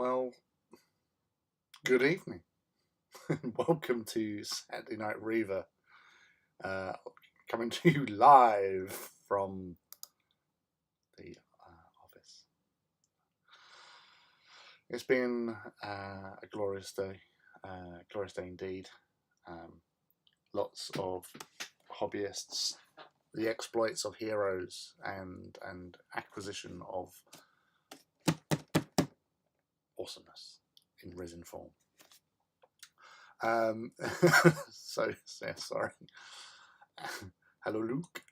Well, good evening. Welcome to Saturday Night Reaver, coming to you live from the office. It's been a glorious day indeed. Lots of hobbyists, the exploits of heroes, and acquisition of awesomeness in resin form. So yeah, sorry. Hello, Luke.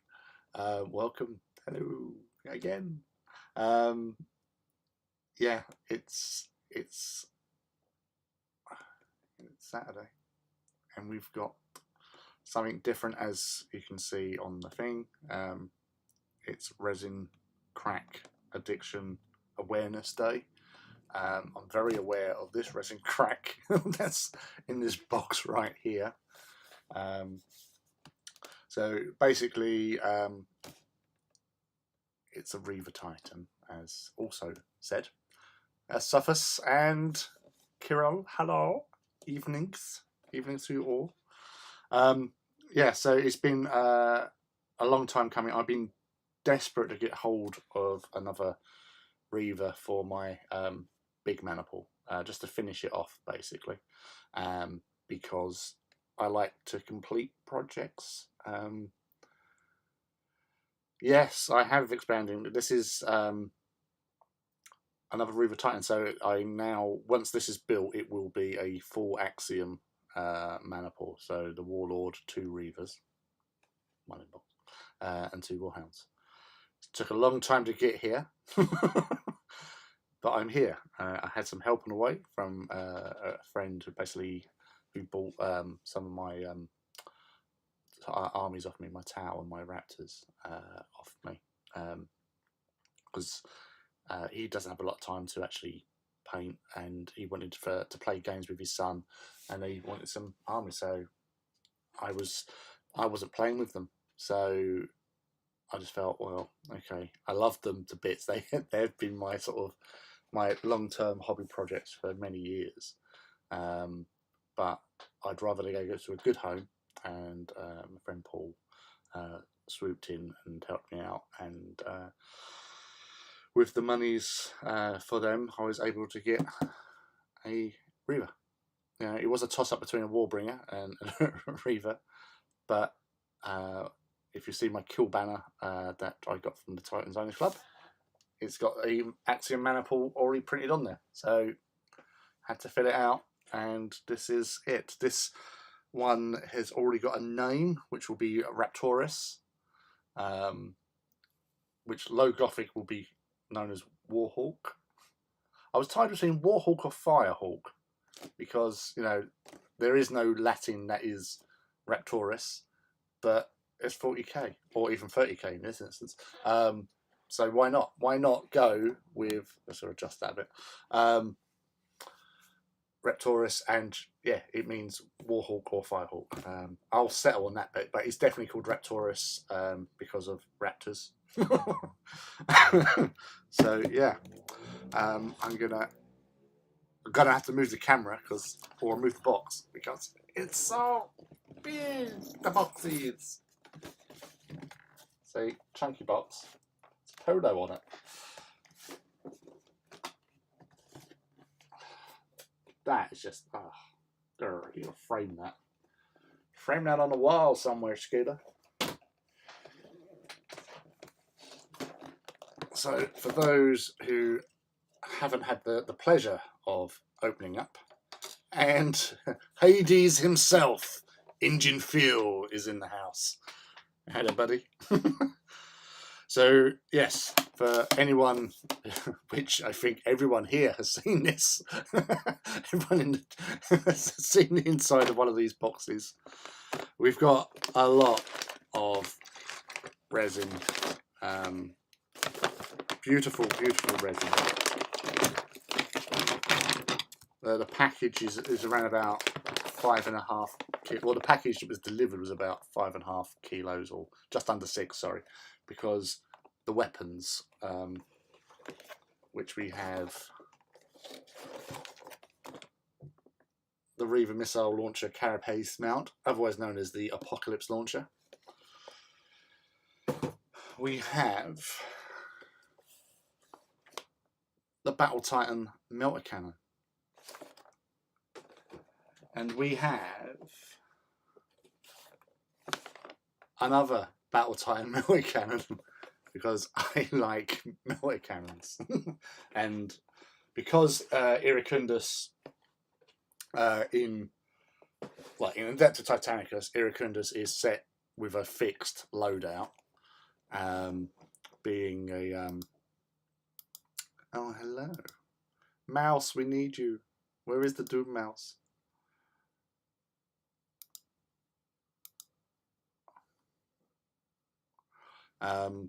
Welcome. Hello again. Yeah, it's Saturday, and we've got something different, as you can see on the thing. It's Resin Crack Addiction Awareness Day. I'm very aware of this resin crack that's in this box right here. So basically, it's a Reaver Titan, as also said. Suffus and Kirill, hello. Evenings to you all. Yeah, so it's been a long time coming. I've been desperate to get hold of another Reaver for my big maniple, just to finish it off, basically, because I like to complete projects. Yes, I have expanding. This is another Reaver Titan, so I now, once this is built, it will be a full Axiom maniple. So the Warlord, 2 Reavers, 1 in box, and 2 Warhounds. It took a long time to get here. But I'm here. I had some help on the way from a friend who bought some of my armies off me, my Tau and my Raptors off me, because he doesn't have a lot of time to actually paint, and he wanted to play games with his son, and he wanted some armies. So I wasn't playing with them, so I just felt, well, okay, I love them to bits. They've been my my long-term hobby projects for many years, but I'd rather they go to a good home, and my friend Paul swooped in and helped me out, and with the monies for them, I was able to get a Reaver. You know, it was a toss-up between a Warbringer and a Reaver, but if you see my kill banner that I got from the Titans Owners Club, it's got a Axiom maniple already printed on there, so had to fill it out, and this is it. This one has already got a name, which will be Raptoris, which low Gothic will be known as Warhawk. I was tied between Warhawk or Firehawk, because, you know, there is no Latin that is Raptoris, but it's 40k or even 30k in this instance. So why not? Why not go with, let's sort of adjust that a bit, Raptoris, and yeah, it means Warhawk or Firehawk. I'll settle on that bit, but it's definitely called Raptoris because of raptors. So yeah, I'm gonna have to move the camera or move the box, because it's so big. The box is. See, chunky box. Polo on it. That is just, you gotta frame that. Frame that on the wall somewhere, Scooter. So, for those who haven't had the pleasure of opening up, and Hades himself, Engine Fuel, is in the house. Hello, buddy. So, yes, for anyone, which I think everyone here has seen this, everyone has seen the inside of one of these boxes. We've got a lot of resin, beautiful, beautiful resin. The package is around about 5.5 kilos. Well, the package that was delivered was about 5.5 kilos, or just under 6, sorry, because the weapons, which we have Reaver missile launcher carapace mount, otherwise known as the Apocalypse launcher. We have the Battle Titan melter cannon, and we have another Battle Titan melter cannon because I like melter cannons, and because Iracundus in Adeptus Titanicus, Iracundus is set with a fixed loadout, being a oh, hello mouse, we need you. Where is the Doom mouse? That's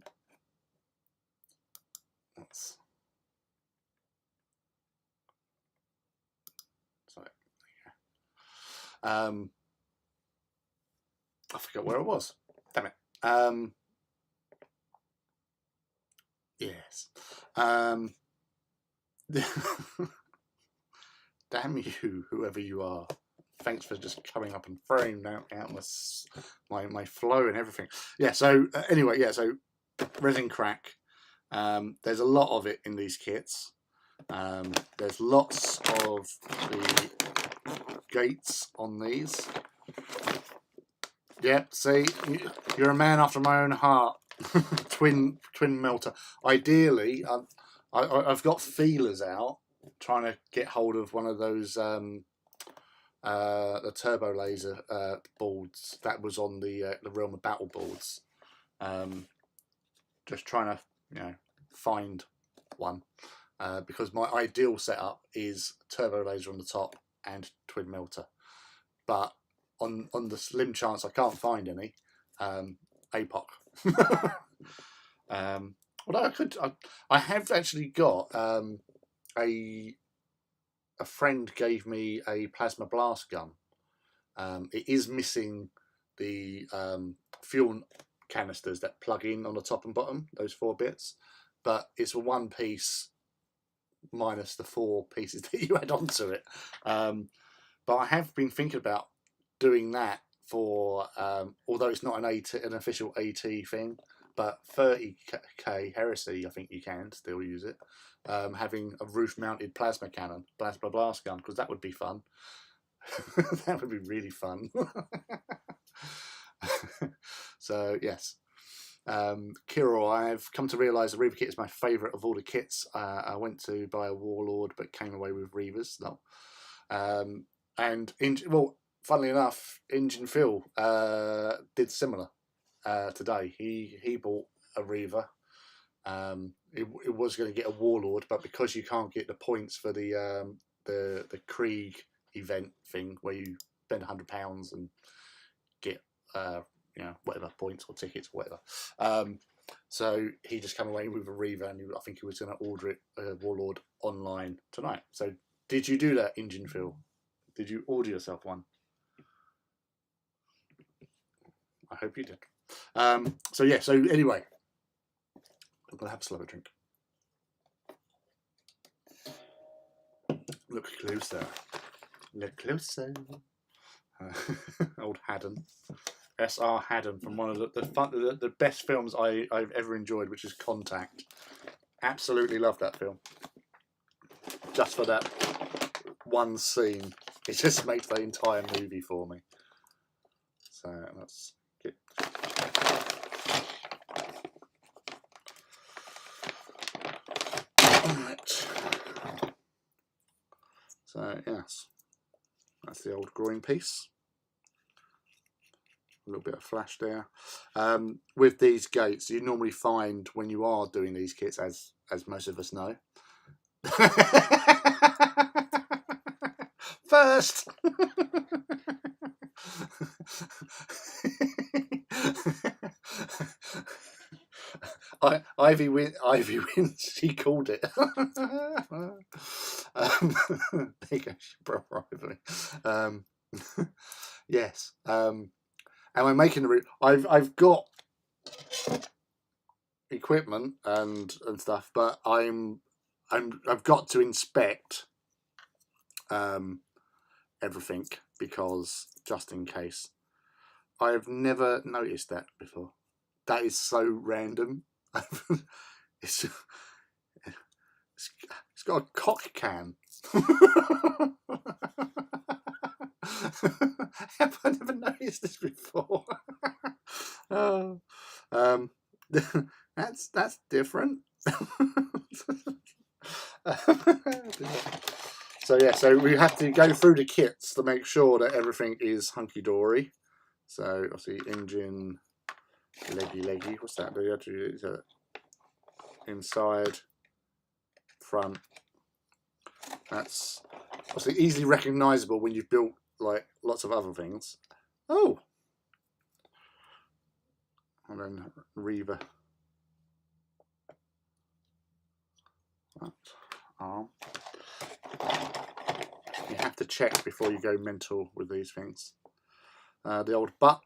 sorry. I forgot where it was. Damn it. Yes. Damn you, whoever you are. Thanks for just coming up and throwing out my flow and everything. Yeah, so anyway, yeah, so resin crack. There's a lot of it in these kits. There's lots of the gates on these. Yep, see, you're a man after my own heart. twin melter. Ideally, I've got feelers out trying to get hold of one of those the turbo laser boards that was on the Realm of Battle boards. Just trying to find one because my ideal setup is turbo laser on the top and twin melter, but on the slim chance I can't find any, APOC. Although I have actually got a friend gave me a plasma blast gun. It is missing the fuel canisters that plug in on the top and bottom, those 4 bits, but it's a 1 piece minus the 4 pieces that you add onto it. But I have been thinking about doing that for, although it's not an official AT thing, but 30k Heresy, I think you can still use it. Having a roof-mounted plasma cannon, plasma blast gun, because that would be fun. That would be really fun. So yes, Kiro, I've come to realise the Reaver kit is my favourite of all the kits. I went to buy a Warlord, but came away with Reavers. No, and funnily enough, Engine Phil did similar today. He bought a Reaver. It was going to get a Warlord, but because you can't get the points for the Krieg event thing where you spend £100 and get whatever points or tickets or whatever, so he just came away with a Reaver, and I think he was going to order it Warlord online tonight. So did you do that, Engine Phil? Did you order yourself one? I hope you did. So yeah, so anyway, I'm going to have a slower drink. Look closer. Look closer. Old Haddon. S.R. Haddon from one of the best films I've ever enjoyed, which is Contact. Absolutely love that film. Just for that one scene. It just makes the entire movie for me. So let's get... Alright. So yes, that's the old groin piece. A little bit of flash there. With these gates, you normally find when you are doing these kits, as most of us know, first. Ivy wins. She called it. There you go, proper Ivy. Yes. And we're making the. I've got equipment and stuff, but I've got to inspect everything because just in case. I have never noticed that before. That is so random. it's got a cock can. Have I never noticed this before? Oh, that's different. So yeah, so we have to go through the kits to make sure that everything is hunky dory. So obviously engine, leggy. What's that? Do you have to do inside, front? That's obviously easily recognisable when you've built like lots of other things. Oh, and then Reaver. That arm. You have to check before you go mental with these things. The old butt.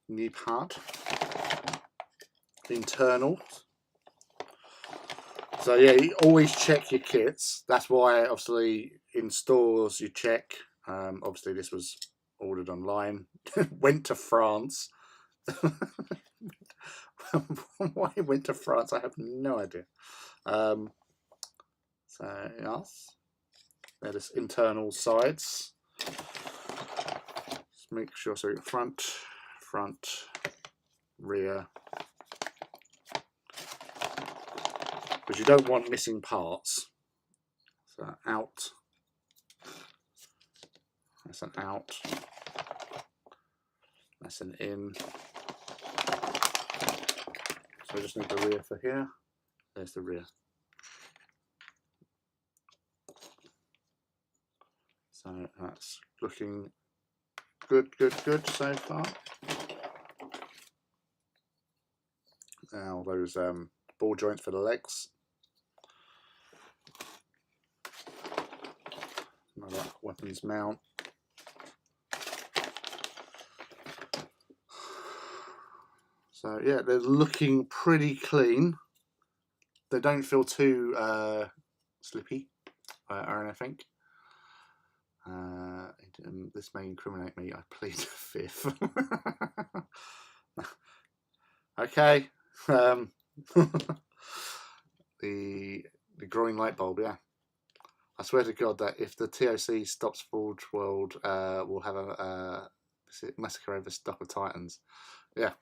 Knee pad. Internal. So yeah, you always check your kits. That's why obviously in stores you check. Obviously this was ordered online. Went to France. Why it went to France, I have no idea. So yes, they're just internal sides. Just make sure, so front, rear, because you don't want missing parts. So out, that's an out, that's an in. So I just need the rear for here. There's the rear. So that's looking good so far. Now those ball joints for the legs. Another weapons mount. So yeah, they're looking pretty clean. They don't feel too slippy or anything. This may incriminate me. I plead the fifth. Okay. The growing light bulb, yeah. I swear to God that if the TOC stops Forge World, we'll have a massacre over stock of Titans. Yeah.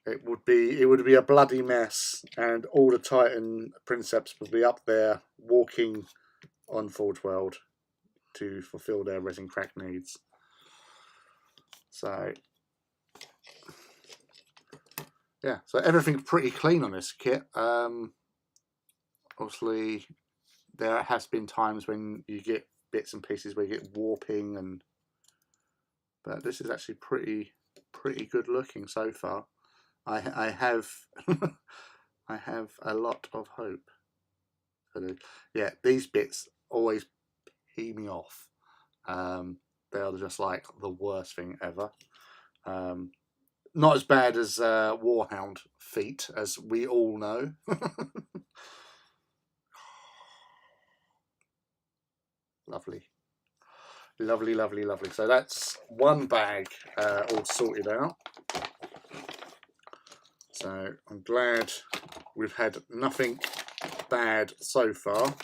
It would be a bloody mess, and all the Titan Princeps would be up there walking on Forge World to fulfill their resin crack needs. So yeah, so everything's pretty clean on this kit. Obviously there has been times when you get bits and pieces where you get warping, but this is actually pretty good looking so far. I have I have a lot of hope. Yeah, these bits always pee me off. They are just like the worst thing ever. Not as bad as Warhound feet, as we all know. Lovely. So that's one bag all sorted out. So I'm glad we've had nothing bad so far.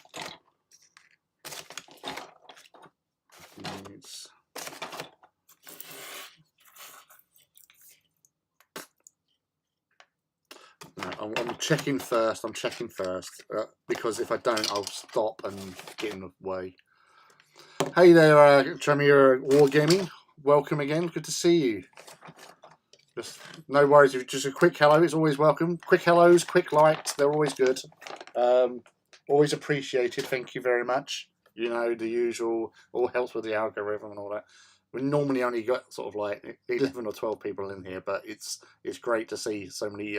No, I'm checking first. Because if I don't, I'll stop and get in the way. Hey there, Tremere Wargaming. Welcome again. Good to see you. Just no worries. Just a quick hello is always welcome. Quick hellos, quick likes. They're always good. Always appreciated. Thank you very much. You know, the usual. All helps with the algorithm and all that. We normally only got sort of like 11 or 12 people in here, but it's great to see so many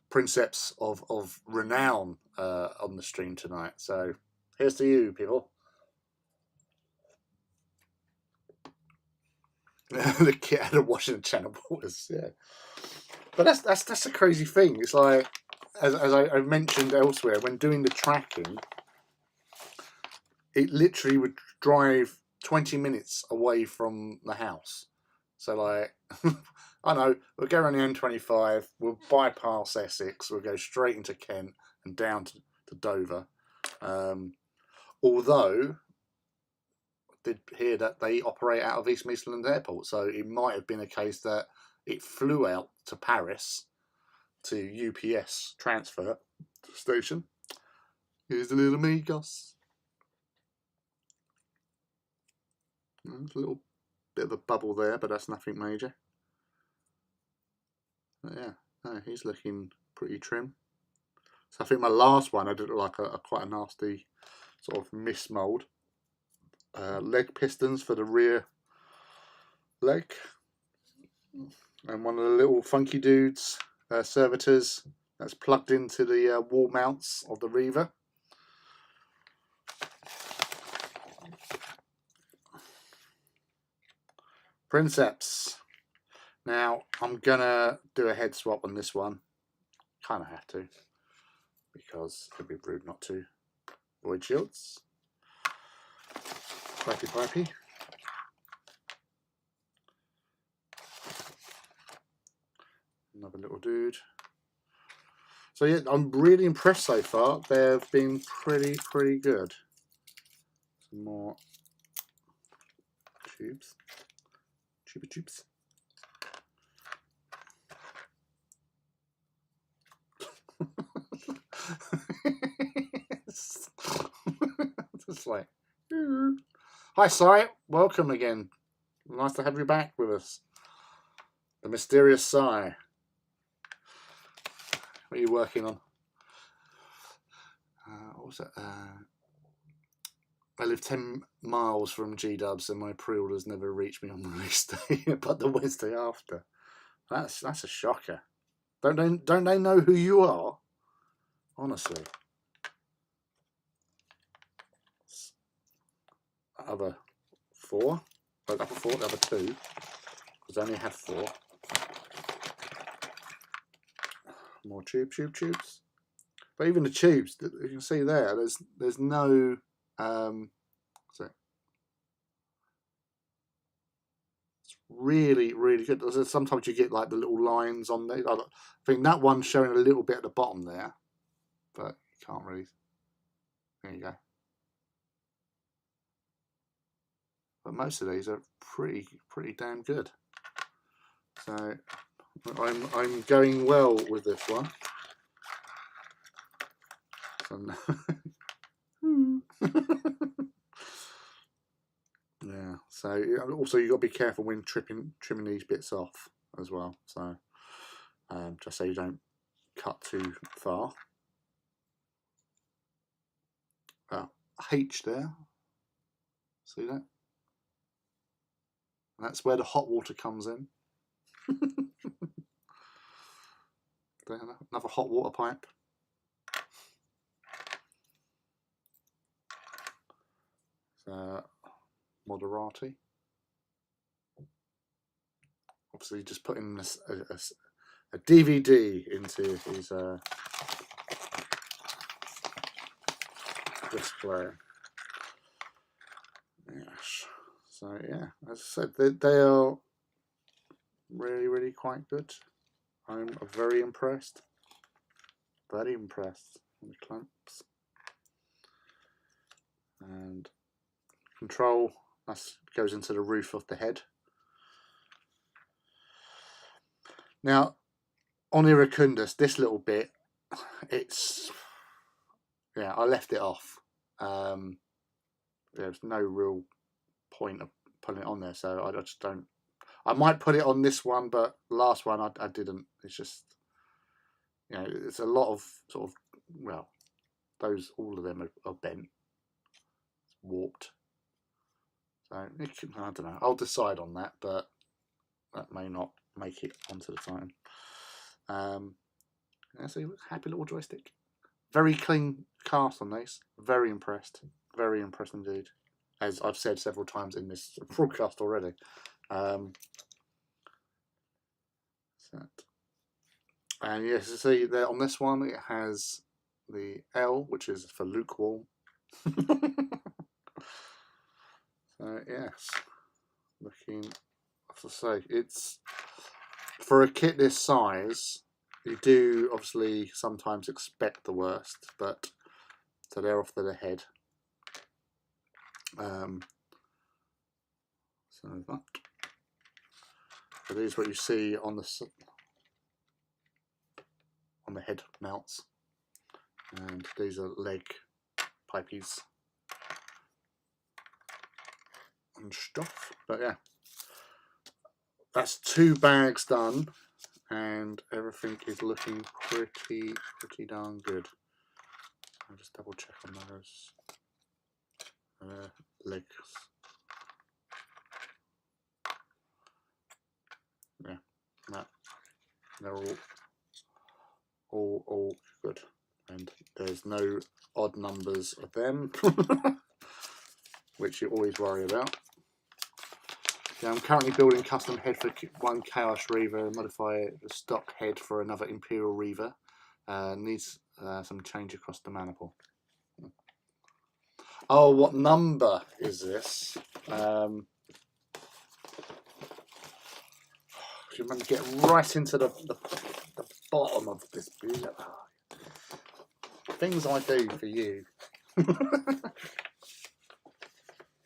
Princeps of renown on the stream tonight. So here's to you, people. The kid had a Washington channel borders, yeah. But that's a crazy thing. It's like as I mentioned elsewhere, when doing the tracking, it literally would drive 20 minutes away from the house. So like, I know, we'll go on the M25, we'll bypass Essex, we'll go straight into Kent and down to Dover. Although, I did hear that they operate out of East Midlands Airport, so it might have been a case that it flew out to Paris to UPS transfer station. Here's a little Migos. There's a little bit of a bubble there, but that's nothing major. But yeah, no, he's looking pretty trim. So I think my last one I did like a quite a nasty sort of mismold. Leg pistons for the rear leg, and one of the little funky dudes servitors that's plugged into the wall mounts of the Reaver. Princeps. Now I'm gonna do a head swap on this one. Kind of have to, because it'd be rude not to. Void shields. Pipey. Another little dude. So yeah, I'm really impressed so far. They've been pretty good. Some more tubes. Tubes. Just like, hi Si, welcome again. Nice to have you back with us. The mysterious Si. What are you working on? What was it? I live 10 miles from G-Dubs and my pre-orders never reach me on the release day, but the Wednesday after. That's a shocker. Don't they know who you are? Honestly. Other 4. The other 4, the other 2. Because I only had 4. More tubes. But even the tubes, you can see there, there's no so it's really good. Sometimes you get like the little lines on there. I think that one's showing a little bit at the bottom there, but you can't really. There you go. But most of these are pretty damn good. So I'm going well with this one. Yeah. So also you've got to be careful when trimming these bits off as well. So just so you don't cut too far. H there. See that? That's where the hot water comes in. Another hot water pipe. Moderati. Obviously, just putting a DVD into his display. Yes. So yeah, as I said, they are really quite good. I'm very impressed. Very impressed with the clamps. And control, that goes into the roof of the head. Now, on Iracundus, this little bit, I left it off. There's no real point of putting it on there, so I just don't. I might put it on this one, but the last one I didn't. It's just, it's a lot of sort of, all of them are bent, warped. So I don't know. I'll decide on that, but that may not make it onto the time. So happy little joystick. Very clean cast on these. Very impressed. Very impressed indeed. As I've said several times in this broadcast already. And yes, you see there on this one it has the L, which is for lukewarm. So yes, looking, as I say, it's for a kit this size. You do obviously sometimes expect the worst, but so they're off to the head. So that. So these are what you see on the head mounts, and these are leg pipies and stuff. But yeah, that's 2 bags done, and everything is looking pretty darn good. I'll just double check on those legs. Yeah, no, they're all good, and there's no odd numbers of them, which you always worry about. Yeah, I'm currently building custom head for one Chaos Reaver, modify a stock head for another Imperial Reaver. Needs some change across the maniple. Oh, what number is this? I'm going to get right into the bottom of this. Things I do for you.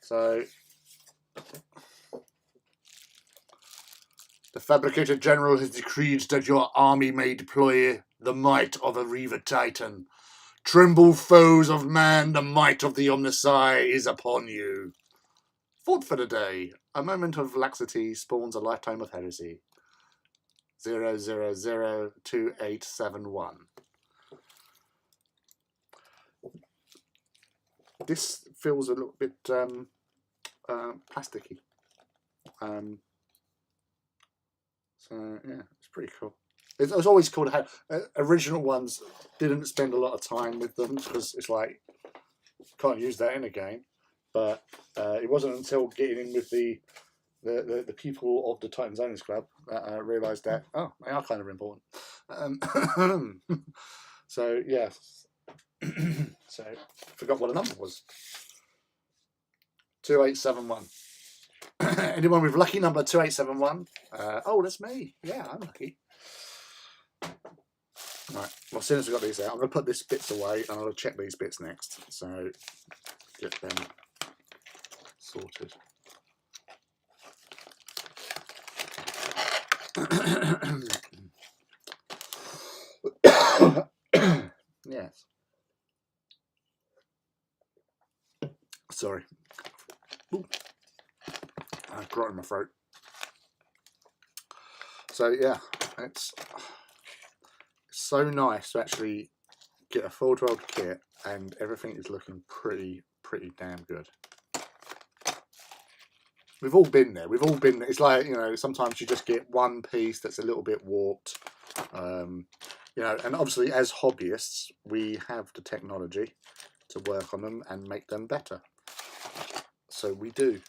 So, the Fabricator General has decreed that your army may deploy the might of a Reaver Titan. Tremble, foes of man, the might of the Omnisci is upon you. Thought for the day. A moment of laxity spawns a lifetime of heresy. 0002871. This feels a little bit plasticky. So yeah, it's pretty cool. It's always cool to have original ones. Didn't spend a lot of time with them because it's like can't use that in a game. But it wasn't until getting in with the people of the Titans Owners Club that I realised that they are kind of important. So yeah, so forgot what the number was. 2871. Anyone with lucky number 2871? Oh, that's me. Yeah, I'm lucky. Right. Well, as soon as we got these out, I'm going to put these bits away, and I'll check these bits next. So get them sorted. Yes. Sorry. Ooh. I've got in my throat. So yeah, it's so nice to actually get a full 12 kit, and everything is looking pretty damn good. We've all been there. We've all been there. It's like, you know, sometimes you just get one piece that's a little bit warped. You know, and obviously as hobbyists, we have the technology to work on them and make them better. So we do.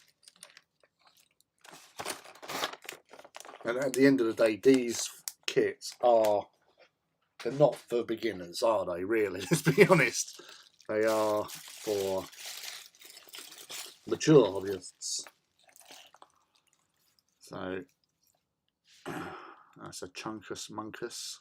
And at the end of the day, these kits they're not for beginners, are they, really? Let's be honest. They are for mature hobbyists. So that's a Chunkus Munkus.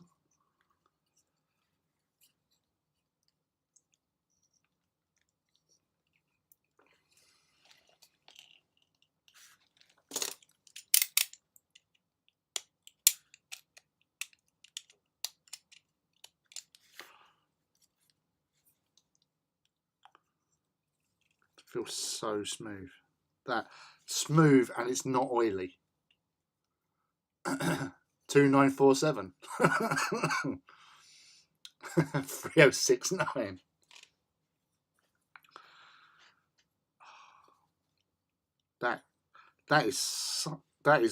Feels so smooth. That smooth, and it's not oily. 2947. 3069. That is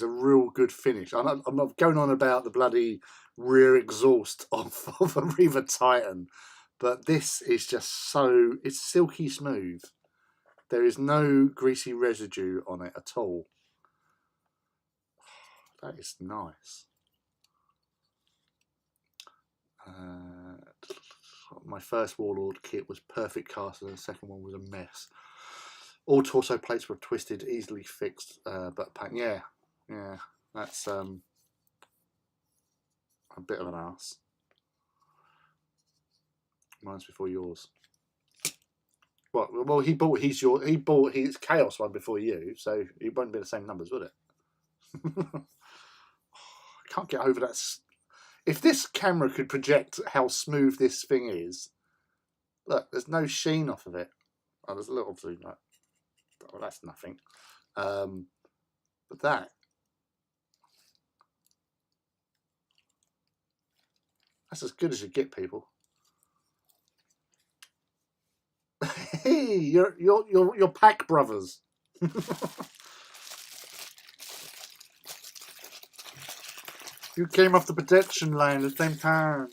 a real good finish. I'm not going on about the bloody rear exhaust of a Reaver Titan, but this is just it's silky smooth. There is no greasy residue on it at all. That is nice. my first Warlord kit was perfect cast, and the second one was a mess. All torso plates were twisted, easily fixed, but paint. Yeah, that's a bit of an arse. Mine's before yours. Well, he bought his Chaos one before you, so it won't be the same numbers, would it? I can't get over that. If this camera could project how smooth this thing is, look, there's no sheen off of it. Oh, there's a little thing. Like, oh, that's nothing. But that's as good as you get, people. Hey, you're pack brothers. You came off the protection line at the same time.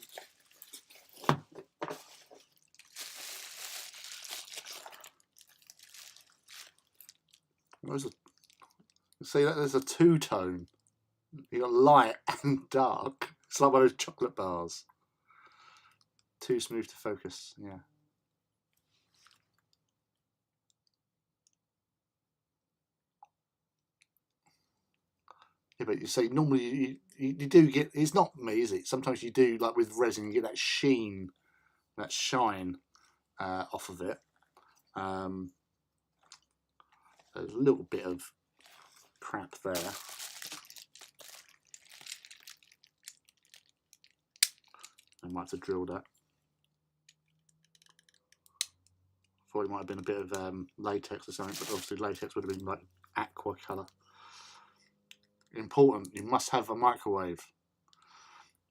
See that there's a two-tone. You got light and dark. It's like one of those chocolate bars. Too smooth to focus. Yeah. Yeah, but you say normally you do get. It's not me, is it? Sometimes you do, like with resin, you get that sheen, that shine off of it. There's a little bit of crap there. I might have drilled that. Thought it might have been a bit of latex or something, but obviously latex would have been like aqua colour. Important, you must have a microwave.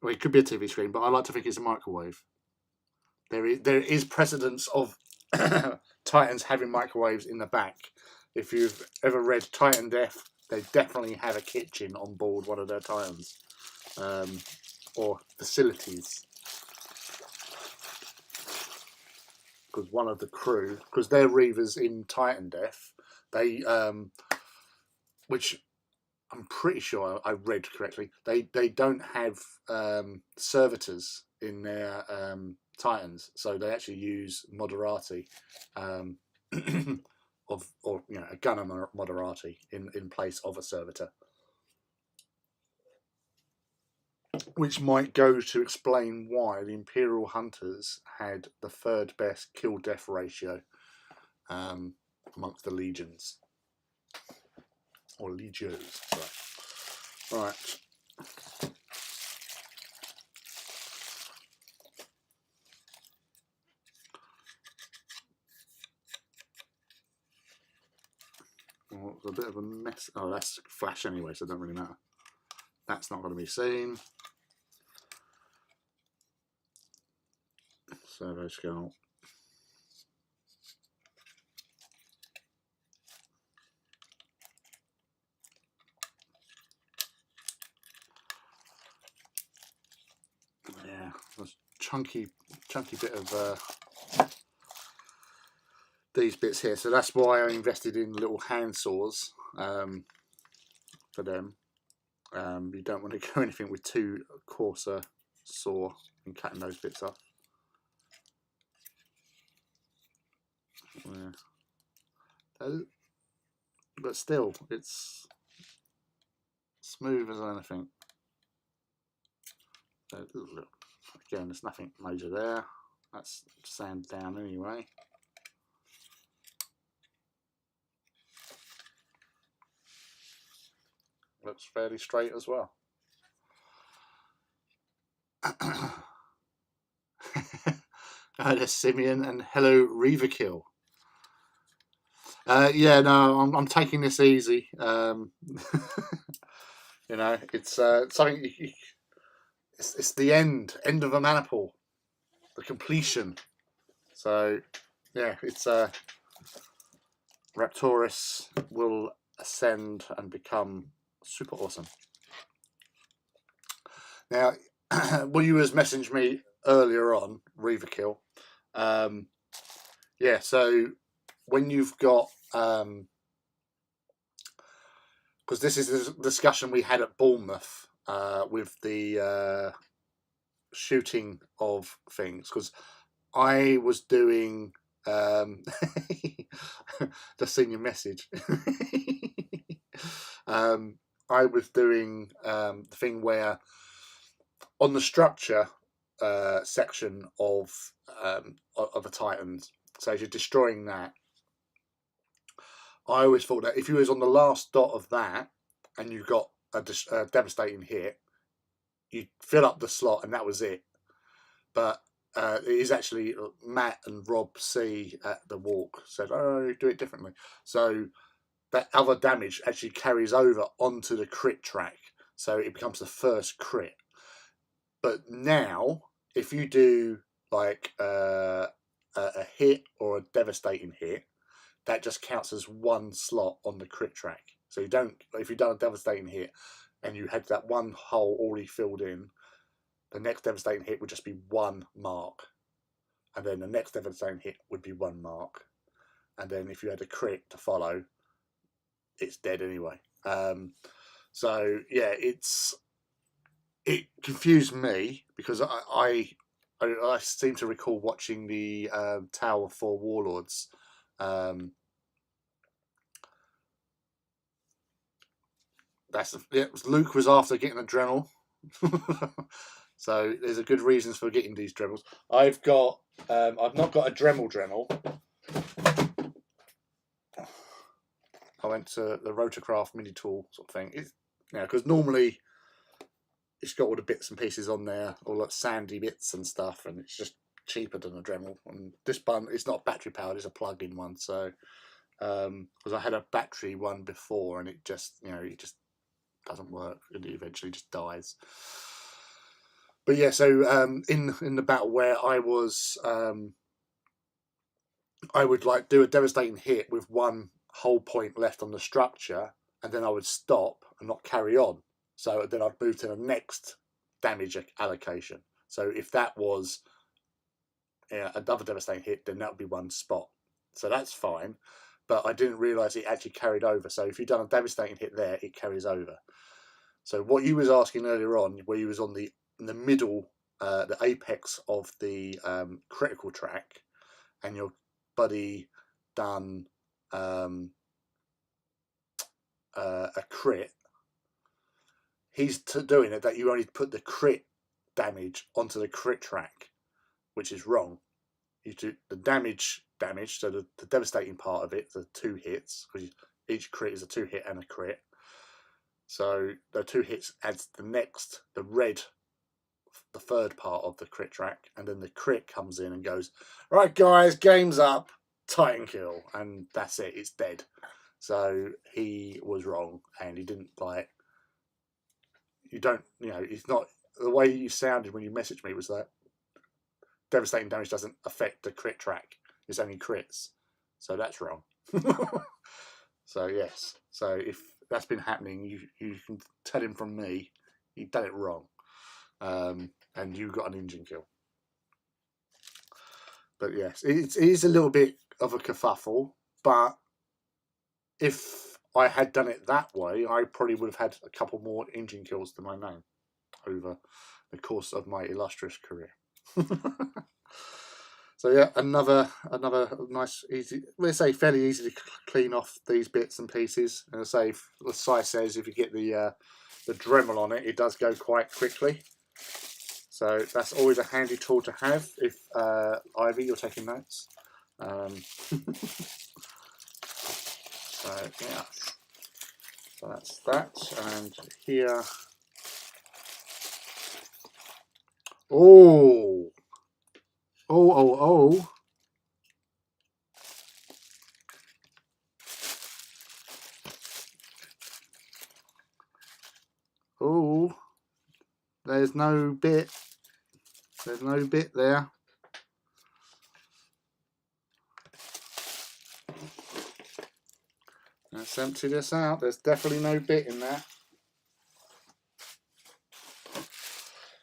Well, it could be a TV screen, but I like to think it's a microwave. There is precedence of Titans having microwaves in the back. If you've ever read Titan Death, they definitely have a kitchen on board one of their Titans, or facilities. Because one of the crew, because they're Reavers in Titan Death, they, which I'm pretty sure I read correctly, they don't have servitors in their Titans, so they actually use Moderati, or a gunner Moderati in place of a servitor, which might go to explain why the Imperial Hunters had the third best kill-death ratio amongst the legions. Or legios. Right. Well, it's a bit of a mess. Oh, that's flash anyway, so it doesn't really matter. That's not going to be seen. Servo Skull. Yeah, there's chunky bit of these bits here. So that's why I invested in little hand saws for them. You don't want to go anything with too coarser saw and cutting those bits off. Yeah. But still, it's smooth as anything. Again, there's nothing major there. That's sand down anyway. Looks fairly straight as well. There's Simeon and hello Reaver Kill. Yeah, no, I'm taking this easy. You know, it's something. It's the end of a maniple, the completion. So yeah, it's Raptoris will ascend and become super awesome. Now, well, you was messaged me earlier on, Reaver Kill. Yeah, so when you've got, because this is the discussion we had at Bournemouth with the shooting of things, because I was doing just seen your message. I was doing the thing where on the structure section of the Titans, so as you're destroying that, I always thought that if you was on the last dot of that and you got a devastating hit, you'd fill up the slot and that was it. But it is actually Matt and Rob C at the walk said, "Oh, do it differently." So that other damage actually carries over onto the crit track, so it becomes the first crit. But now, if you do like a hit or a devastating hit, that just counts as one slot on the crit track. So you don't, if you've done a devastating hit and you had that one hole already filled in, the next devastating hit would just be one mark, and then the next devastating hit would be one mark, and then if you had a crit to follow, it's dead anyway. So yeah, it confused me because I seem to recall watching the Tower 4 Warlords. Luke was after getting a Dremel. So there's a good reasons for getting these Dremels. I've not got a Dremel. I went to the Rotorcraft mini tool sort of thing. Because normally it's got all the bits and pieces on there, all like sandy bits and stuff, and it's just cheaper than a Dremel. And this one, it's not battery powered; it's a plug-in one. So, because I had a battery one before, and it just doesn't work, and it eventually just dies. But yeah, so in the battle where I was, I would like do a devastating hit with one whole point left on the structure, and then I would stop and not carry on. So then I'd move to the next damage allocation. So if that was another devastating hit, then that would be one spot. So that's fine. But I didn't realise it actually carried over. So if you've done a devastating hit there, it carries over. So what you was asking earlier on, where you was on in the middle, the apex of the critical track, and your buddy done a crit, he's doing it that you only put the crit damage onto the crit track, which is wrong. You do the damage, so the devastating part of it, the 2 hits, because each crit is a 2 hit and a crit. So the 2 hits adds the third part of the crit track, and then the crit comes in and goes, "Right guys, game's up, Titan kill," and that's it, it's dead. So he was wrong, and he didn't it's not the way you sounded when you messaged me was that devastating damage doesn't affect the crit track, it's only crits. So that's wrong. So yes, so if that's been happening, you can tell him from me he done it wrong, and you got an engine kill. But yes, it is a little bit of a kerfuffle, but if I had done it that way, I probably would have had a couple more engine kills to my name over the course of my illustrious career. So yeah, another nice, easy, let's say fairly easy to clean off these bits and pieces. And I say, the Sai says, if you get the Dremel on it, it does go quite quickly. So that's always a handy tool to have if Ivy, you're taking notes. So yeah, so that's that, and here. Oh. Oh, there's no bit. There's no bit there. Let's empty this out. There's definitely no bit in there.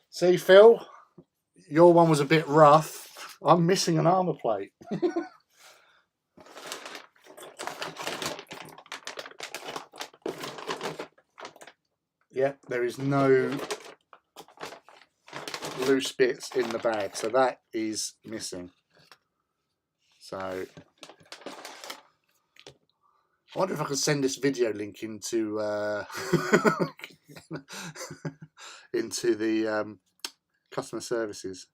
See, Phil, your one was a bit rough. I'm missing an armor plate. Yep, there is no loose bits in the bag, so that is missing. So I wonder if I could send this video link into into the customer services.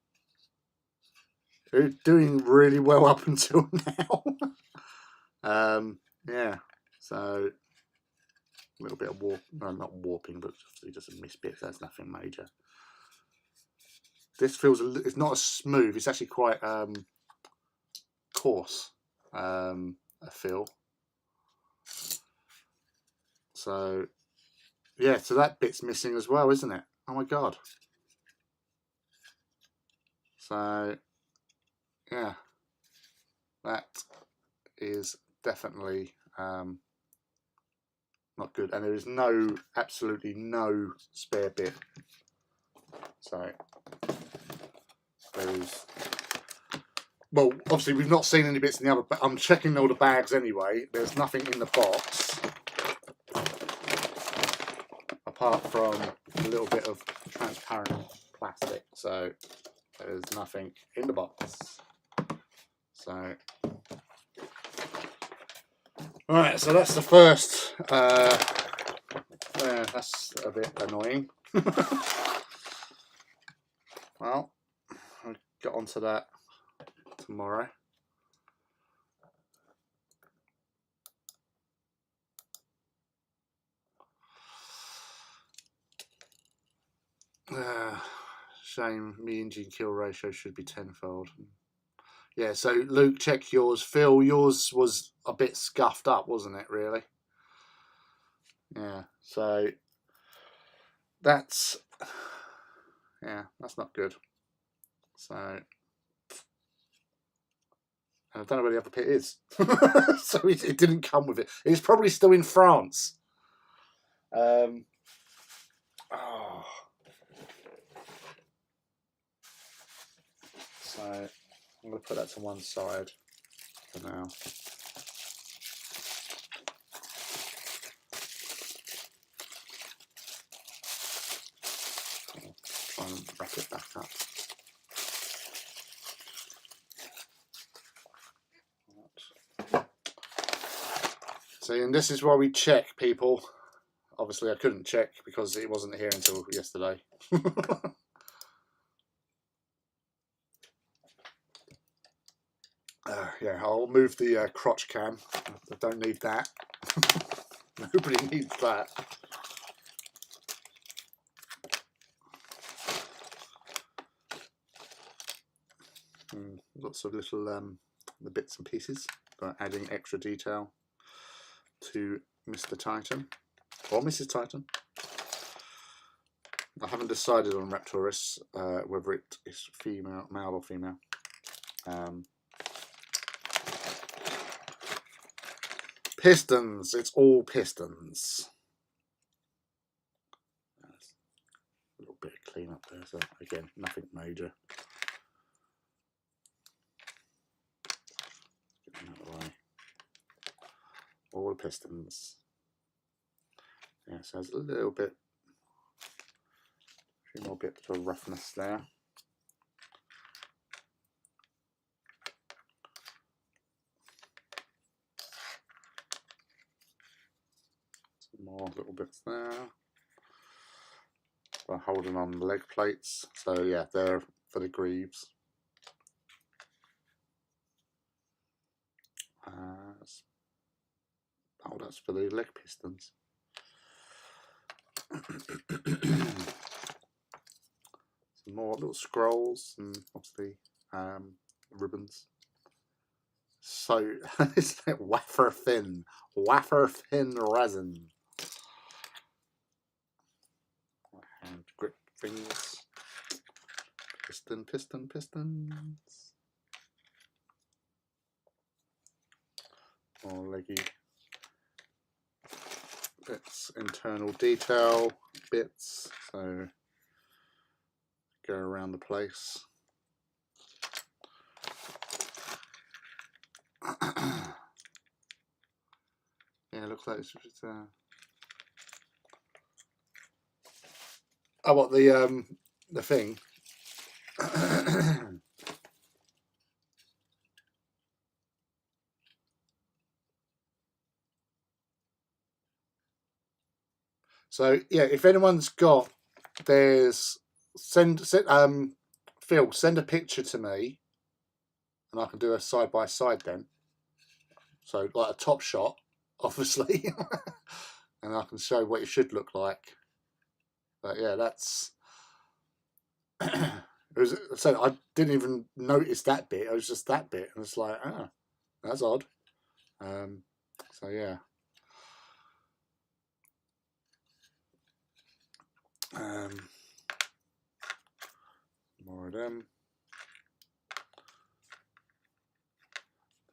They're doing really well up until now. Yeah, so a little bit of not warping, but just a miss bits. That's nothing major. This feels it's not as smooth. It's actually quite coarse. A feel. So yeah, so that bit's missing as well, isn't it? Oh my god. So yeah, that is definitely not good, and there is absolutely no spare bit. So there's, well, obviously we've not seen any bits in the other, but I'm checking all the bags anyway. There's nothing in the box apart from a little bit of transparent plastic, so there's nothing in the box. So alright, so that's the first. That's a bit annoying. Well, I'll get onto that tomorrow. Shame, me engine kill ratio should be tenfold. Yeah, so Luke, check yours. Phil, yours was a bit scuffed up, wasn't it, really? Yeah, so that's not good. So, and I don't know where the other pit is. So it didn't come with it. It's probably still in France. Oh. So I'm going to put that to one side for now. I'll try and wrap it back up. See, and this is why we check, people. Obviously, I couldn't check because it wasn't here until yesterday. Yeah, I'll move the crotch cam. I don't need that. Nobody needs that. Lots of little the bits and pieces for adding extra detail to Mr. Titan or Mrs. Titan. I haven't decided on Raptoris whether it is female, male or female. Pistons, it's all pistons. A little bit of clean up there, so again, nothing major. Get them out of the way. All the pistons. Yeah, so there's a little bit, a few more bits of roughness there. More little bits there. We're holding on the leg plates, so yeah, they're for the greaves. Oh, that's for the leg pistons. Some more little scrolls and obviously ribbons. So it's like wafer thin resin. Hand grip things. Pistons. More leggy bits, internal detail bits, so go around the place. Yeah, it looks like it's just oh, what the thing? So yeah, if anyone's got, there's Phil, send a picture to me, and I can do a side by side then. So like a top shot, obviously, and I can show what it should look like. But yeah, that's. It was, so I didn't even notice that bit. It was just that bit, and it's like, ah, that's odd. So yeah. More of them.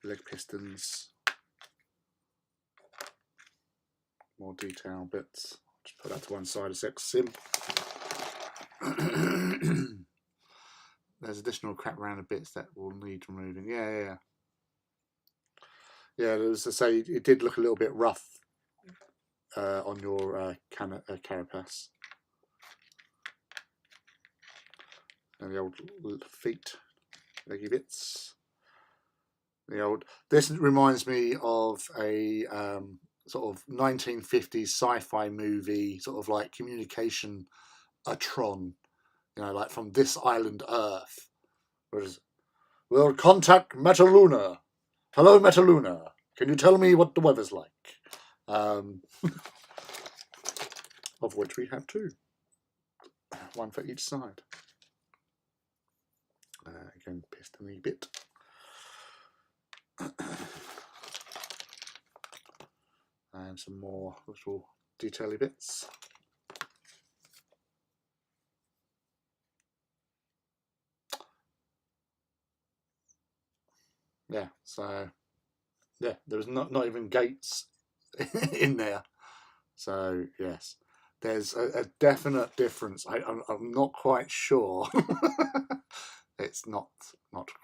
Leg pistons. More detail bits. Just put that to one side a sec. Sim. There's additional crap around the bits that will need removing. Yeah. As I say, it did look a little bit rough on your carapace. And the old feet, leggy bits. This reminds me of a sort of 1950s sci-fi movie, sort of like communication, a Tron, like from this island Earth. We'll contact Metaluna. Hello, Metaluna. Can you tell me what the weather's like? Of which we have two. One for each side. Again, piston-y bit. And some more little detail-y bits. Yeah, so yeah, there's not even gates in there. So yes, there's a definite difference. I'm not quite sure. It's not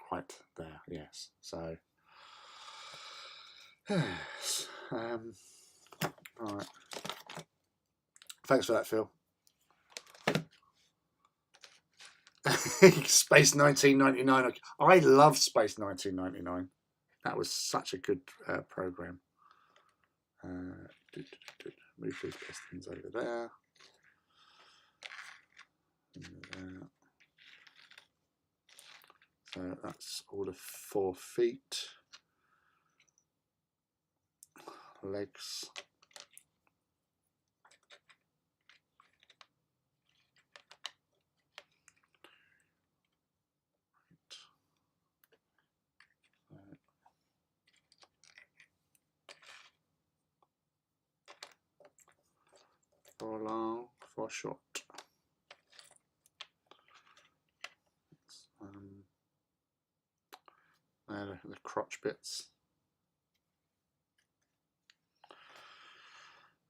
quite there. Yes, so yes. All right. Thanks for that, Phil. Space 1999. I love Space 1999. That was such a good program. Move these pistons over there. So that's all the 4 feet. Legs. For long, for short. The crotch bits.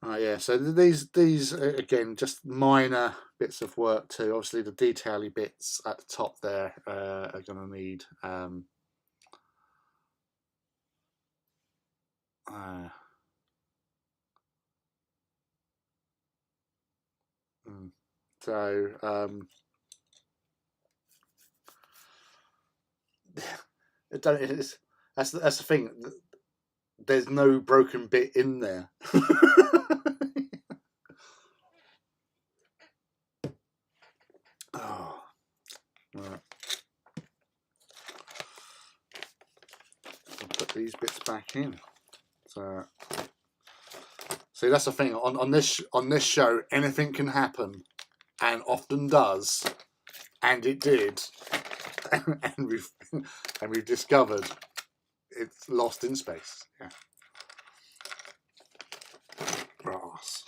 Yeah, so these again, just minor bits of work too. Obviously, the detail-y bits at the top there are going to need that's the thing. There's no broken bit in there. Oh, right. I'll put these bits back in. So, see, that's the thing. On this show, anything can happen, and often does, and it did, and we've discovered it's lost in space. Yeah. Brass.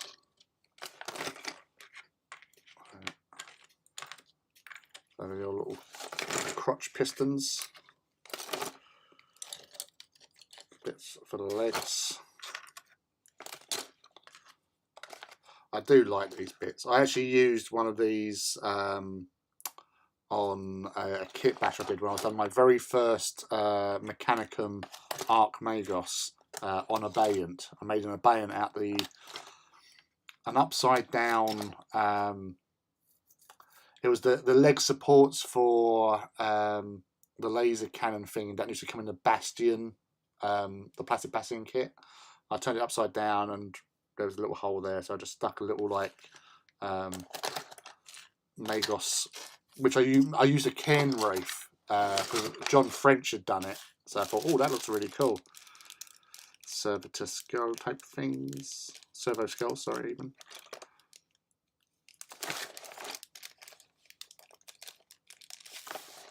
So the little crotch pistons. Bits for the legs. I do like these bits. I actually used one of these on a kit bash I did when I was done my very first Mechanicum Arc Magos on abeyant. I made an abeyant out an upside down. It was the leg supports for the laser cannon thing that used to come in the Bastion, the plastic Bastion kit. I turned it upside down and there was a little hole there, so I just stuck a little like Magos, which I used a Cairn Wraith because John French had done it, so I thought, oh, that looks really cool. Servo Skull type things, Servo Skulls, sorry, even.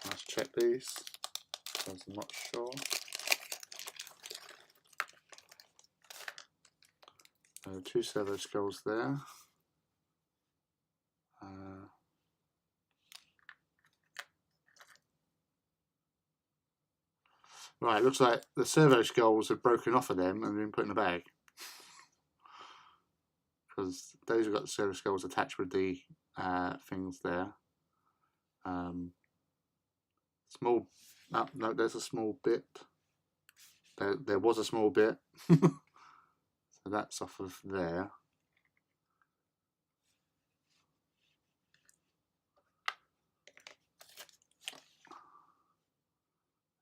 Let's check these, because I'm not sure. Two Servo Skulls there. Right, looks like the Servo Skulls have broken off of them and been put in a bag. Because those have got the Servo Skulls attached with the things there. Small, no, there's a small bit. There was a small bit. So that's off of there.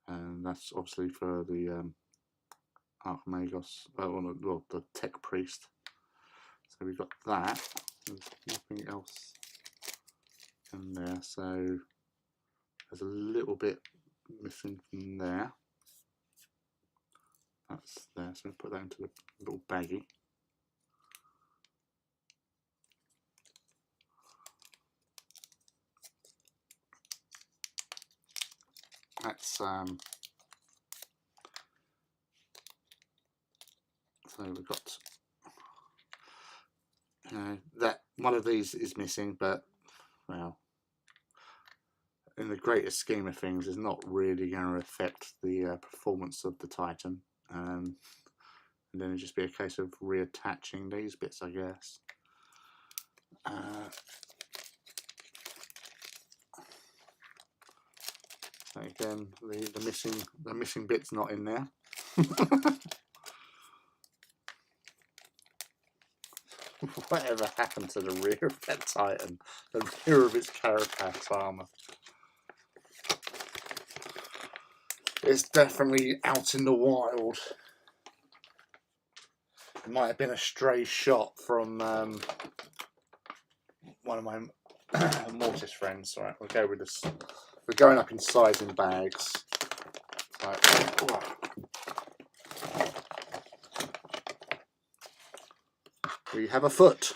And that's obviously for the Archmagos, well, the Tech Priest. So we've got that. There's nothing else in there. So there's a little bit missing from there. That's there. So we put that into the little baggie. That's so we've got that one of these is missing, but well, in the greater scheme of things, it's not really going to affect the performance of the Titan. And then it'd just be a case of reattaching these bits, I guess. So again, the missing bit's not in there. Whatever happened to the rear of that Titan? The rear of its carapace armour. It's definitely out in the wild. It might have been a stray shot from one of my Mortis friends. Right, we'll go with this. We're going up in size in bags. So, we have a foot.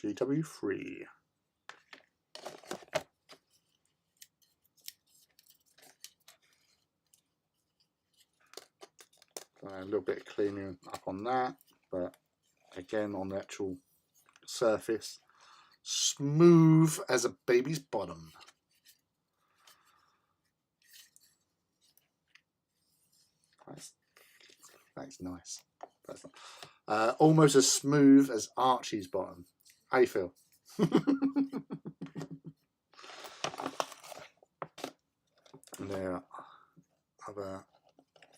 GW3. A little bit of cleaning up on that, but again on the actual surface, smooth as a baby's bottom. That's nice. That's almost as smooth as Archie's bottom. How you feel? And there have a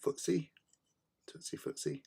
footsie. Tootsie footsie.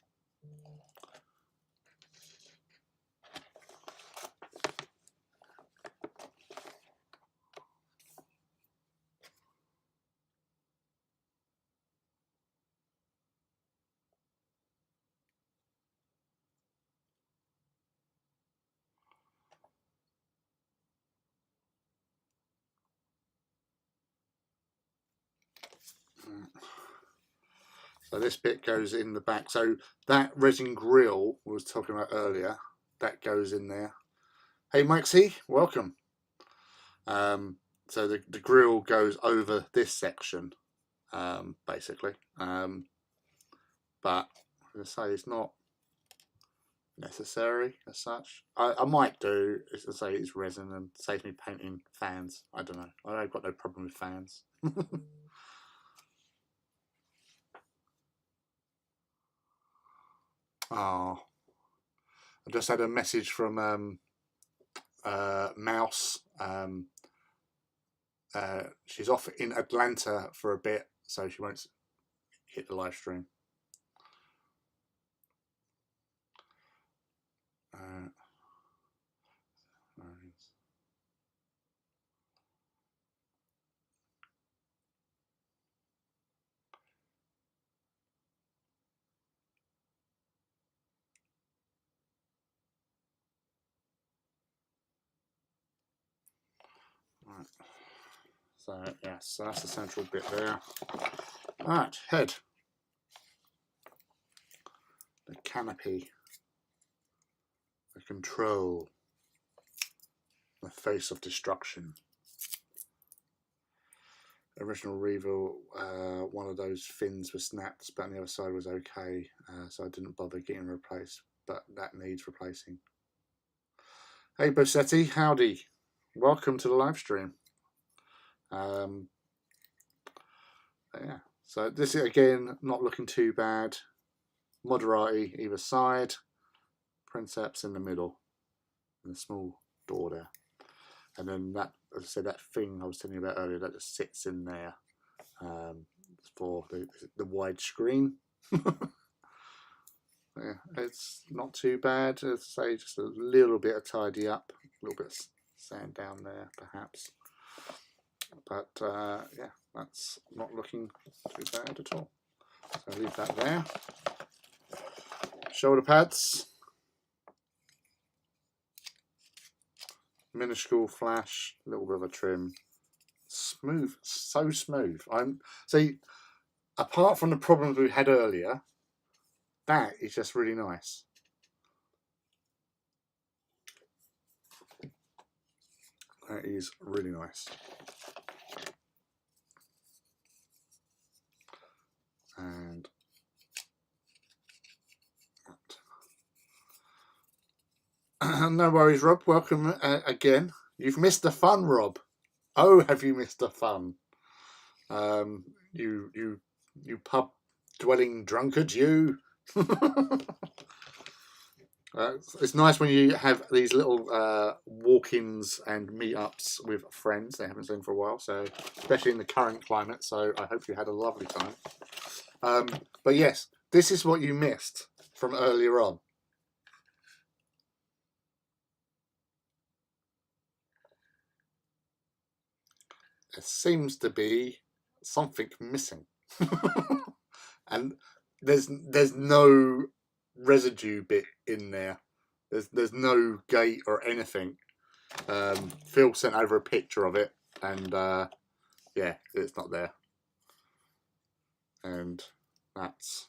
So this bit goes in the back. So that Resin Grill we was talking about earlier, that goes in there. Hey Maxie, welcome. So the grill goes over this section, basically. But as I say, it's not necessary as such. I might do, as I say, it's resin and saves me painting fans. I don't know. I've got no problem with fans. Oh, I just had a message from Mouse. She's off in Atlanta for a bit, so she won't hit the live stream. So yes, so that's the central bit there. Alright, head. The canopy. The control. The face of destruction. Original Reaver, one of those fins was snapped, but on the other side was okay, so I didn't bother getting replaced, but that needs replacing. Hey Bossetti, howdy. Welcome to the live stream. Yeah, so this is again not looking too bad. Moderati either side, Princeps in the middle, and a small door there. And then that, as I said, that thing I was telling you about earlier, that just sits in there for the wide screen. Yeah, it's not too bad. As I say, just a little bit of tidy up, a little bit of sand down there, perhaps. But yeah, that's not looking too bad at all. So leave that there. Shoulder pads. Minuscule flash, a little bit of a trim. Smooth, so smooth. See, apart from the problems we had earlier, that is just really nice. That is really nice. And no worries, Rob. Welcome again. You've missed the fun, Rob. Oh, have you missed the fun? You pub dwelling drunkard, you. It's nice when you have these little walk-ins and meetups with friends they haven't seen for a while. So, especially in the current climate. So, I hope you had a lovely time. But yes, this is what you missed from earlier on. There seems to be something missing, and there's no residue bit in there. There's no gate or anything. Phil sent over a picture of it, and yeah, it's not there, and that's.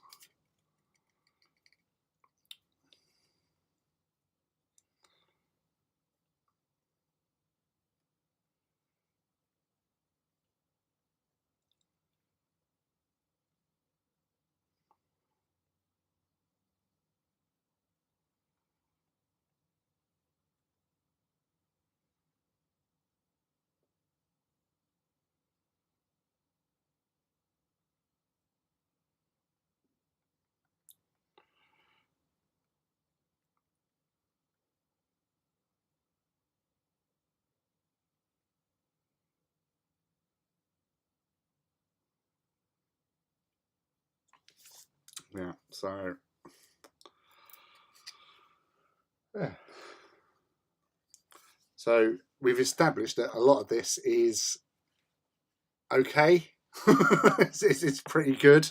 Yeah, so yeah. So we've established that a lot of this is okay. it's pretty good.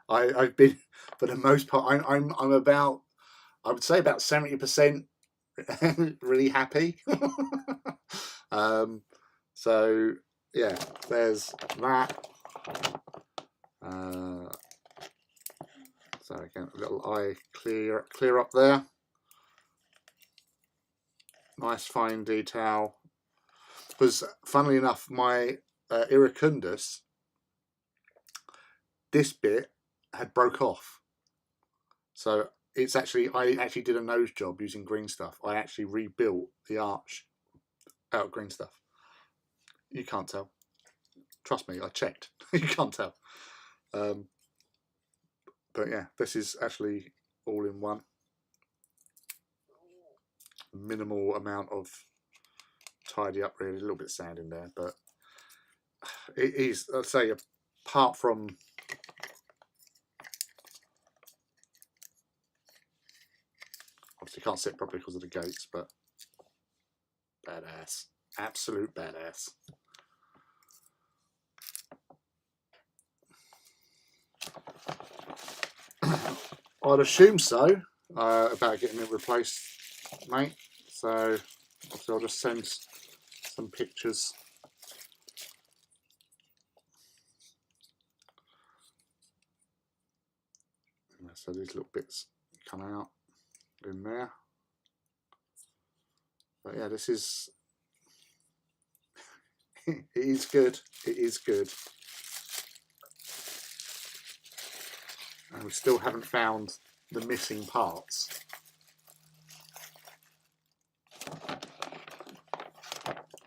I've been, for the most part, I'm about, I would say about 70% really happy. So yeah, there's that. So again, a little eye clear up there. Nice fine detail. Because funnily enough, my Iracundus, this bit had broke off. So it's actually, I actually did a nose job using green stuff. I actually rebuilt the arch out of green stuff. You can't tell. Trust me, I checked. You can't tell. But yeah, this is actually all in one. Minimal amount of tidy up, really. A little bit of sand in there, but it is, I'd say, apart from obviously can't sit properly because of the gates, but badass. Absolute badass. I'd assume so, about getting it replaced, mate. So obviously I'll just send some pictures So these little bits come out in there. But yeah, this is it is good. It is good. And we still haven't found the missing parts.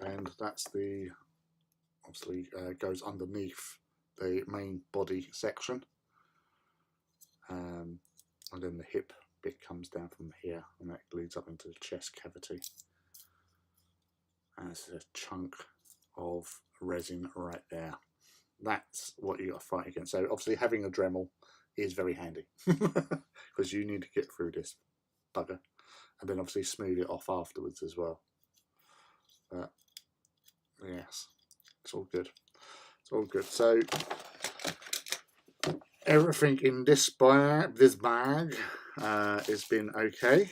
And that's the, obviously goes underneath the main body section. And then the hip bit comes down from here and that leads up into the chest cavity. And this is a chunk of resin right there. That's what you got to fight against. So obviously having a Dremel is very handy because you need to get through this bugger and then obviously smooth it off afterwards as well. But yes, it's all good. It's all good. So everything in this bag has been okay.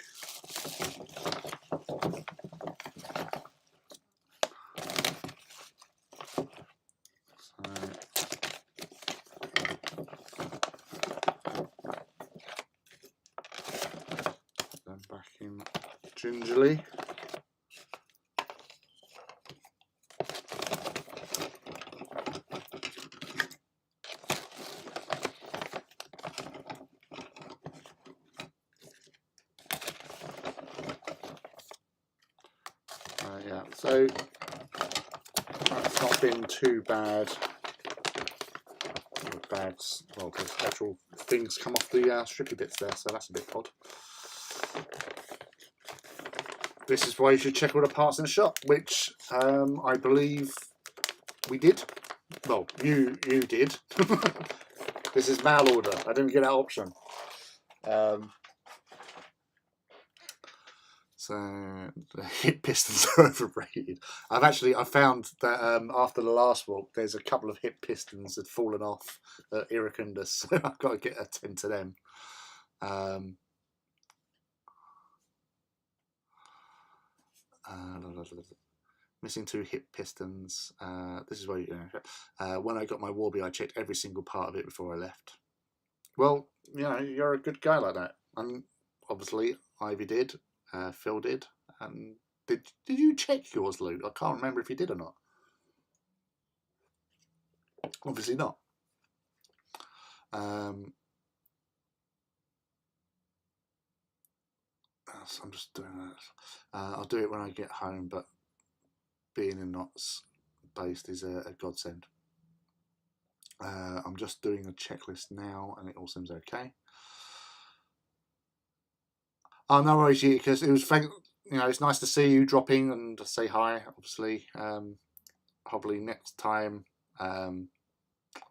Then back in gingerly. Yeah, so that's not been too bad. The bags, well, the actual things come off the strippy bits there, so that's a bit odd. This is why you should check all the parts in the shop, which I believe we did. Well, you did. This is mail order. I didn't get that option. So the hip pistons are overrated. I found that after the last walk, there's a couple of hip pistons that had fallen off at Iracundus, so I've got to get a 10 to them. Missing 2 hip pistons. This is where when I got my Warby, I checked every single part of it before I left. Well, you know, you're a good guy like that. And obviously, Ivy did. Phil did. And did you check yours, Luke? I can't remember if you did or not. Obviously not. I'm just doing that. I'll do it when I get home, but being in Knots based is a godsend. I'm just doing a checklist now, and it all seems okay. Oh, no worries, because it was, you know, it's nice to see you dropping and to say hi. Obviously, hopefully next time,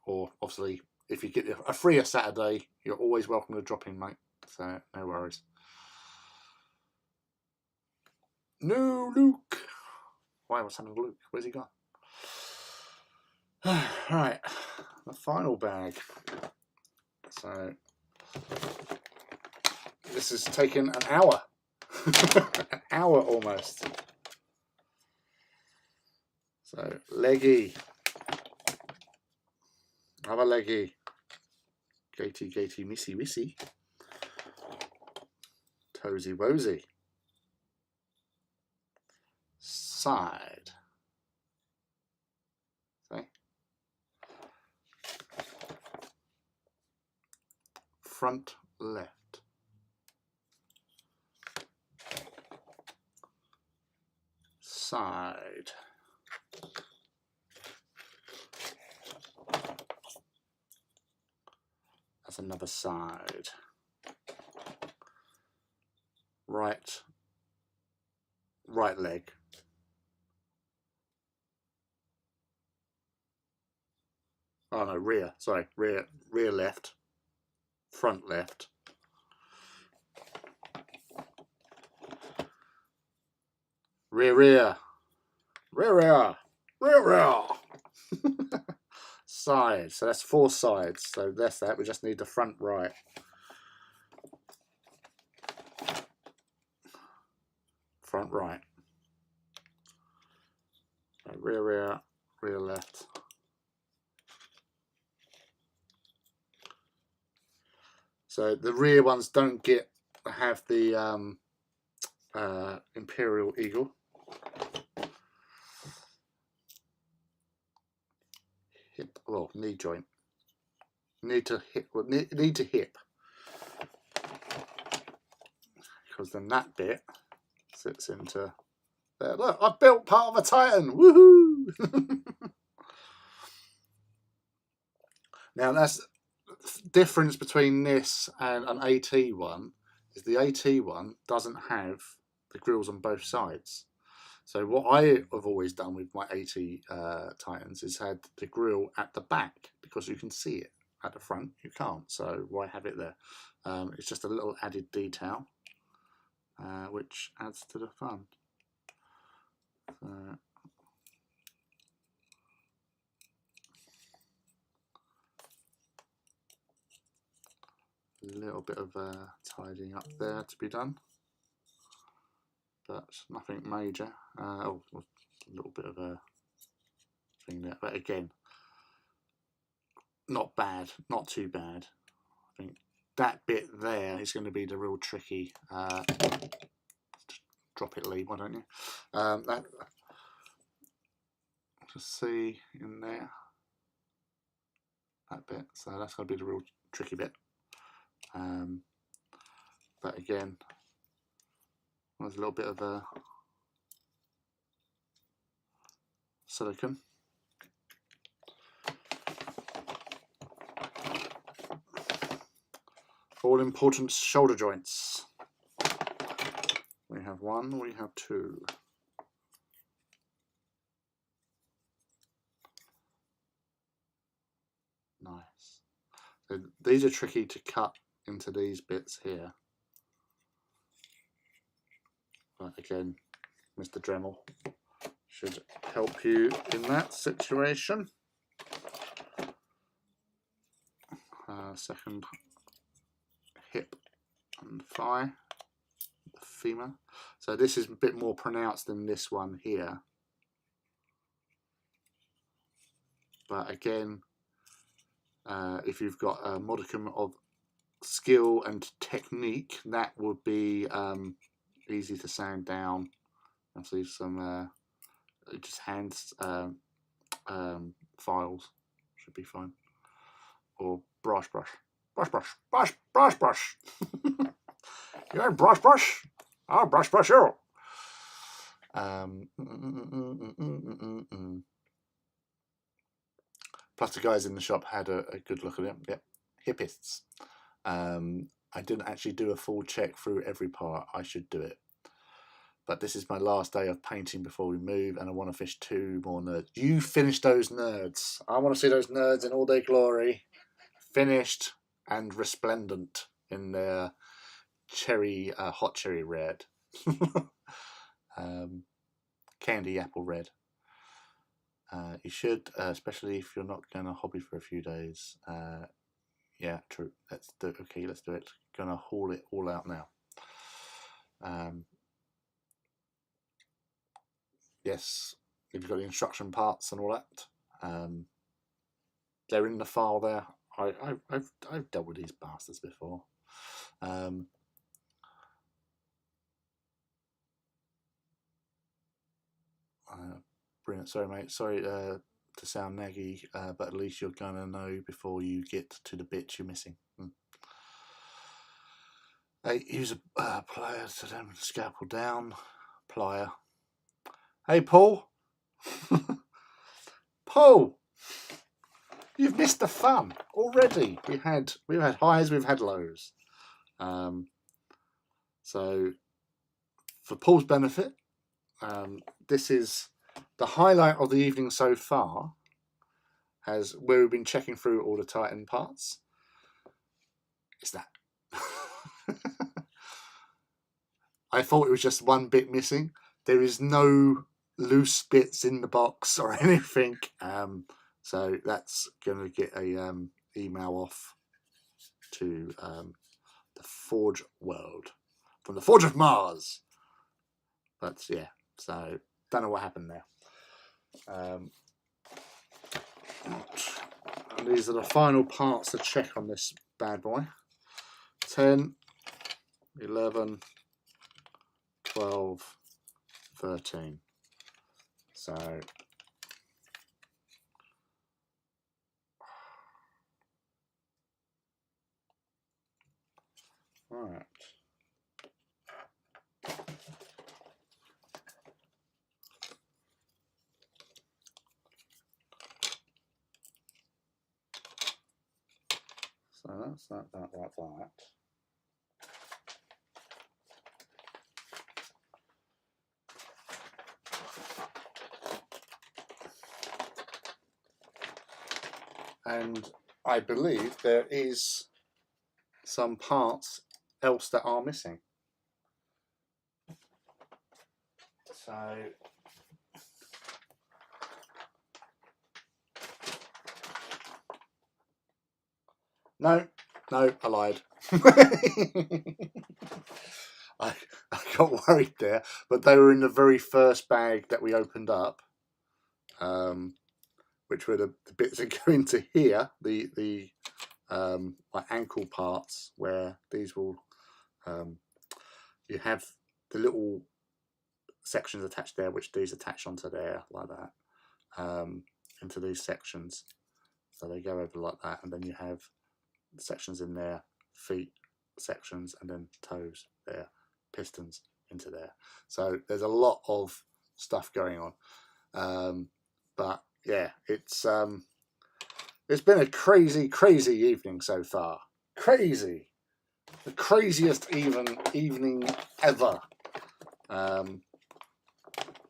or obviously if you get a freer Saturday, you're always welcome to drop in, mate. So no worries. No, Luke. Why? What's happened to Luke? Where's he gone? Right, the final bag. So this has taken an hour. An hour almost. So leggy. Have a leggy. Gatey, missy. Toesy woesy. Side. See? Front left. Side. That's another side. Right leg. Oh no, rear. Sorry, rear left. Front left. Rear. Side. So that's 4 sides. So that's that. We just need the front right. Front right. So rear left. So the rear ones don't have the Imperial Eagle. Hip, well, knee joint. Knee to hip, because then that bit sits into there. Look, I've built part of a Titan. Woohoo! Now that's the difference between this and an AT one. Is the AT one doesn't have the grills on both sides. So what I have always done with my AT Titans is had the grill at the back, because you can see it. At the front you can't, so why have it there? It's just a little added detail, which adds to the fun. A little bit of tidying up there to be done, but nothing major. Oh, a little bit of a thing there, but again, not bad, not too bad. I think that bit there is going to be the real tricky. Drop it, Lee, why don't you? That, just see in there, that bit. So that's going to be the real tricky bit. But again, there's a little bit of a silicone. All important shoulder joints. We have one, we have two. Nice. So these are tricky to cut into these bits here. But again, Mr. Dremel should help you in that situation. Second hip and thigh, the femur. So this is a bit more pronounced than this one here. But again, if you've got a modicum of skill and technique, that would be easy to sand down. Obviously some just hands files should be fine, or brush. You ain't brush. I'll brush you. Plus the guys in the shop had a good look at it. Yep, hippists. I didn't actually do a full check through every part. I should do it. But this is my last day of painting before we move, and I want to fish 2 more nerds. You finish those nerds. I want to see those nerds in all their glory, finished and resplendent in their cherry, hot cherry red, candy apple red. You should, especially if you're not going to hobby for a few days. Yeah, true. Let's do it. Okay, let's do it. Gonna haul it all out now. Yes, if you've got the instruction parts and all that, they're in the file there. I've dealt with these bastards before. Brilliant. Sorry, mate. Sorry to sound naggy, but at least you're gonna know before you get to the bits you're missing. Hey, use a plier to then scalpel down. Plier. Hey, Paul. Paul, you've missed the fun already. We've had highs, we've had lows. So, for Paul's benefit, this is the highlight of the evening so far. Has where we've been checking through all the Titan parts. Is that? I thought it was just one bit missing. There is no loose bits in the box or anything. So that's going to get a email off to the Forge world from the Forge of Mars. But yeah, so don't know what happened there. And these are the final parts to check on this bad boy. 10, 11, 12, 13. So right. So that's that. And I believe there is some parts else that are missing. So no, I lied. I got worried there, but they were in the very first bag that we opened up, which were the bits that go into here, the like ankle parts, where these will you have the little sections attached there, which these attach onto there like that, into these sections, so they go over like that, and then you have sections in there, feet sections, and then toes there, pistons into there. So there's a lot of stuff going on, but yeah, it's been a crazy evening so far. Crazy, the craziest evening ever.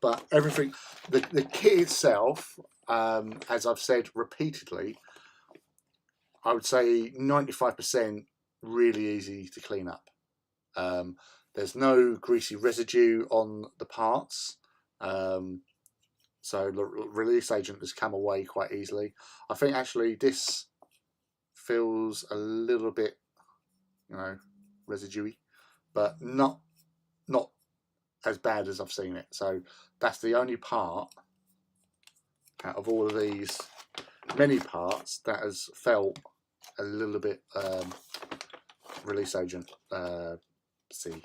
But everything, the kit itself, as I've said repeatedly, I would say 95% really easy to clean up. There's no greasy residue on the parts, so the release agent has come away quite easily. I think actually this feels a little bit, residuey, but not as bad as I've seen it. So that's the only part out of all of these many parts that has felt a little bit release agent see.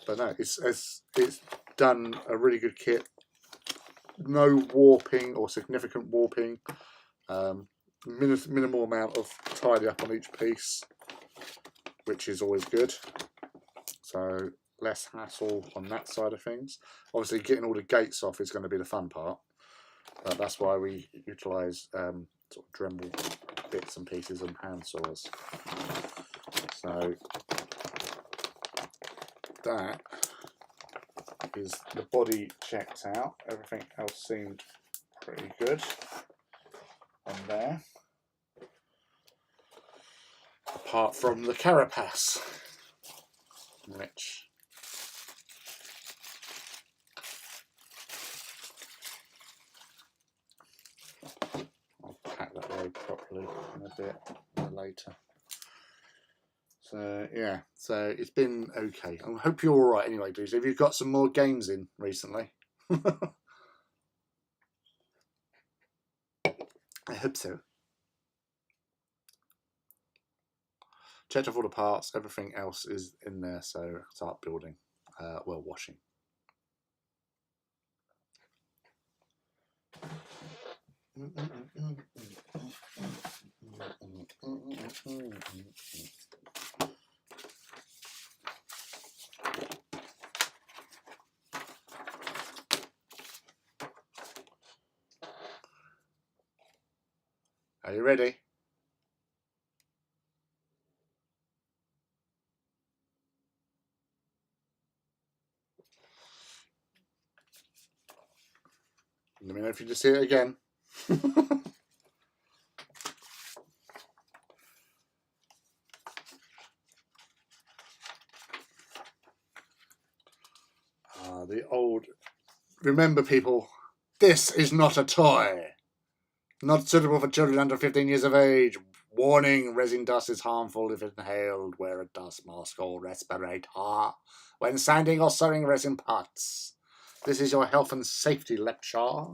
But no, it's done a really good kit. No warping or significant warping. Minimal amount of tidy up on each piece, which is always good. So less hassle on that side of things. Obviously, getting all the gates off is going to be the fun part. That's why we utilise sort of Dremel bits and pieces and hand saws. So that is the body checked out. Everything else seemed pretty good on there, apart from the carapace, which I'll pack that away properly in a bit later. So yeah, so it's been okay. I hope you're all right anyway, dudes. Have you got some more games in recently? I hope so. Checked off all the parts. Everything else is in there, so start building. Well, washing. Are you ready? Let me know if you just see it again. The old... Remember, people, this is not a toy. Not suitable for children under 15 years of age. Warning, resin dust is harmful if inhaled. Wear a dust mask or respirator when sanding or sewing resin parts. This is your health and safety lecture.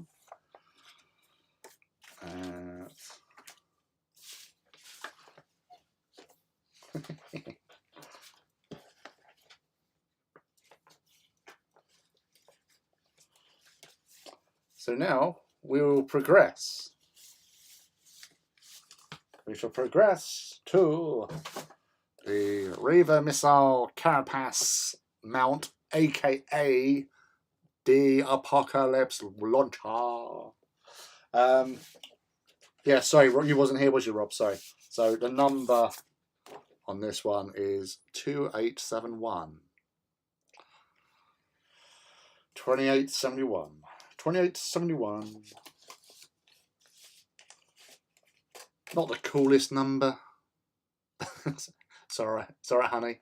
So now we will progress. We shall progress to the Reaver Missile Carapace mount, aka the Apocalypse Launcher. Yeah, sorry, you wasn't here, was you, Rob? Sorry. So the number on this one is 2871. 2871. 2871. Not the coolest number. Sorry, honey.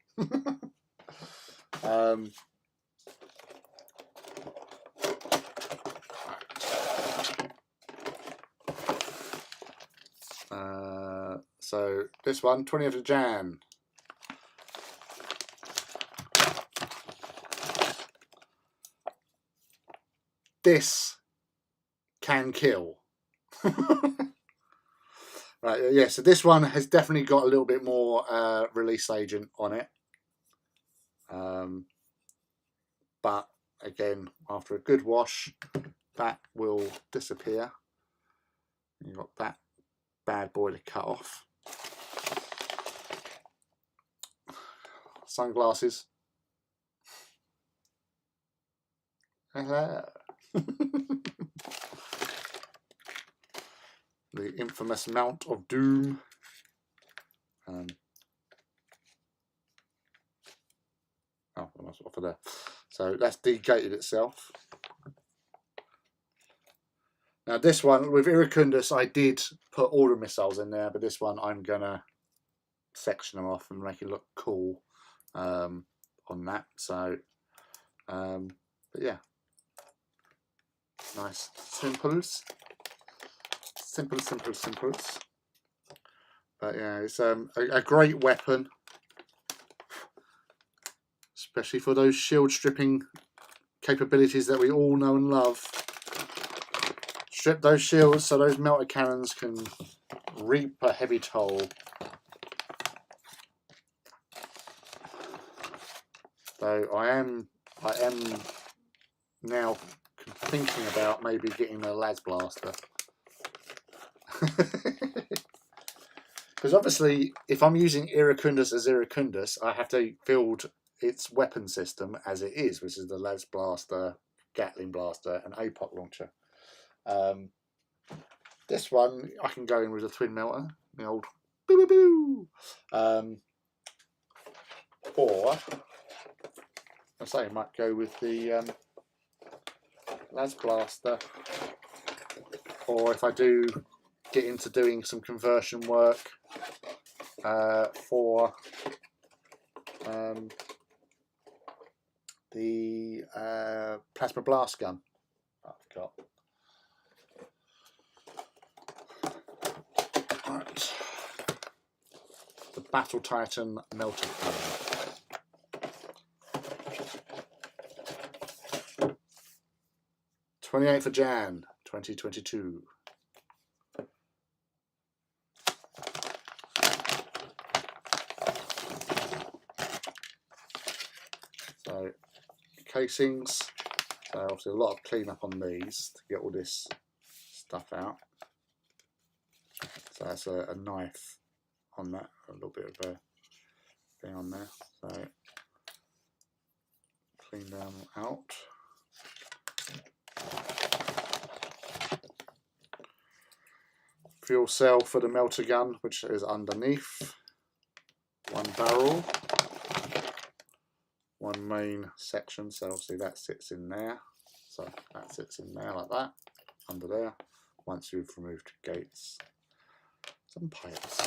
So this one, 20th of Jan. This can kill. Right, yeah, so this one has definitely got a little bit more release agent on it. But again, after a good wash, that will disappear. You've got that bad boy to cut off. Sunglasses. Hello. The infamous Mount of Doom. Oh, that's off of there. So that's degated itself. Now this one, with Iracundus, I did put all the missiles in there, but this one I'm going to section them off and make it look cool on that. So, but yeah. Nice simples. Simples. But yeah, it's a great weapon. Especially for those shield stripping capabilities that we all know and love. Strip those shields so those melter cannons can reap a heavy toll. So I am now thinking about maybe getting a Las Blaster. Because obviously, if I'm using Iracundus as Iracundus, I have to build its weapon system as it is, which is the Las Blaster, Gatling Blaster, and APOC launcher. This one I can go in with a twin melter, the old boo boo boo. Or I say I might go with the Las Blaster. Or if I do get into doing some conversion work for the plasma blast gun I've got. Right. The Battle Titan melter gun. (28th of Jan 2022). So casings, so obviously a lot of cleanup on these to get all this stuff out. So that's a knife on that, a little bit of a thing on there. So clean them out. Fuel cell for the melter gun, which is underneath. One barrel. One main section, so obviously that sits in there. So that sits in there like that, under there. Once you've removed gates, some pipes,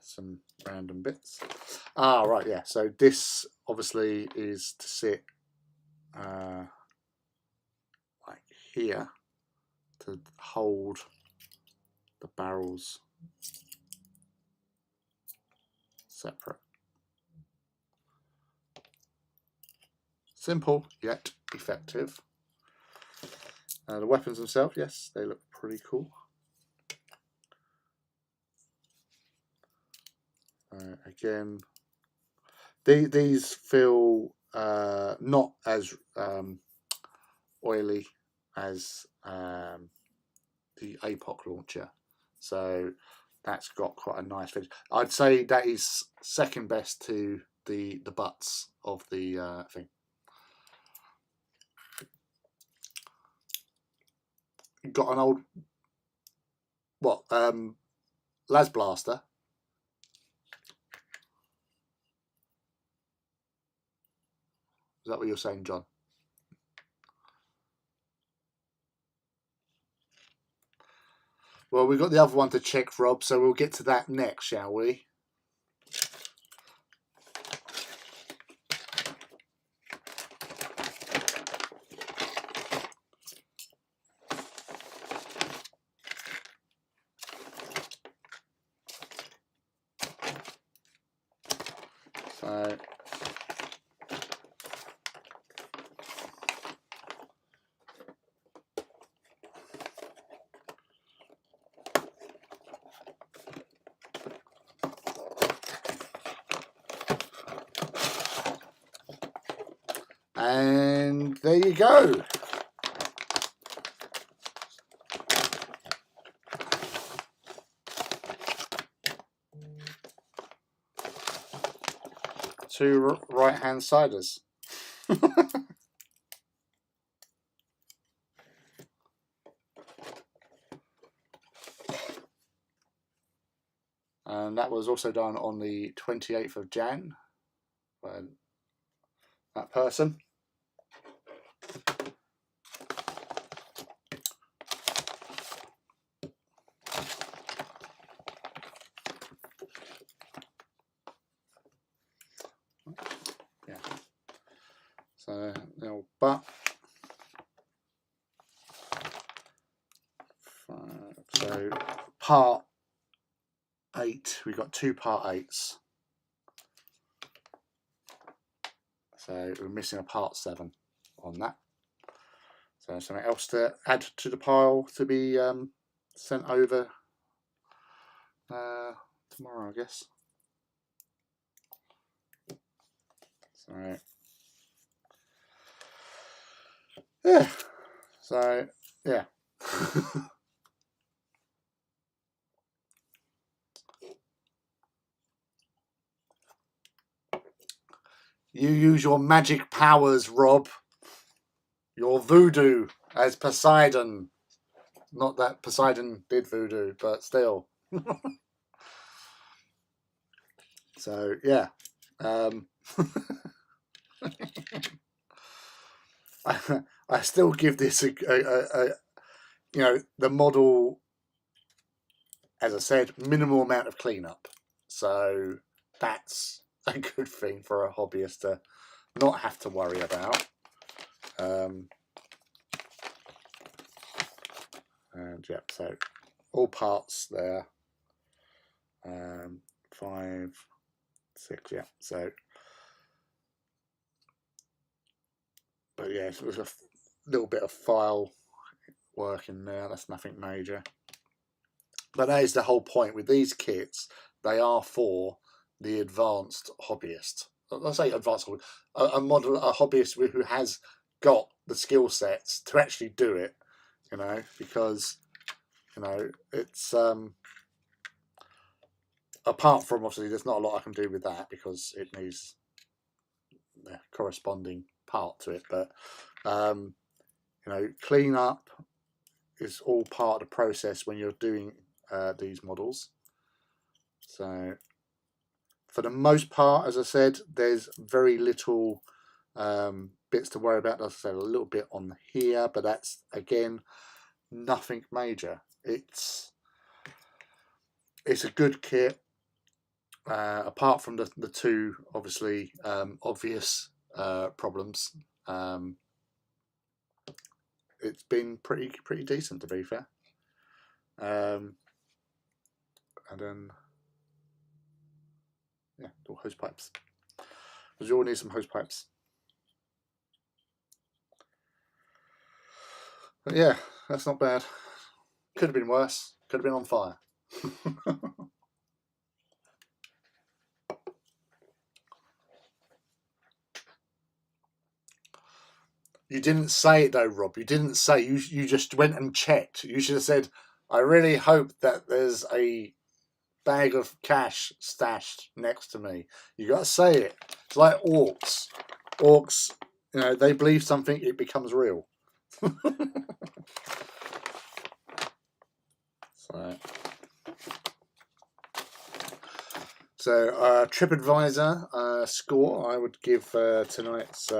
some random bits. Ah, right, yeah. So this obviously is to sit like here to hold the barrels separate. Simple yet effective. The weapons themselves, yes, they look pretty cool. Again, these feel not as oily as the APOC launcher, so that's got quite a nice finish. I'd say that is second best to the butts of the thing. Got an old what Las Blaster. Is that what you're saying, John? Well, we've got the other one to check, Rob, so we'll get to that next, shall we? So and there you go. Two right-hand siders. And that was also done on the 28th of Jan by that person. Yeah. So the old butt. So part 8, we got 2 part 8s. So we're missing a part 7 on that. So something else to add to the pile to be sent over tomorrow, I guess. So yeah. So yeah. You use your magic powers, Rob. Your voodoo as Poseidon. Not that Poseidon did voodoo, but still. So yeah. I still give this a you know, the model, as I said, minimal amount of cleanup. So that's a good thing for a hobbyist to not have to worry about. And yeah, so all parts there. 5, 6, yeah. So, but yeah, so there's a little bit of file work in there. That's nothing major. But that is the whole point with these kits. They are for the advanced hobbyist. I say advanced hobbyist, a hobbyist who has got the skill sets to actually do it. You know, because you know it's apart from obviously there's not a lot I can do with that because it needs the corresponding part to it. But you know, clean up is all part of the process when you're doing these models. So for the most part, as I said, there's very little bits to worry about. As I said, a little bit on here, but that's again nothing major. It's a good kit. Apart from the two obviously obvious problems, it's been pretty decent, to be fair. And then yeah, all hose pipes, because you all need some hose pipes. But yeah, that's not bad. Could have been worse. Could have been on fire. You didn't say it though, Rob. You didn't say. You just went and checked. You should have said, "I really hope that there's a bag of cash stashed next to me." You got to say it. It's like orcs. Orcs, you know, they believe something, it becomes real. So, TripAdvisor score, I would give tonight's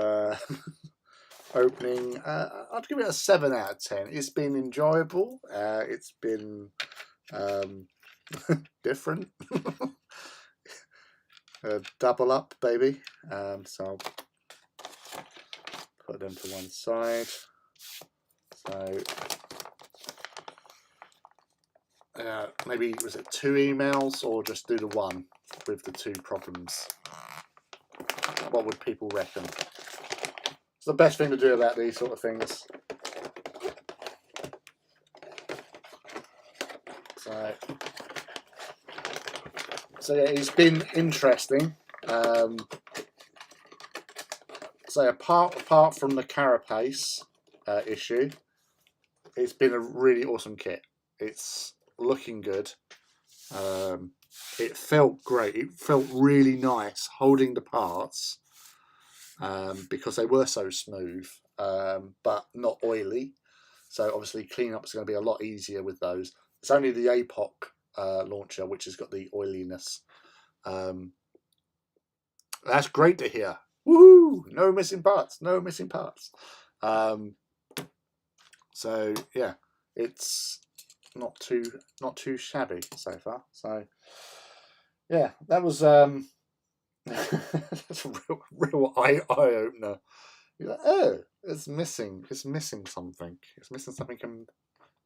opening. I'd give it a 7 out of 10. It's been enjoyable. It's been different. Double up, baby. So I'll put them to one side. So maybe was it 2 emails or just do the one with the 2 problems? What would people reckon? It's the best thing to do about these sort of things. So yeah, it's been interesting. So apart from the carapace issue, it's been a really awesome kit. It's looking good. It felt great. It felt really nice holding the parts because they were so smooth, but not oily. So obviously cleanup is going to be a lot easier with those. It's only the APOC launcher which has got the oiliness. That's great to hear. Woohoo! No missing parts. No missing parts. So yeah, it's not too shabby so far. So yeah, that was that's a real eye opener. You're like, oh, it's missing something. It's missing something,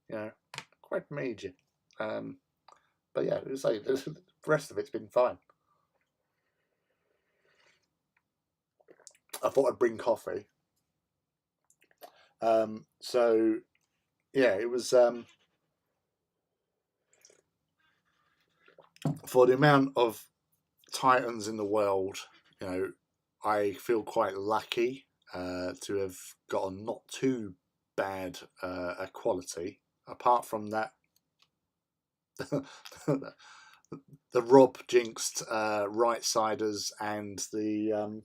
you know, quite major. But yeah, it was like the rest of it's been fine. I thought I'd bring coffee. So yeah, it was for the amount of Titans in the world, you know, I feel quite lucky to have gotten not too bad a quality. Apart from that, the Rob jinxed right siders and the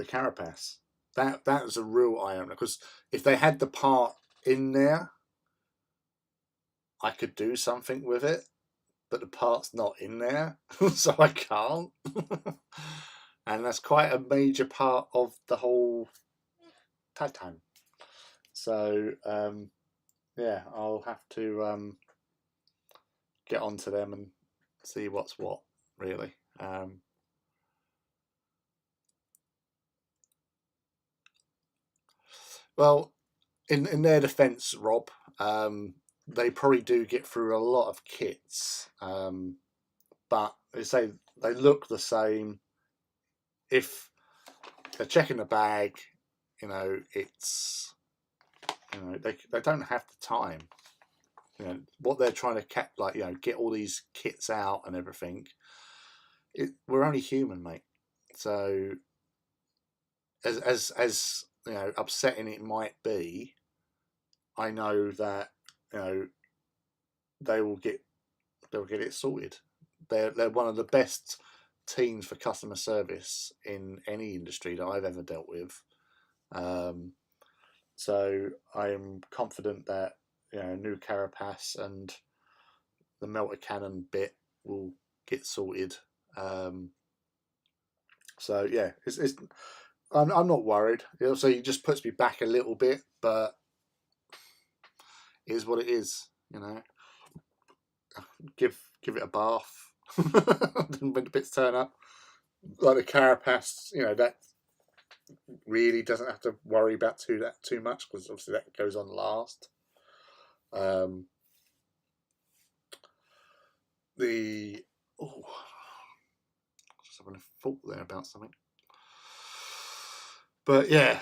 carapace. That was a real eye opener, because if they had the part in there, I could do something with it, but the part's not in there, so I can't. And that's quite a major part of the whole Titan. So yeah, I'll have to get onto them and see what's what, really. Well, in their defence, Rob, they probably do get through a lot of kits, but they say they look the same. If they're checking the bag, you know, it's, you know, they don't have the time. You know what they're trying to like, you know, get all these kits out and everything. We're only human, mate. So as you know, upsetting it might be, I know that, you know, they will get it sorted. They're one of the best teams for customer service in any industry that I've ever dealt with. So I'm confident that, you know, new carapace and the melter cannon bit will get sorted. So yeah, I'm not worried. So it just puts me back a little bit, but it is what it is. You know, give it a bath when the bits turn up. Like the carapace, you know, that really doesn't have to worry about too much, because obviously that goes on last. Just having a thought there about something. But yeah,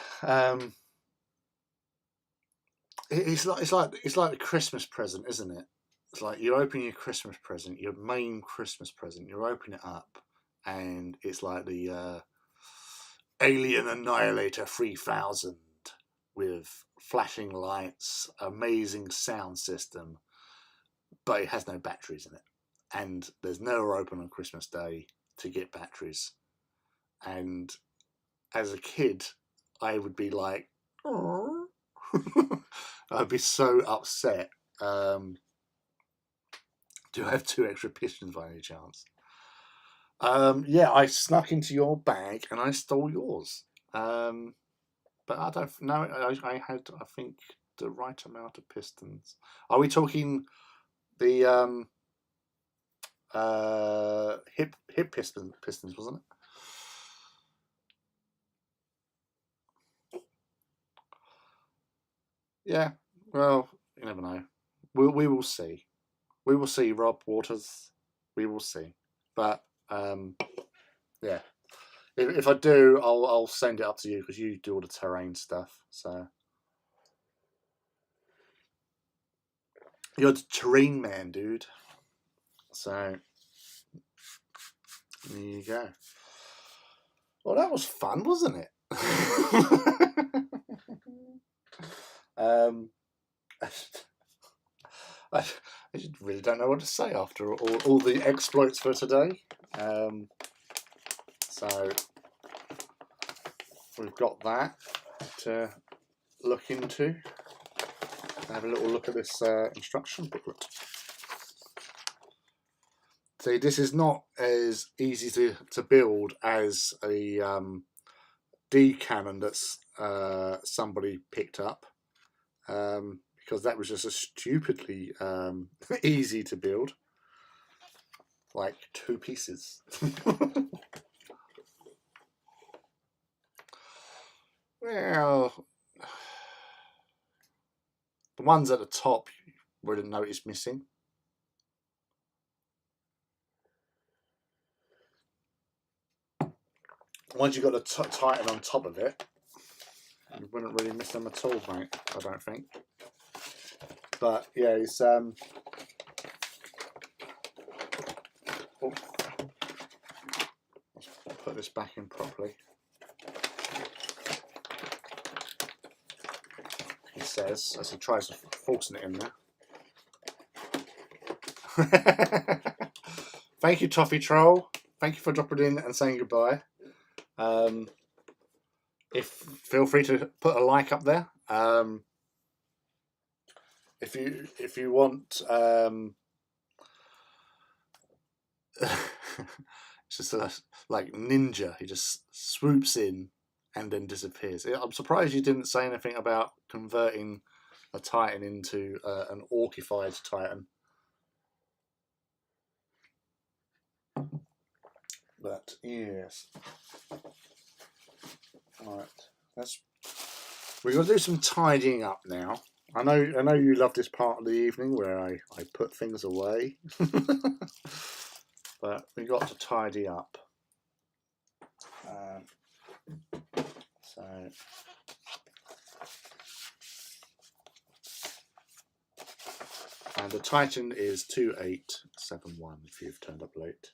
it's like the Christmas present, isn't it? It's like you open your Christmas present, your main Christmas present. You open it up, and it's like the Alien Annihilator 3000 with flashing lights, amazing sound system, but it has no batteries in it. And there's nowhere open on Christmas Day to get batteries. And as a kid, I would be like, oh. I'd be so upset. Do I have 2 extra pistons by any chance? Yeah, I snuck into your bag and I stole yours. But I don't know. I had, I think, the right amount of pistons. Are we talking the hip pistons, wasn't it? Yeah. Well, you never know. We will see. We will see, Rob Waters. We will see. But yeah. If I do, I'll send it up to you because you do all the terrain stuff. So you're the terrain man, dude. So there you go. Well, that was fun, wasn't it? I really don't know what to say after all the exploits for today. So we've got that to look into. Have a little look at this instruction booklet. See, this is not as easy to build as a D cannon that's somebody picked up, because that was just a stupidly easy to build, like 2 pieces. Well, the ones at the top you would have noticed missing. Once you got the Titan on top of it, you wouldn't really miss them at all, mate. I don't think. But yeah, it's oh. Let's put this back in properly. He says as he tries to force it in there. Thank you, Toffee Troll. Thank you for dropping in and saying goodbye. Feel free to put a like up there. If you want, it's just like Ninja. He just swoops in and then disappears. I'm surprised you didn't say anything about converting a Titan into an orcified Titan. But yes. Right. We're going to do some tidying up now. I know you love this part of the evening where I put things away. But we got to tidy up. And the Titan is 2871 if you've turned up late.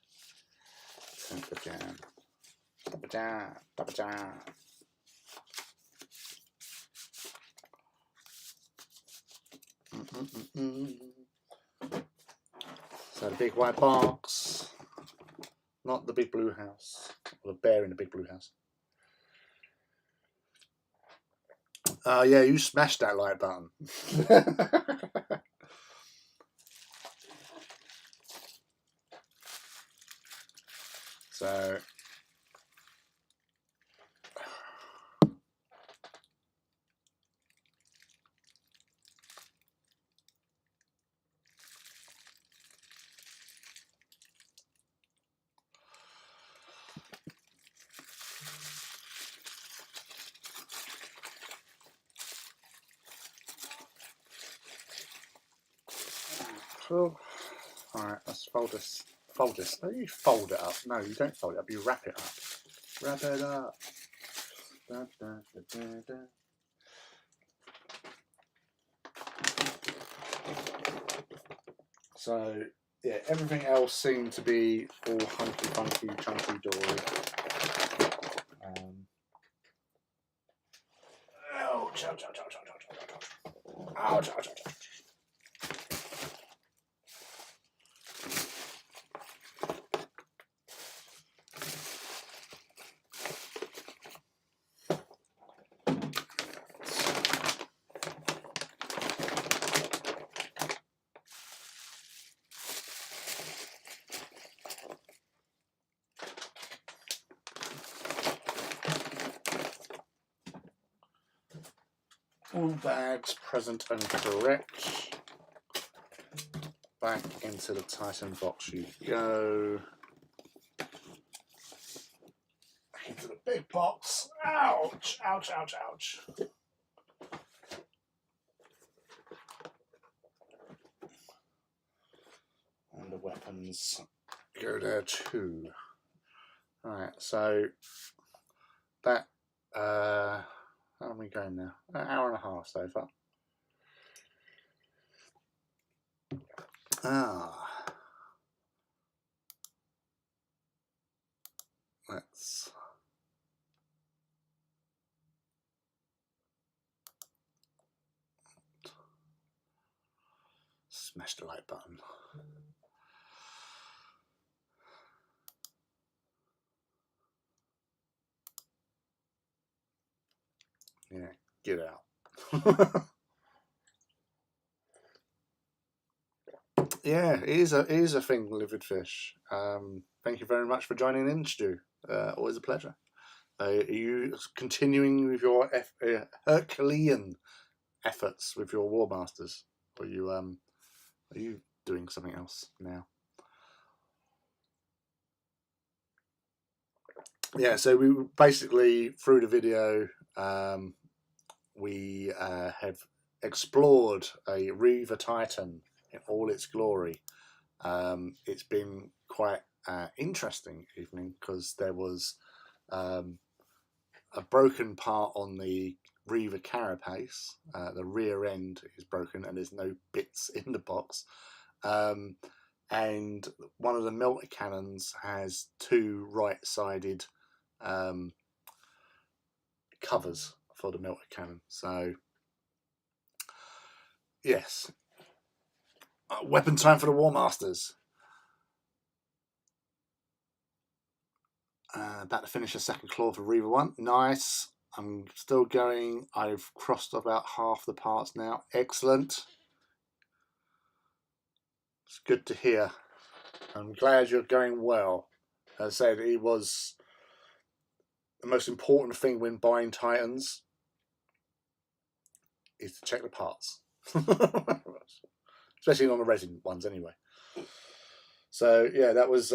So the big white box, not the big blue house, or the bear in the big blue house. Yeah, you smashed that like button. So cool. Alright, let's fold this. Fold this. Oh, you fold it up. No, you don't fold it up. You wrap it up. Wrap it up. Da, da, da, da, da. So, yeah, everything else seemed to be all hunky funky, chunky dory. ouch, ouch, ouch, ouch, ouch, ouch, ouch, ouch, ouch. All bags present and correct. Back into the Titan box you go. Into the big box. Ouch, ouch, ouch, ouch. And the weapons go there too. Alright, so that how are we going now? An hour and a half so far. Let's smash the like button. Yeah, get out. Yeah, it is a thing, livid fish. Thank you very much for joining in, Stu. Always a pleasure. Are you continuing with your Herculean efforts with your War Masters? Or are you doing something else now? Yeah, so we basically, through the video, we have explored a Reaver Titan in all its glory. It's been quite interesting evening because there was a broken part on the Reaver carapace. The rear end is broken and there's no bits in the box. And one of the melter cannons has two right-sided covers for the melter cannon. So yes, weapon time for the War Masters. About to finish a second claw for Reaver 1. Nice. I'm still going. I've crossed about half the parts now. Excellent. It's good to hear. I'm glad you're going well. As I said, it was the most important thing when buying Titans is to check the parts. Especially on the resin ones anyway. So yeah, that was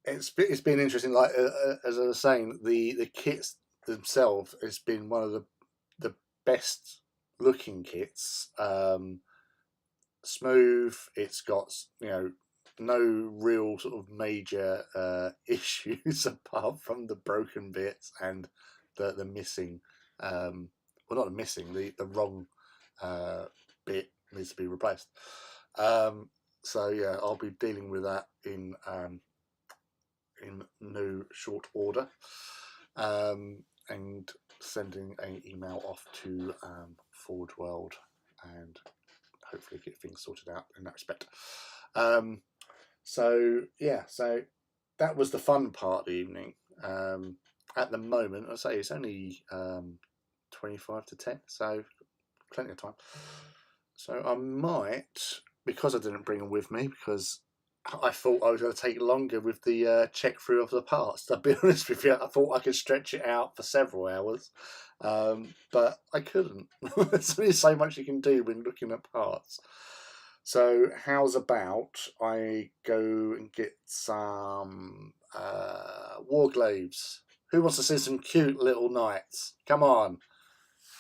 it's been interesting. Like as I was saying, the kits themselves has been one of the best looking kits. Smooth. It's got, you know, no real sort of major issues apart from the broken bits and the missing. Well, not the missing. The wrong bit needs to be replaced. So yeah, I'll be dealing with that in no short order, and sending an email off to Forge World and hopefully get things sorted out in that respect. So yeah, so that was the fun part of the evening. At the moment, I say it's only 25 to 10, so plenty of time. So I might, because I didn't bring them with me, because I thought I was going to take longer with the check through of the parts. To be honest with you, I thought I could stretch it out for several hours, but I couldn't. There's only so much you can do when looking at parts. So how's about I go and get some Warglaives? Who wants to see some cute little knights? Come on!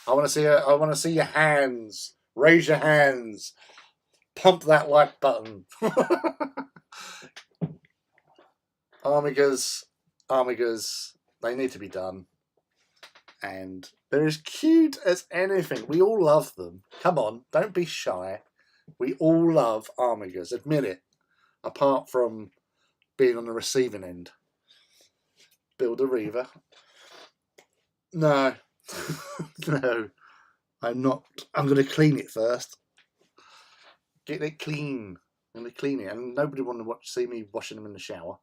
I want to see. I want to see your hands. Raise your hands. Pump that like button. Armigers, they need to be done. And they're as cute as anything. We all love them. Come on, don't be shy. We all love Armigers. Admit it. Apart from being on the receiving end. Build a Reaver. No. No, I'm not. I'm going to clean it first. Get it clean. I'm going to clean it, and nobody want to see me washing them in the shower.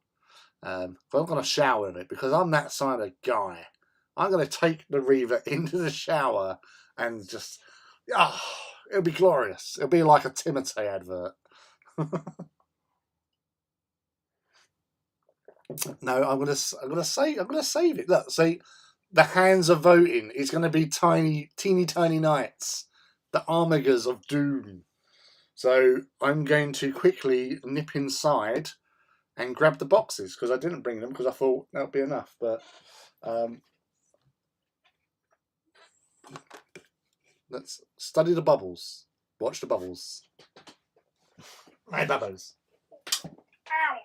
But I'm going to shower in it because I'm that kind of guy. I'm going to take the Reaver into the shower and just, it'll be glorious. It'll be like a Timothy advert. No, I'm gonna save it. Look, see, the hands are voting. It's gonna be teeny tiny knights, the armigers of doom. So I'm going to quickly nip inside and grab the boxes because I didn't bring them because I thought that would be enough. But let's study the bubbles. Watch the bubbles. My bubbles. Ow!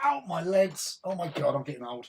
Ow, my legs. Oh my god, I'm getting old.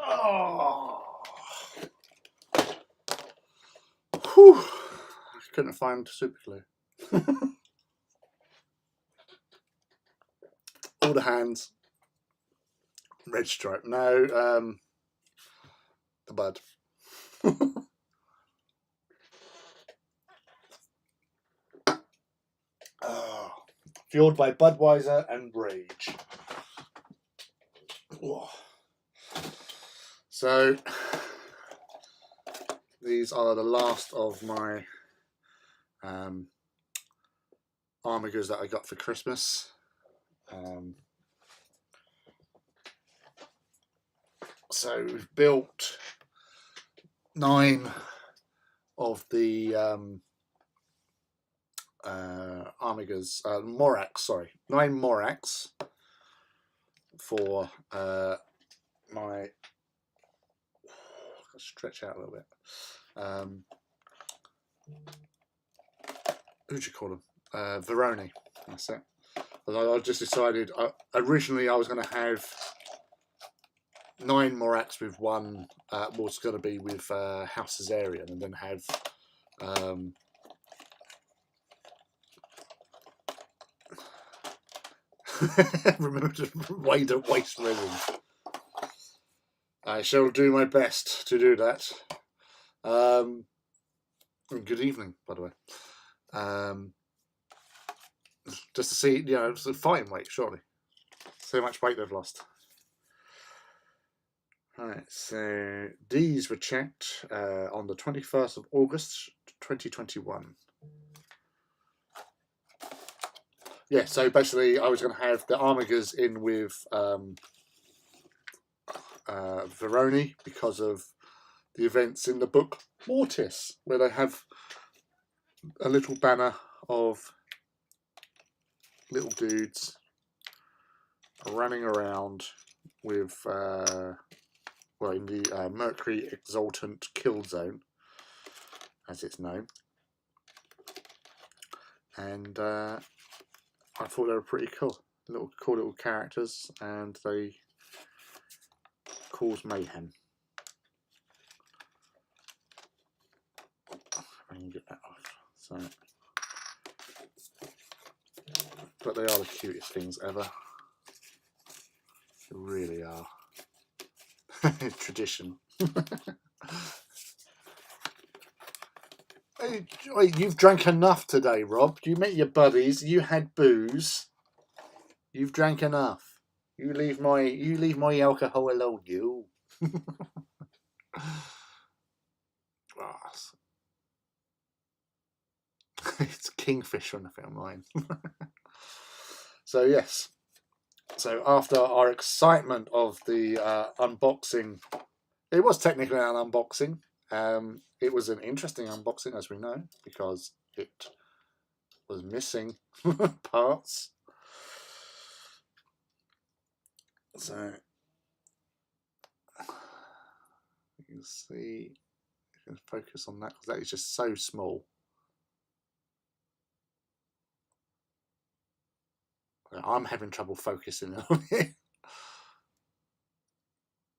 Oh. Whew. I couldn't find super glue. All the hands. Red stripe. No, the bud. Oh, fueled by Budweiser and rage. Oh. So these are the last of my armigers that I got for Christmas. So we've built 9 of the armigers, Morax, sorry, 9 Morax for my, stretch out a little bit. Who'd you call them? Veroni. That's it. I just decided. Originally, I was going to have 9 Morax with 1. Was going to be with House Caesarean, and then have. Remember to waste resin. I shall do my best to do that. Good evening, by the way. Just to see, it's a fighting weight, surely. So much weight they've lost. Right, so these were checked on the 21st of August, 2021. Yeah, so basically I was going to have the armigers in with Veroni because of the events in the book Mortis, where they have a little banner of little dudes running around with, well, in the Mercury Exultant Kill Zone, as it's known. And I thought they were pretty cool. Cool little characters, and they cause mayhem. I can get that off. So, but they are the cutest things ever. They really are. Tradition. Hey, you've drank enough today, Rob. You met your buddies. You had booze. You've drank enough. You leave my alcohol alone, you. It's Kingfish on the film line. So yes. So after our excitement of the unboxing, it was technically an unboxing. It was an interesting unboxing, as we know, because it was missing parts. So you can see, you can focus on that because that is just so small. I'm having trouble focusing on it.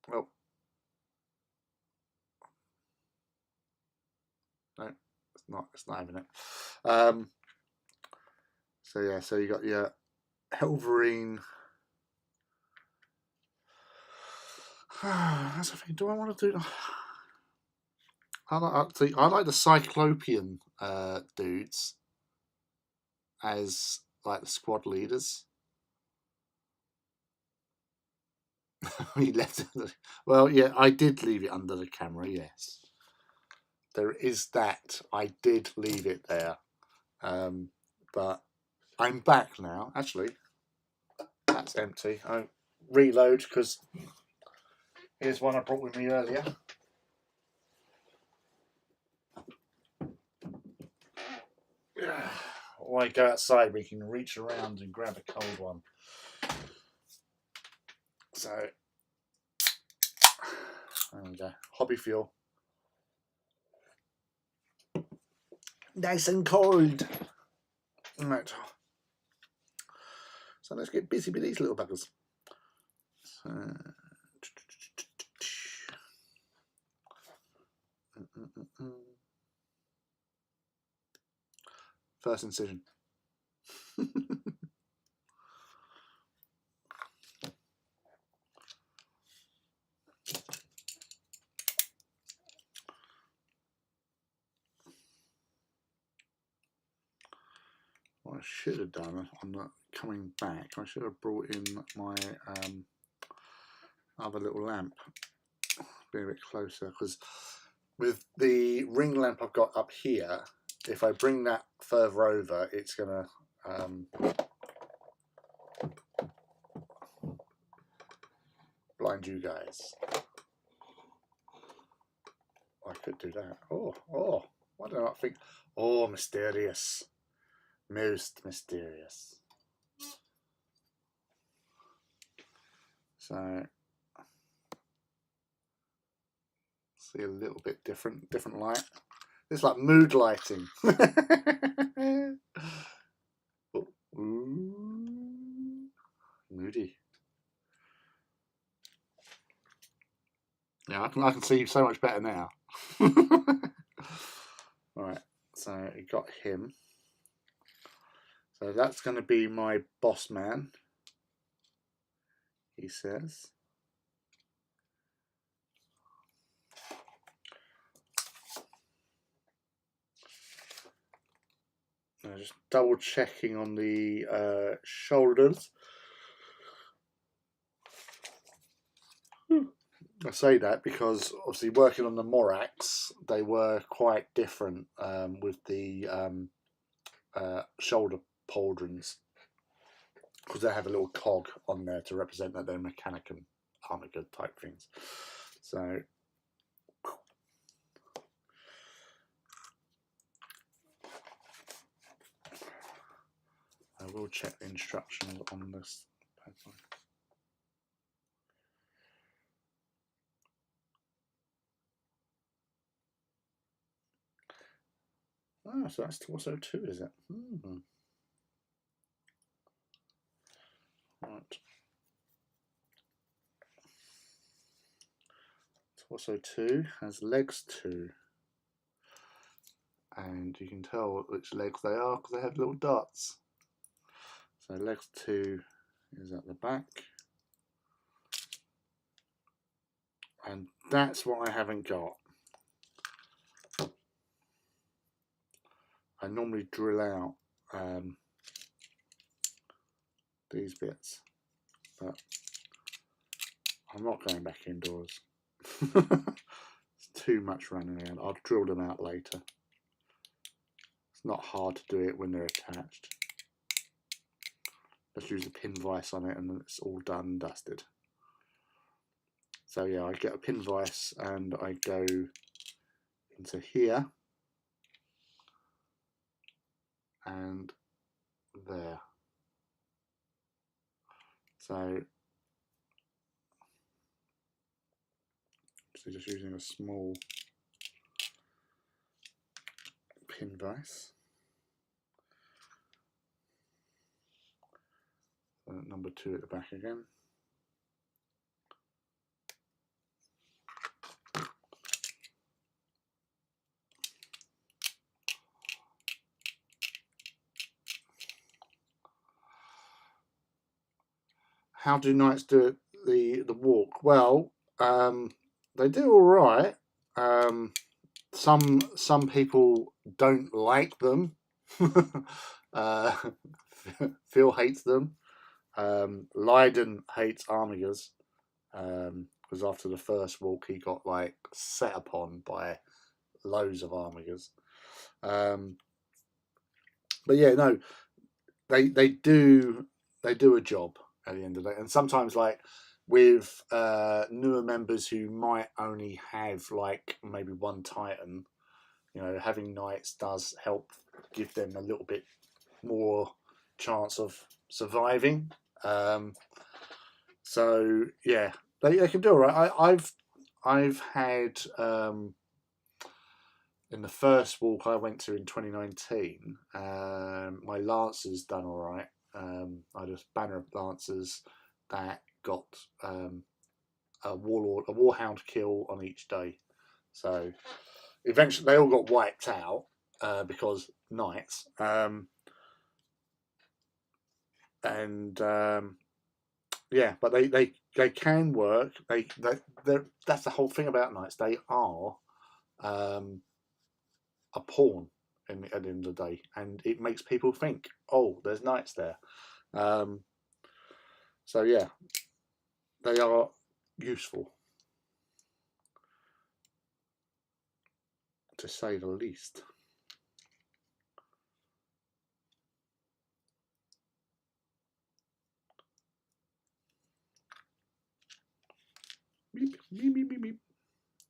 Well, no, it's not having it. So yeah, so you got your Helverine. That's the thing. Do I want to do? I like the Cyclopean dudes as like the squad leaders. He left it. Well, yeah, I did leave it under the camera. Yes, there is that. I did leave it there, but I'm back now. Actually, that's empty. I reload because here's one I brought with me earlier. Or I go outside, we can reach around and grab a cold one. So there we go. Hobby fuel. Nice and cold. Right. So let's get busy with these little buggers. So, first incision. What I should have done on the coming back, I should have brought in my other little lamp. Be a bit closer, because with the ring lamp I've got up here, if I bring that further over, it's gonna blind you guys. I could do that. Oh, why do I not think? Oh, mysterious. Most mysterious. So see a little bit different light. It's like mood lighting. Oh, moody. Yeah, I can see so much better now. Right, so you got him. So that's going to be my boss man, he says. I'm just double checking on the shoulders. I say that because obviously working on the Morax, they were quite different with the shoulder pauldrons, because they have a little cog on there to represent that they're Mechanicum armor good type things. So I will check the instructions on this. Oh, so that's torso 2, is it? Right. Torso 2 has legs 2. And you can tell which legs they are because they have little dots. So legs 2 is at the back. And that's what I haven't got. I normally drill out these bits, but I'm not going back indoors. It's too much running around. I'll drill them out later. It's not hard to do it when they're attached. Let's use a pin vise on it and then it's all done and dusted. So yeah, I get a pin vise and I go into here and there. So just using a small pin vise. Number 2 at the back again. How do knights do the walk? Well, they do all right. Some people don't like them. Phil hates them. Lydon hates Armigers because after the first walk he got like set upon by loads of Armigers. But yeah, no, they do a job at the end of the day, and sometimes like with newer members who might only have like maybe one Titan, you know, having knights does help give them a little bit more chance of surviving. So yeah, they can do all right. I've had in the first walk I went to in 2019, my Lancers done all right. I had a banner of Lancers that got a Warhound kill on each day. So eventually they all got wiped out because knights. Yeah, but they can work. That's the whole thing about knights. They are a pawn at the end of the day, and it makes people think, oh, there's knights there. So yeah, they are useful, to say the least. Meep, meep, meep, meep, meep,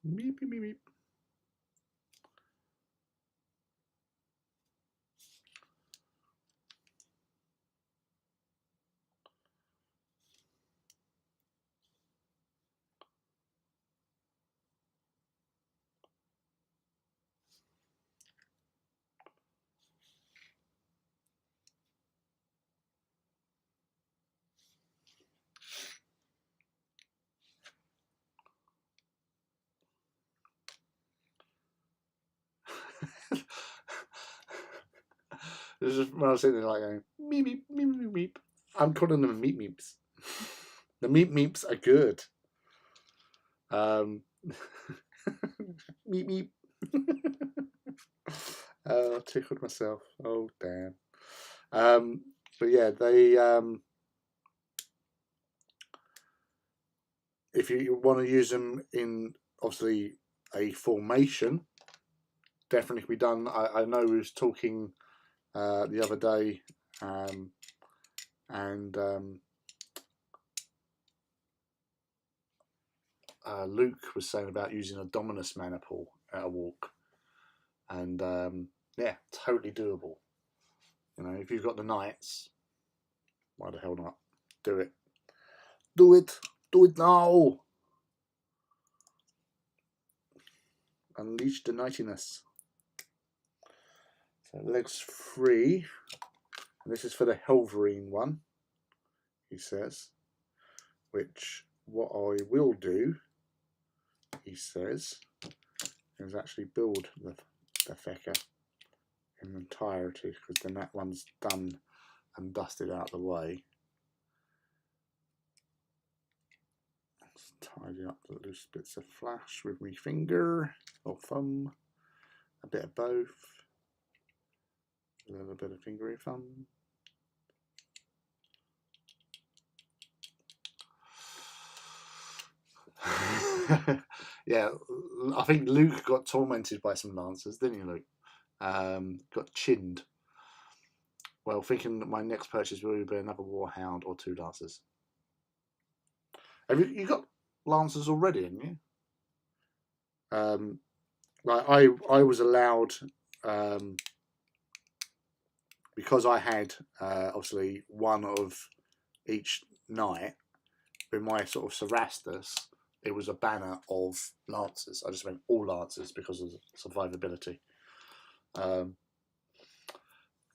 meep, meep, meep, meep. This is when I was sitting there like going, meep, meep, meep, meep, meep. I'm calling them meep meeps. The meep meeps are good. Meep meep. I tickled myself. Oh damn. But yeah, they if you want to use them in obviously a formation, definitely can be done. I know we was talking the other day, and Luke was saying about using a Dominus Maniple at a walk, and yeah, totally doable. You know, if you've got the knights, why the hell not? Do it. Do it. Do it now. Unleash the knightiness. So legs 3, and this is for the Helverine one, he says, which what I will do, he says, is actually build the fecker in entirety, because then that one's done and dusted out of the way. Let's tidy up the loose bits of flash with my finger or thumb, a bit of both, a little bit of fingery thumb. Yeah, I think Luke got tormented by some lancers, didn't you, Luke? Got chinned. Well, thinking that my next purchase will be another Warhound or 2 lancers. Have you got lancers already, haven't you? Like I was allowed, because I had obviously one of each knight. With my sort of Cerastus, it was a banner of lancers. I just went all lancers because of survivability.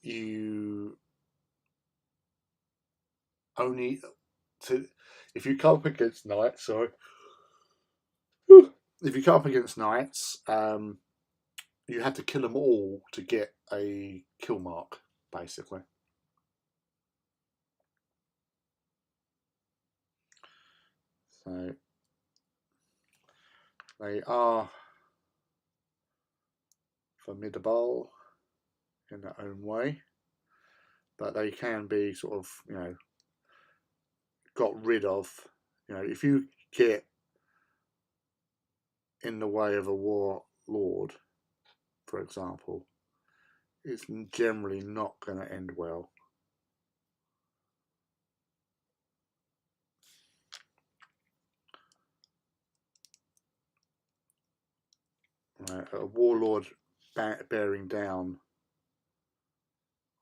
You only if you come up against knights, if you come up against knights, you have to kill them all to get a kill mark, basically. So they are formidable in their own way, but they can be sort of, you know, got rid of. You know, if you get in the way of a warlord, for example, it's generally not going to end well. A warlord bearing down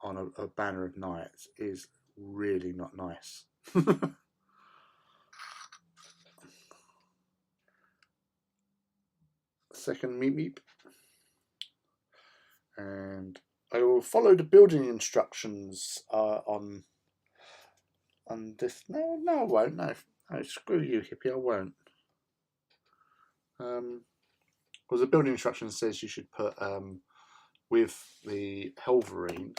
on a banner of knights is really not nice. Second meep meep. And I will follow the building instructions on this. No, I won't. No, screw you, hippie. I won't. Because the building instructions says you should put with the Helverine,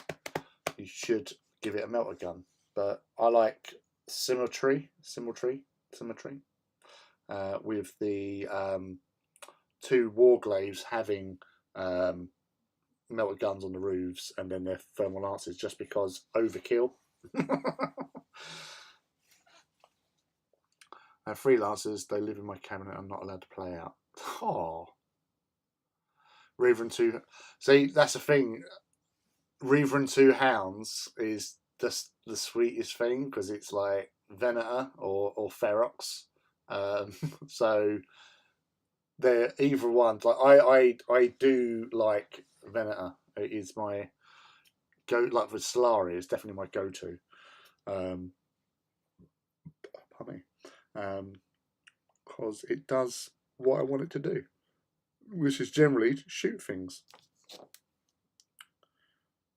you should give it a melter gun. But I like symmetry. With the 2 warglaives having melter guns on the roofs and then their thermal lancers, just because overkill. 3 lancers, they live in my cabinet. I'm not allowed to play out. Oh, Reaver and 2. See, that's the thing. Reaver and 2 hounds is just the sweetest thing, because it's like Venator or Ferox. So they're either one. Like I do like Venator. It is my go. Like with Solari, it's definitely my go-to. Pardon me. Because it does what I want it to do, which is generally to shoot things.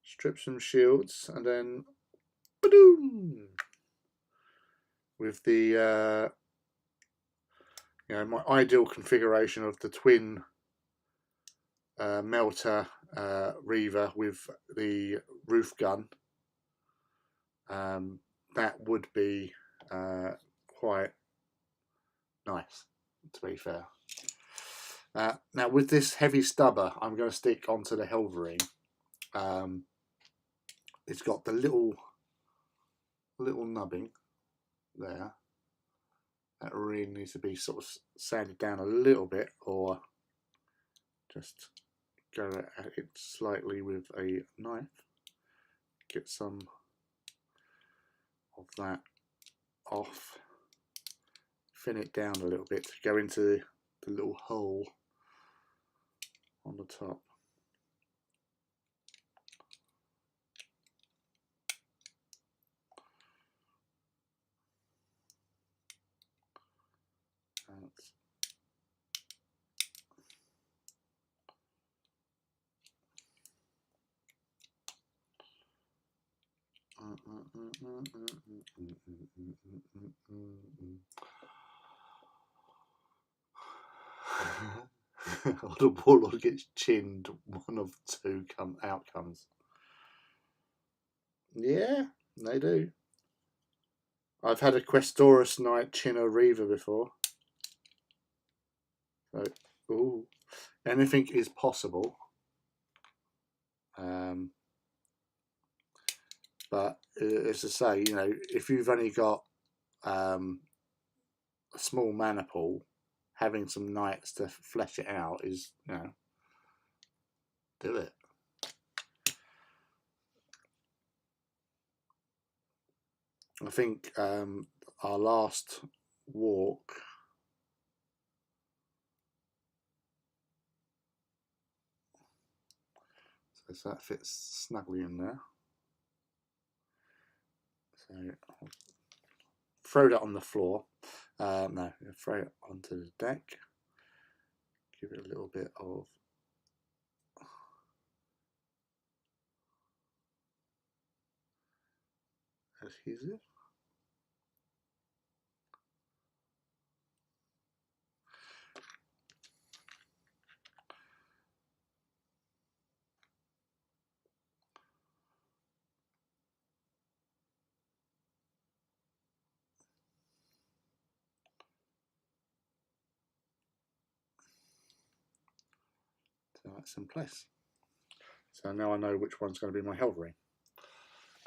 Strip some shields and then ba-doom! With the you know, my ideal configuration of the twin melter Reaver with the roof gun, that would be quite nice, to be fair. Now with this heavy stubber, I'm going to stick onto the Helverine. It's got the little nubbing there. That really needs to be sort of sanded down a little bit, or just go at it slightly with a knife. Get some of that off. Thin it down a little bit to go into the little hole on the top. Or the warlord gets chinned. One of two outcomes. Yeah, they do. I've had a Questorus Knight chin a Reaver before. So, ooh, anything is possible. But as I say, you know, if you've only got a small mana pool, having some knights to flesh it out is, you know, do it. I think our last walk, so that fits snugly in there. So I'll throw that on the floor. No, throw it onto the deck. Give it a little bit of adhesive. So that's in place. So now I know which one's going to be my held ring.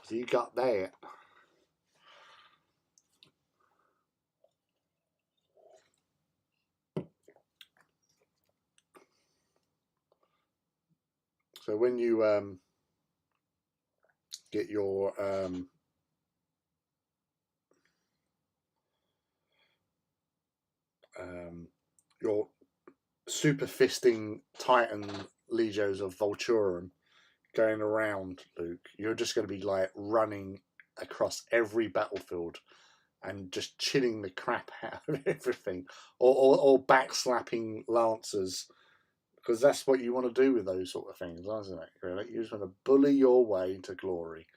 So you got that. So when you get your super fisting Titan Legios of Volturum going around, Luke, you're just going to be like running across every battlefield and just chilling the crap out of everything, or backslapping lancers, because that's what you want to do with those sort of things, isn't it? Really, you just want to bully your way to glory.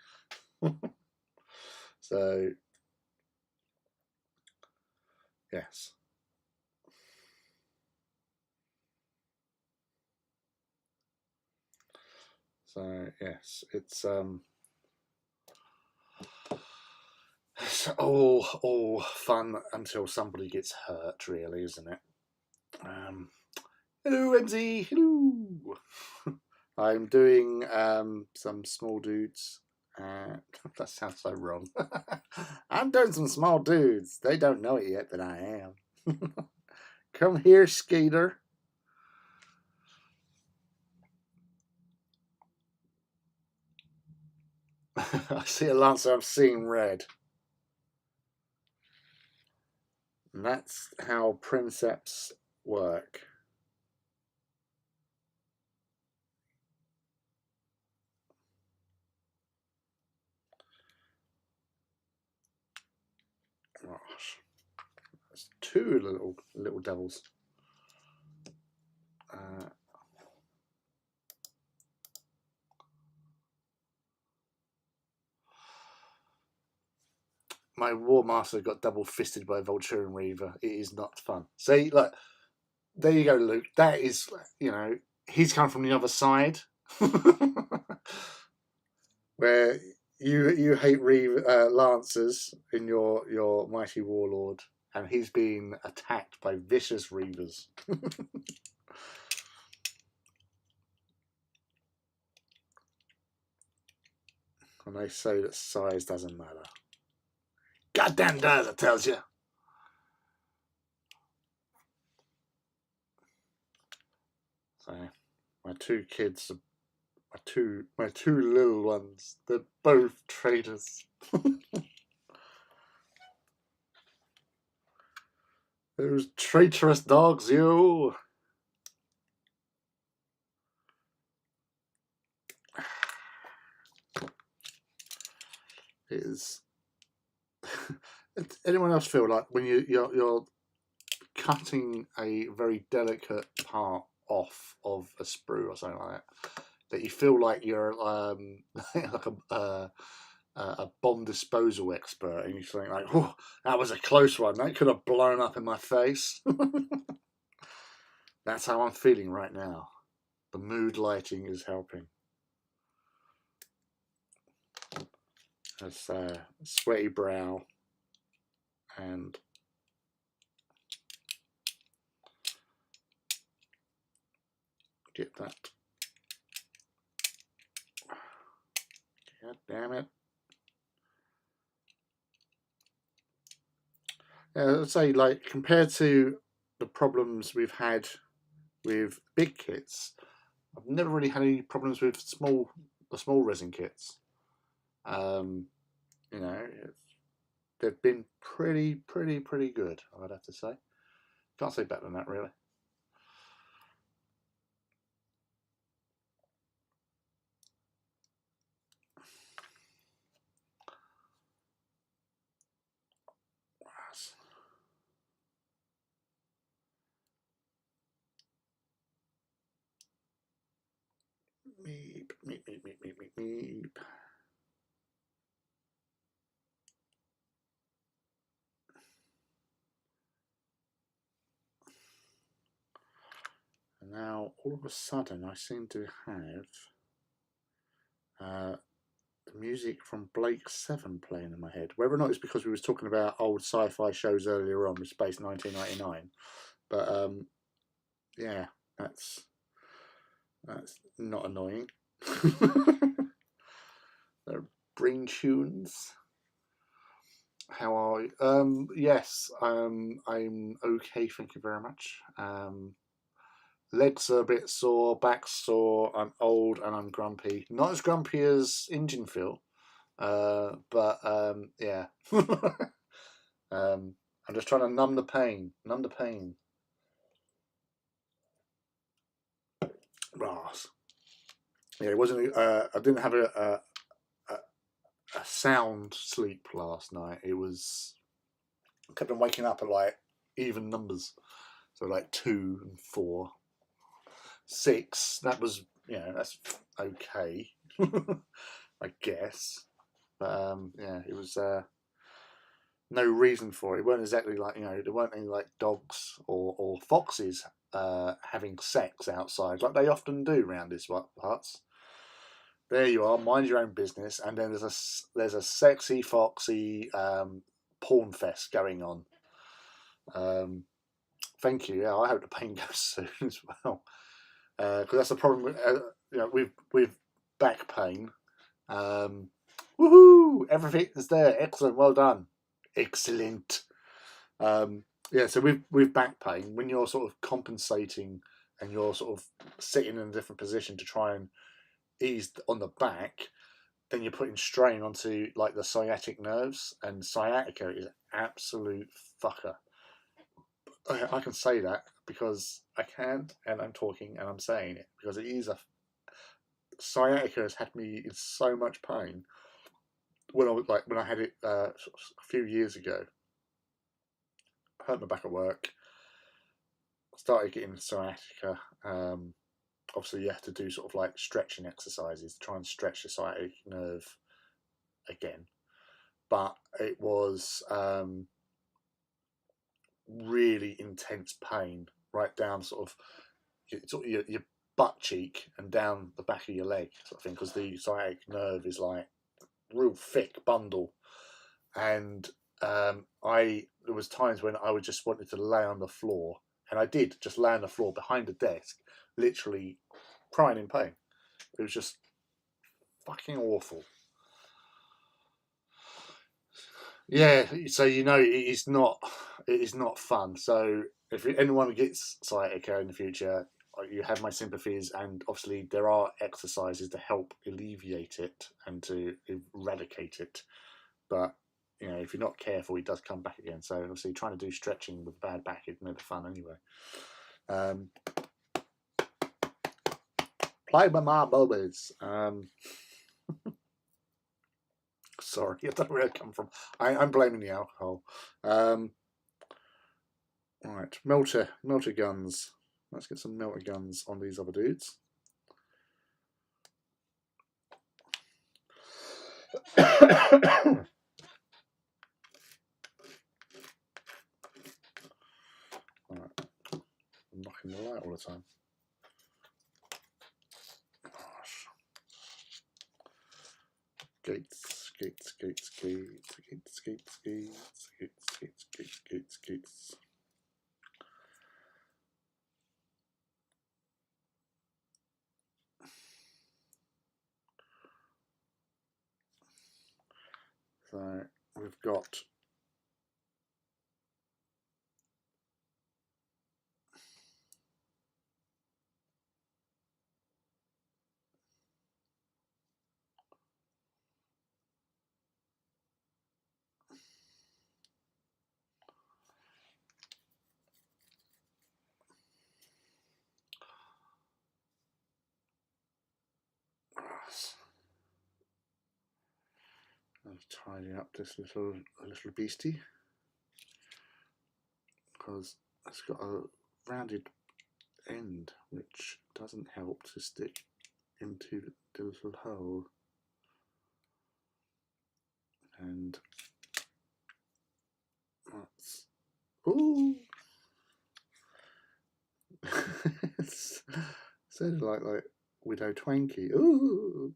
So, yes. So yes, it's all fun until somebody gets hurt, really, isn't it? Hello, MZ. Hello. I'm doing some small dudes. That sounds so wrong. I'm doing some small dudes. They don't know it yet, but I am. Come here, skater. I see a lancer. I'm seeing red. And that's how princeps work. Gosh. There's two little devils. My War Master got double fisted by Volturum Reaver. It is not fun. See, look, there you go, Luke. That is, you know, he's come from the other side, where you hate Lancers in your mighty warlord, and he's being attacked by vicious Reavers. And they say that size doesn't matter. Goddamn does, I tells you. So my two kids, my two little ones, they're both traitors. Those traitorous dogs, you. Is anyone else feel like when you're cutting a very delicate part off of a sprue or something like that, that you feel like you're like a bomb disposal expert, and you think like, oh, that was a close one. That could have blown up in my face. That's how I'm feeling right now. The mood lighting is helping. That's sweaty brow and get that. God damn it. Yeah, I'd say, like, compared to the problems we've had with big kits, I've never really had any problems with the small resin kits. You know, they've been pretty good, I'd have to say. Can't say better than that, really. Meep, meep, meep, meep, meep, meep, meep. And now, all of a sudden, I seem to have the music from Blake 7 playing in my head. Whether or not it's because we was talking about old sci-fi shows earlier on with Space 1999, but yeah, that's not annoying. They're brain tunes. How are you? Yes, I'm okay, thank you very much. Legs are a bit sore, back sore, I'm old and I'm grumpy. Not as grumpy as Engine Phil, but yeah. I'm just trying to numb the pain. Brass. Yeah, it wasn't. I didn't have a sound sleep last night. It was. I kept on waking up at like even numbers, so like 2 and 4, 6. That was, that's okay, I guess. But yeah, it was no reason for it. It weren't exactly like, there weren't any like dogs or foxes having sex outside like they often do around these parts. There you are, mind your own business, and then there's a sexy foxy porn fest going on. Thank you. Yeah, I hope the pain goes soon as well, because that's the problem with back pain. Woohoo! Everything is there. Excellent. Well done. Excellent. Yeah. So with back pain, when you're sort of compensating and you're sort of sitting in a different position to try and ease on the back, then you're putting strain onto like the sciatic nerves, and sciatica is absolute fucker. I can say that because I can, and I'm talking and I'm saying it because it is sciatica has had me in so much pain. When I had it a few years ago, I hurt my back at work. Started getting sciatica. Obviously, you have to do sort of like stretching exercises to try and stretch the sciatic nerve again. But it was really intense pain right down sort of your butt cheek and down the back of your leg, sort of thing, because the sciatic nerve is like real thick bundle. And there was times when I would just wanted to lay on the floor, and I did just lay on the floor behind the desk, literally crying in pain. It was just fucking awful. Yeah, so it is not fun. So if anyone gets sciatica in the future, you have my sympathies, and obviously there are exercises to help alleviate it and to eradicate it. But if you're not careful, it does come back again. So obviously, trying to do stretching with bad back is never fun anyway. Play with my bubbles. Sorry, I don't know where it come from. I'm blaming the alcohol. Right, melter guns. Let's get some melter guns on these other dudes. I'm knocking the light all the time. Gosh. Gates, gates, gates, gates, gates, gates, gates, gates, gates, gates, gates, gates. So we've got Let's tidy up this little beastie because it's got a rounded end which doesn't help to stick into the little hole, and that's ooh. It's sounded like Widow Twanky. Ooh.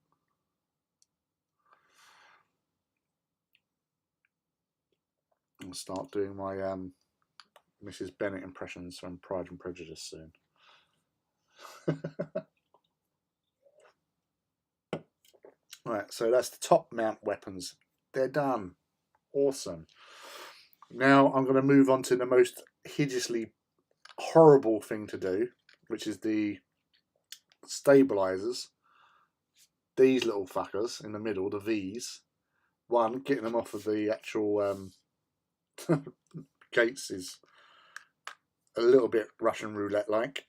I'll start doing my Mrs. Bennet impressions from Pride and Prejudice soon. Right, so that's the top mount weapons. They're done. Awesome. Now I'm going to move on to the most hideously horrible thing to do, which is the stabilizers. These little fuckers in the middle, the V's. One, getting them off of the actual gates is a little bit Russian roulette-like.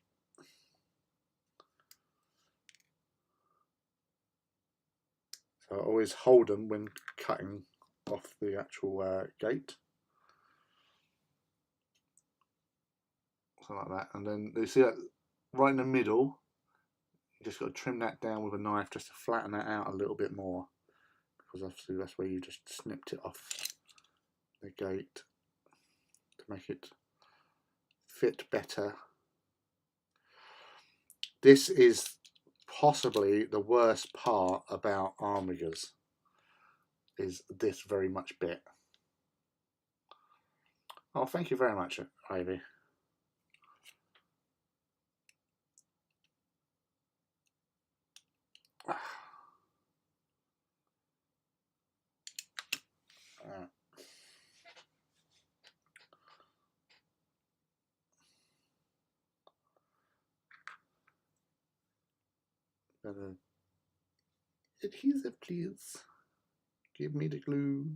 So I always hold them when cutting off the actual gate. Something like that. And then you see that right in the middle, you just got to trim that down with a knife just to flatten that out a little bit more. Because obviously that's where you just snipped it off the gate to make it fit better. This is possibly the worst part about armigers, is this very much bit. Oh, thank you very much, Ivy. Adhesive, please. Give me the glue.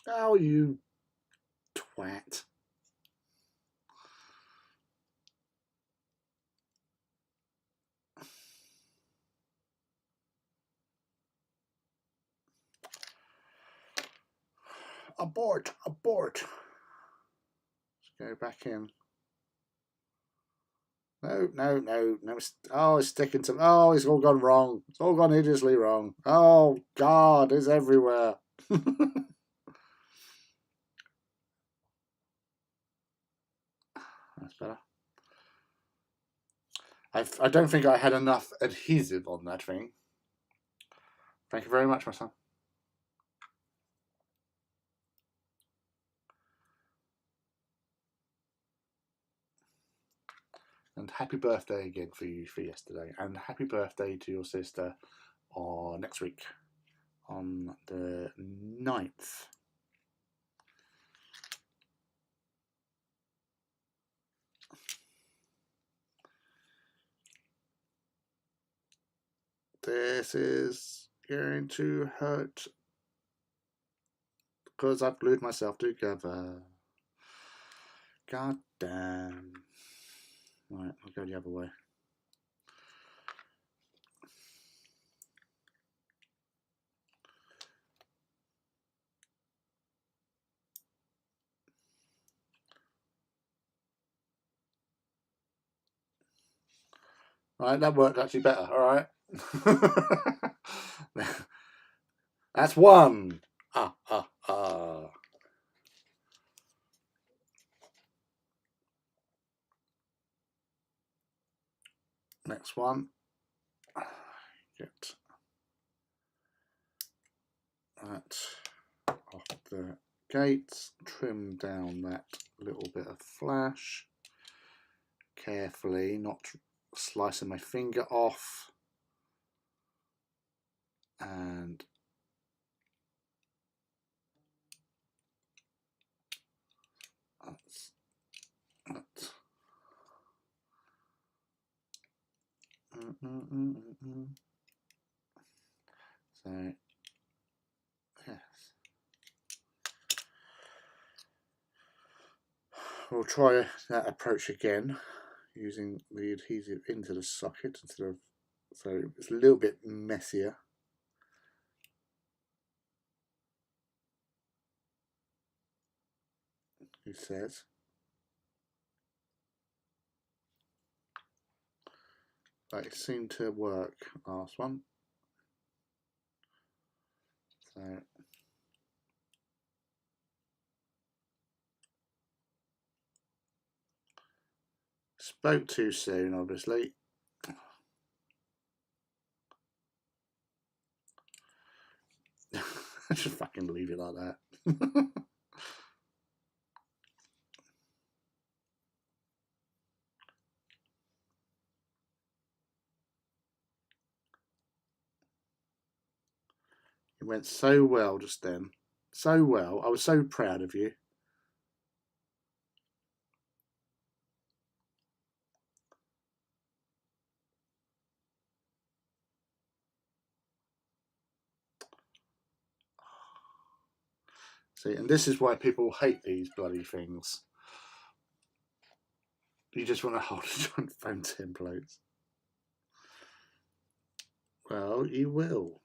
Oh, you twat. Abort, abort. Let's go back in. No, no, no, no. Oh, it's sticking to. Oh, it's all gone wrong. It's all gone hideously wrong. Oh, God, it's everywhere. That's better. I don't think I had enough adhesive on that thing. Thank you very much, my son. And happy birthday again for you for yesterday. And happy birthday to your sister next week on the 9th. This is going to hurt because I've glued myself together. God damn. Right, I'll go the other way. Right, that worked actually better. All right. That's one. Ah. Next one. Get that off the gates. Trim down that little bit of flash. Carefully, not slicing my finger off. And that's that. So, yes. We'll try that approach again using the adhesive into the socket instead of, so it's a little bit messier. Who says? But it seemed to work last one. So spoke too soon, obviously. I should fucking leave it like that. It went so well just then. So well. I was so proud of you. See, and this is why people hate these bloody things. You just want to hold it on foam templates. Well, you will.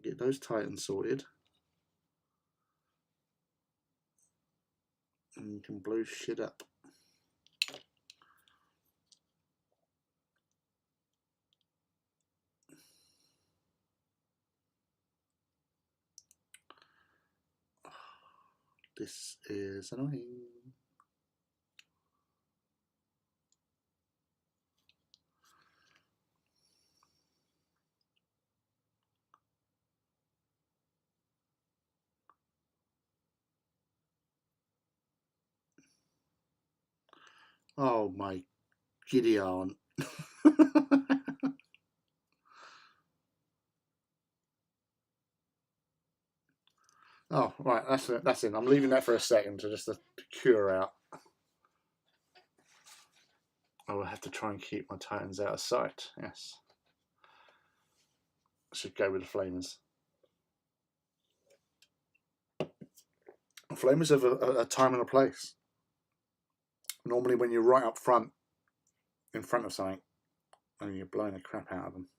Get those tight and sorted. And you can blow shit up. This is annoying. Oh my giddy aunt. Oh, right, that's it. That's it. I'm leaving that for a second to just to cure out. I will have to try and keep my Titans out of sight. Yes. I should go with the Flamers. Flamers have a time and a place. Normally when you're right up front, in front of something, and you're blowing the crap out of them.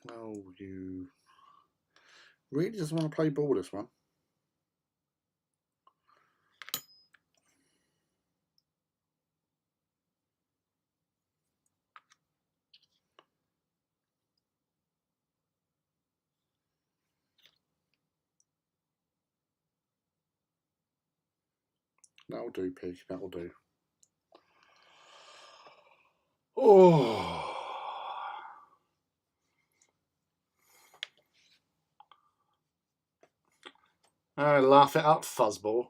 Oh, you really just want to play ball this one. That'll do, pig. That'll do. Oh. Laugh it up, fuzzball.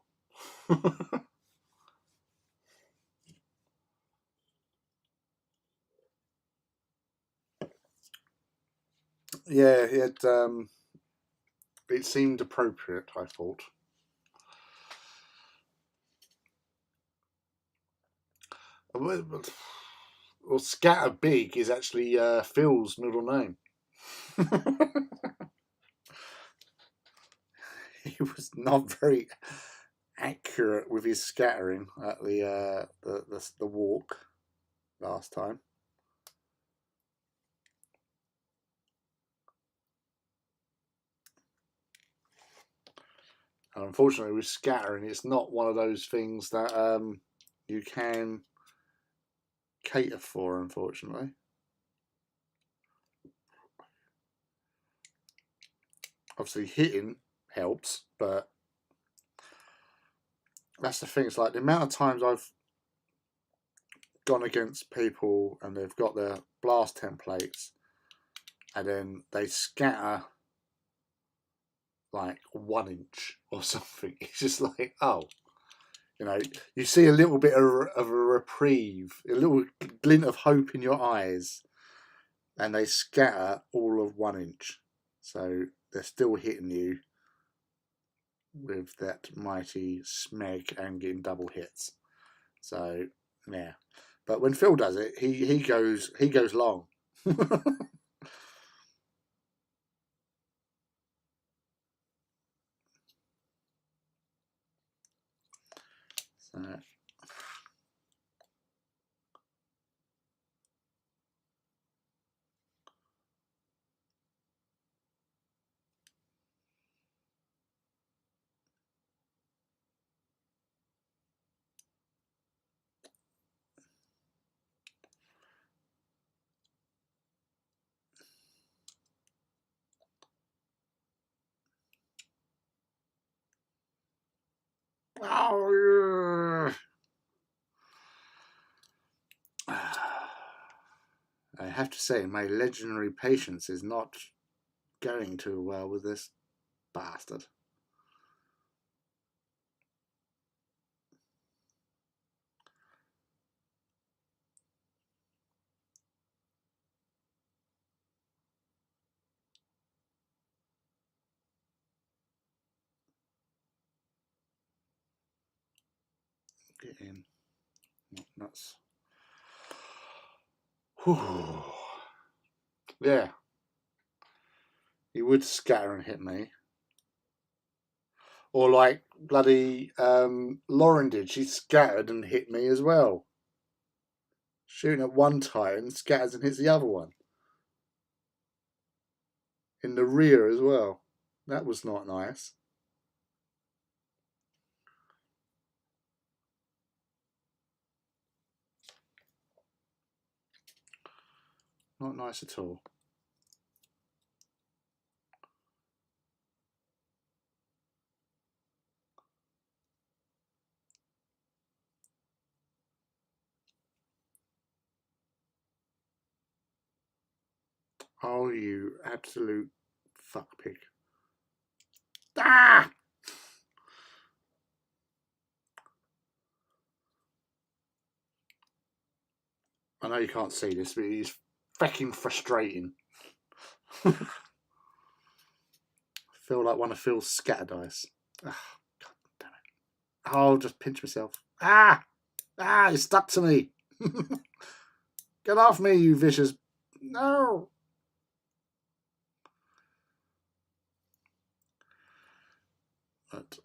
Yeah, it seemed appropriate, I thought. Well, Scatter Big is actually Phil's middle name. He was not very accurate with his scattering at the walk last time. And unfortunately, with scattering, it's not one of those things that you can cater for, unfortunately. Obviously, hitting helps, but that's the thing. It's like the amount of times I've gone against people and they've got their blast templates and then they scatter like 1 inch or something. It's just like, oh, you know, you see a little bit of a reprieve, a little glint of hope in your eyes, and they scatter all of 1 inch. So they're still hitting you with that mighty smeg and getting double hits. So yeah, but when Phil does it, he goes long. So. Oh, yeah. I have to say, my legendary patience is not going too well with this bastard. Get in. Nuts. Whew. Yeah. He would scatter and hit me. Or like bloody Lauren did. She scattered and hit me as well. Shooting at one Titan, scatters and hits the other one. In the rear as well. That was not nice. Not nice at all. Oh, you absolute fuck pig. Ah! I know you can't see this, but he's fucking frustrating. I feel like one of Phil's scatter dice. Oh, God damn it. I'll just pinch myself. Ah! Ah, you stuck to me. Get off me, you vicious. No. But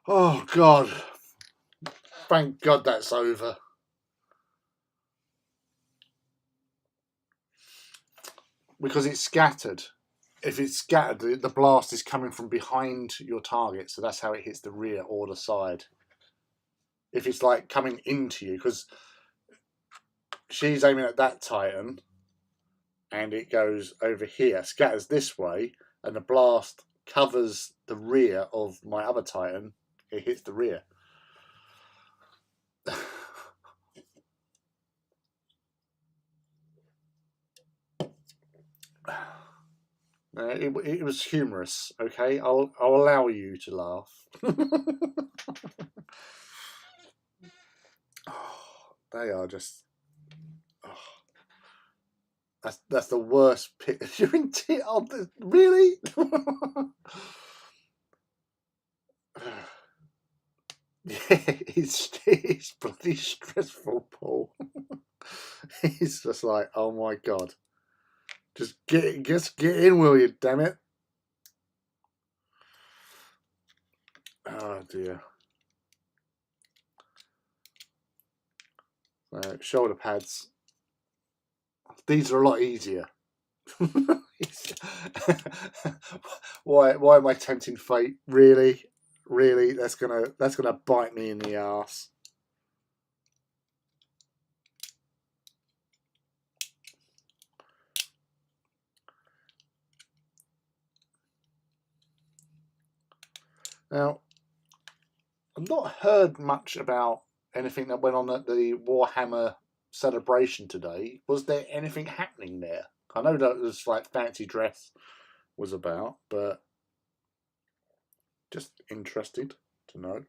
oh, God. Thank God that's over. because it's scattered. If it's scattered, the blast is coming from behind your target, so that's how it hits the rear or the side. If it's like coming into you, because she's aiming at that Titan, and it goes over here, scatters this way, and the blast covers the rear of my other Titan, it hits the rear. It was humorous, okay? I'll allow you to laugh. They are just... That's the worst pit. You're in really? Yeah, it's bloody stressful, Paul. He's just like, oh my god. Just get in, will you, damn it? Oh dear. Shoulder pads. These are a lot easier. Why am I tempting fate? Really? Really? That's gonna bite me in the ass. Now, I've not heard much about anything that went on at the Warhammer celebration today. Was there anything happening there? I know that it was like fancy dress was about, but just interested to know.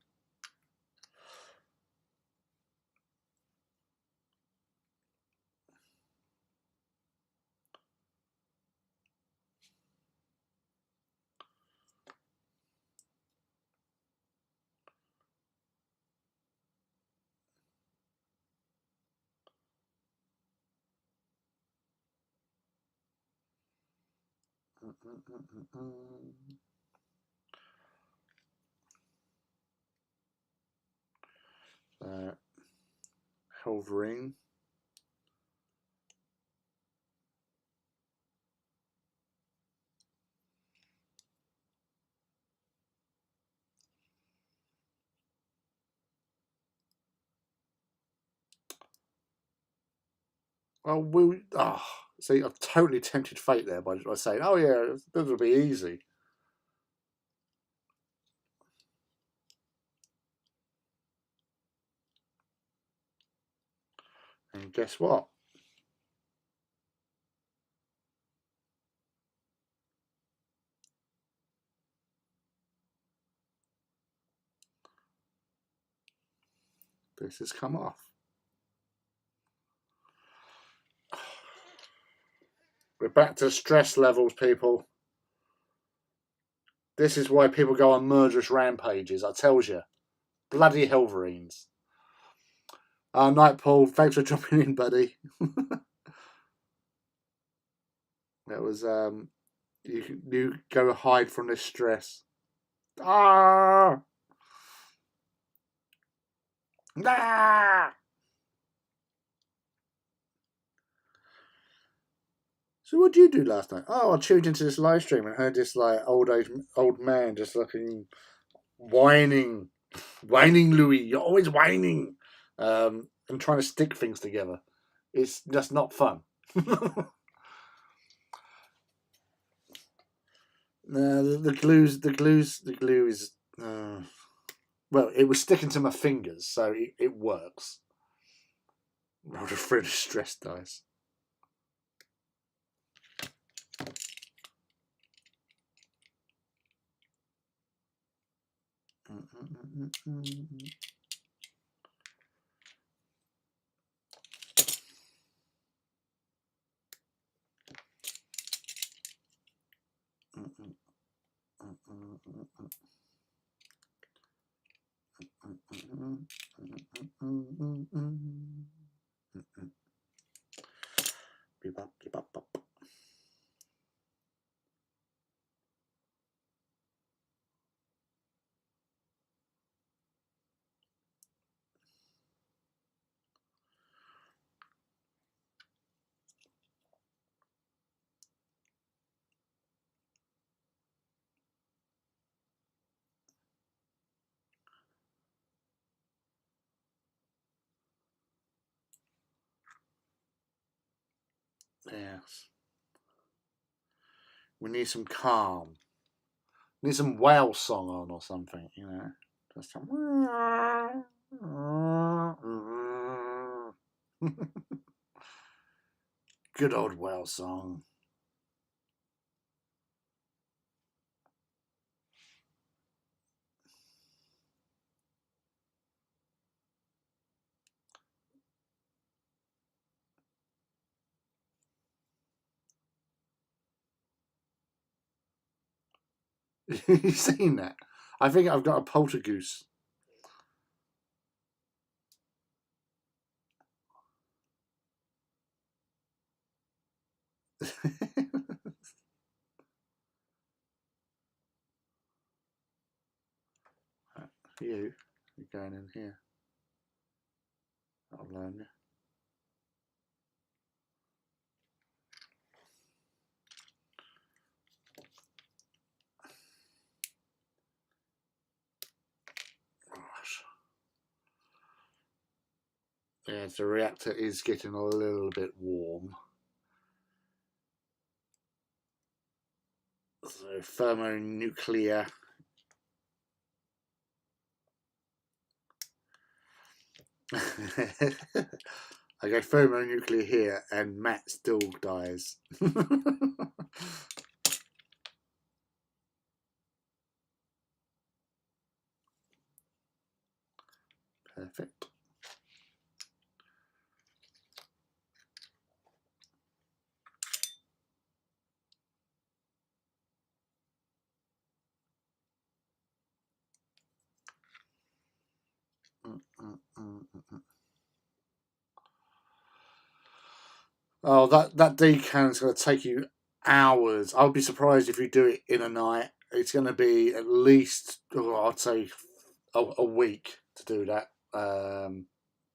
Helverine. Oh, see, I've totally tempted fate there by saying, "Oh yeah, this will be easy." And guess what? This has come off. We're back to stress levels, people. This is why people go on murderous rampages. I tells you, bloody Helverines. Night Paul, thanks for dropping in, buddy. That was you go hide from this stress. Ah! Ah! So what did you do last night? Oh, I tuned into this live stream and heard this like old man just looking whining, Louis. You're always whining, and trying to stick things together. It's just not fun. No, the glue is. Well, it was sticking to my fingers, so it works. Rolled a 3 stress dice. Yes. We need some calm. We need some whale song on or something, you know. Just some... Good old whale song. You've seen that? I think I've got a poltergoose. You're going in here. That'll learn you. Gosh. Yeah, the reactor is getting a little bit warm. So thermonuclear. I go thermonuclear here and Matt still dies. Perfect. Oh, that decan is going to take you hours. I'll be surprised if you do it in a night. It's going to be at least, I'd say, a week to do that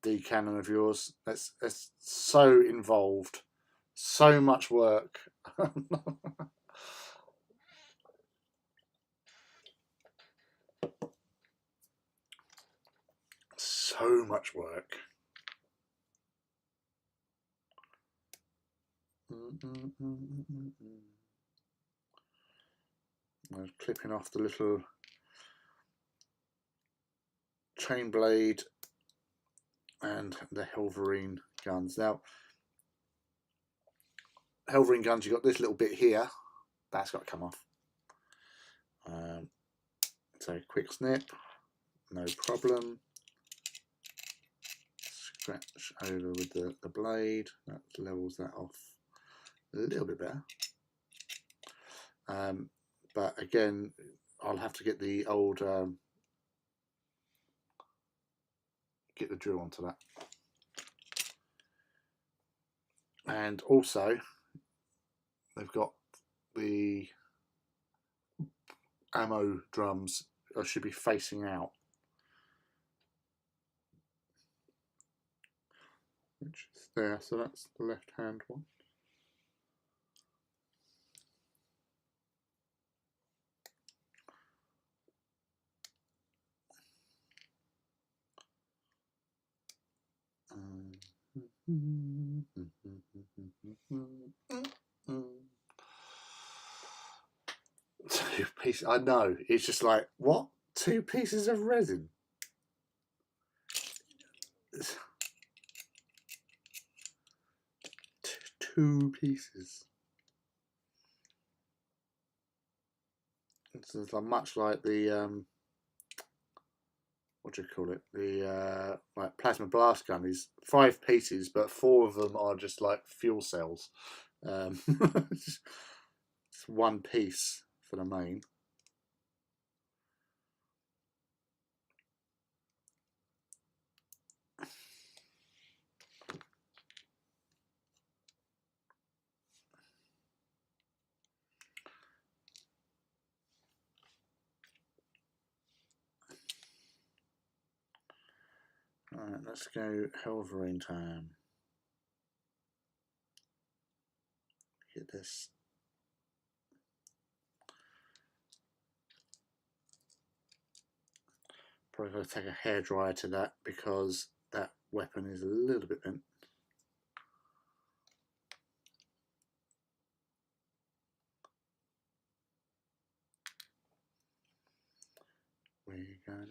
decanning of yours. It's so involved, so much work. So much work. I'm clipping off the little chain blade and the Helverine guns. Now, Helverine guns, you've got this little bit here. That's got to come off. So quick snip, no problem. Scratch over with the blade. That levels that off a little bit better. But again, I'll have to get the old get the drill onto that. And also, they've got the ammo drums should be facing out, which is there. So that's the left hand one. Two pieces. I know. It's just like, what? 2 pieces of resin? Two pieces. It's like, much like the what do you call it? The like plasma blast gun is 5 pieces, but 4 of them are just like fuel cells. It's 1 piece for the main. Alright, let's go Helverine time. Get this. Probably going to take a hairdryer to that because that weapon is a little bit bent. gonna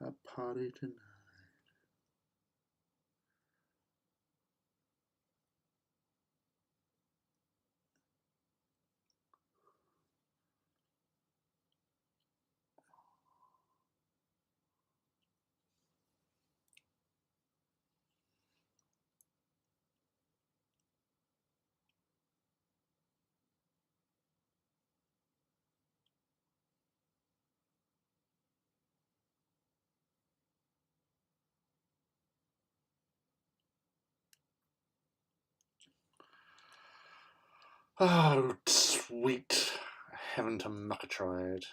have a party tonight. Oh, sweet. Heaven to Murgatroyd.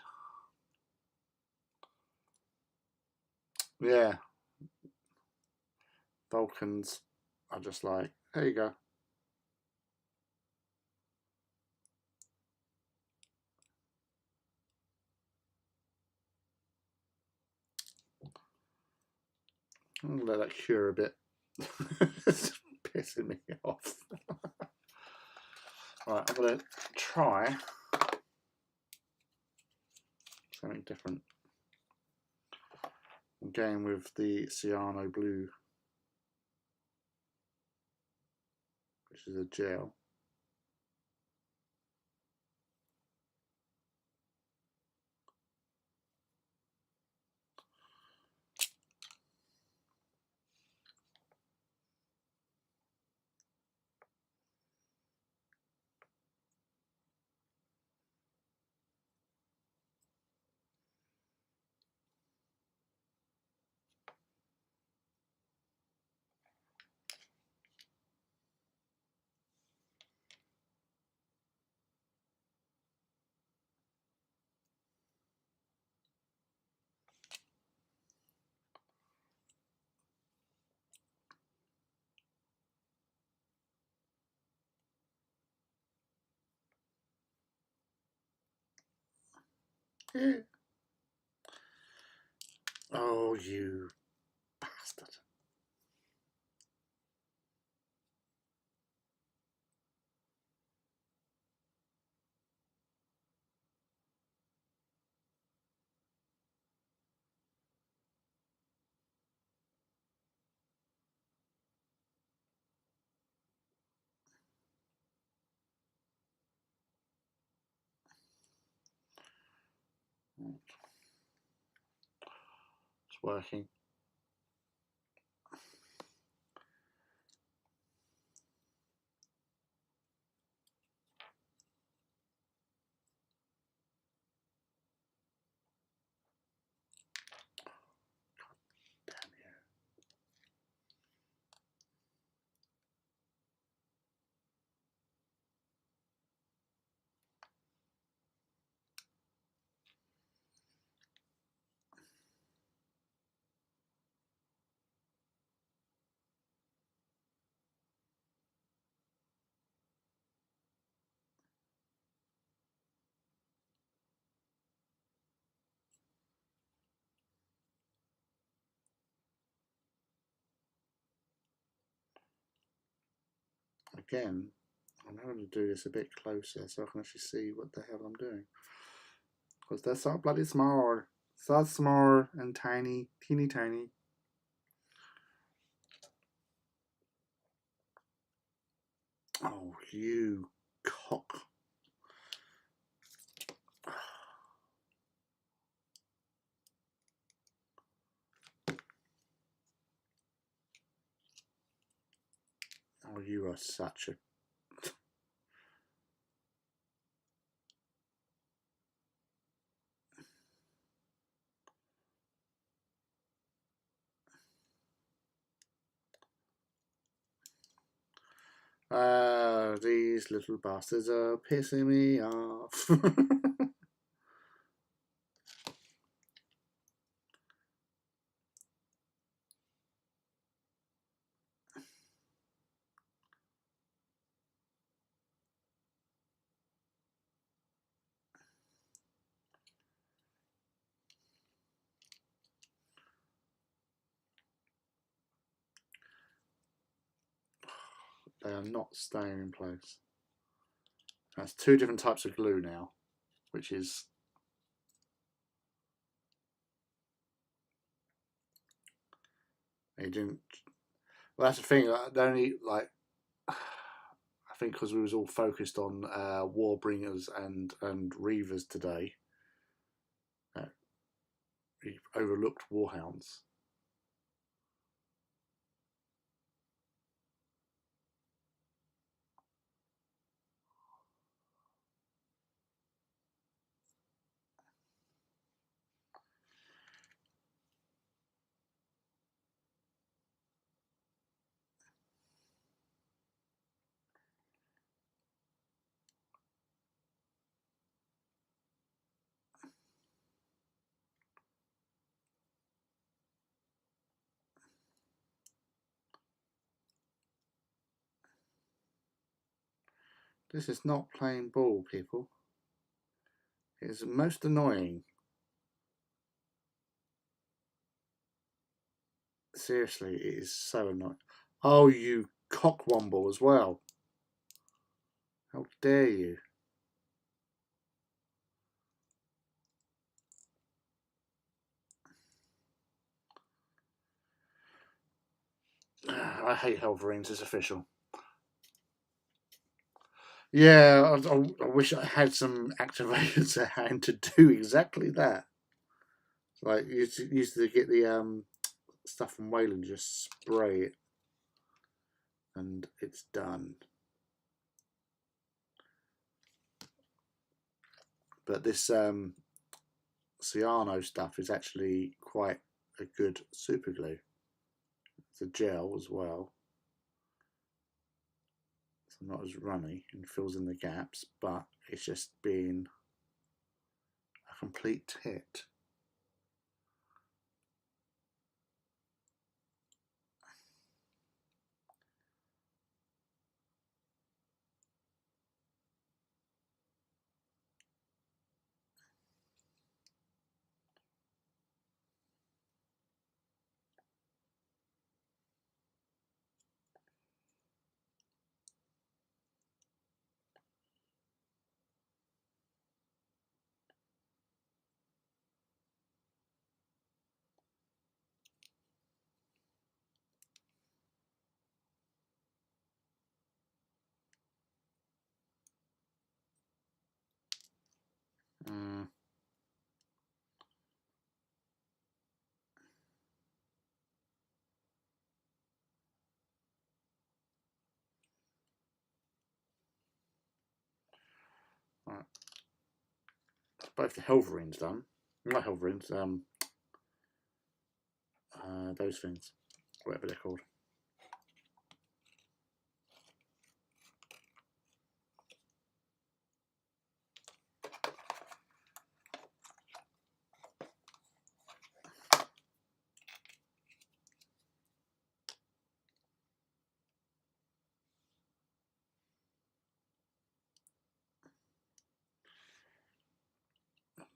Yeah. Vulcans are just like, there you go. I'm gonna let that cure a bit. It's pissing me off. Right, I'm gonna try something different. I'm going with the Cyano Blue, which is a gel. Yeah. Oh, you bastard. It's working. Damn you. Again, I'm having to do this a bit closer so I can actually see what the hell I'm doing. Because they're so bloody small. So small and tiny, teeny tiny. Oh, you cock. Oh, you are such a... These little bastards are pissing me off. They are not staying in place. That's two different types of glue now, which is He didn't. Well, that's the thing. The only like, I think because we was all focused on Warbringers and Reavers today, he overlooked Warhounds. This is not playing ball, people. It is most annoying. Seriously, it is so annoying. Oh, you cockwomble as well. How dare you? I hate Helverines, it's official. Yeah, I wish I had some activators at hand to do exactly that. Like, you used to get the stuff from Wayland, just spray it, and it's done. But this cyano stuff is actually quite a good super glue. It's a gel as well. So not as runny and fills in the gaps, but it's just being a complete tit. Right. Both the Helverines done. Not Helverines, those things, whatever they're called.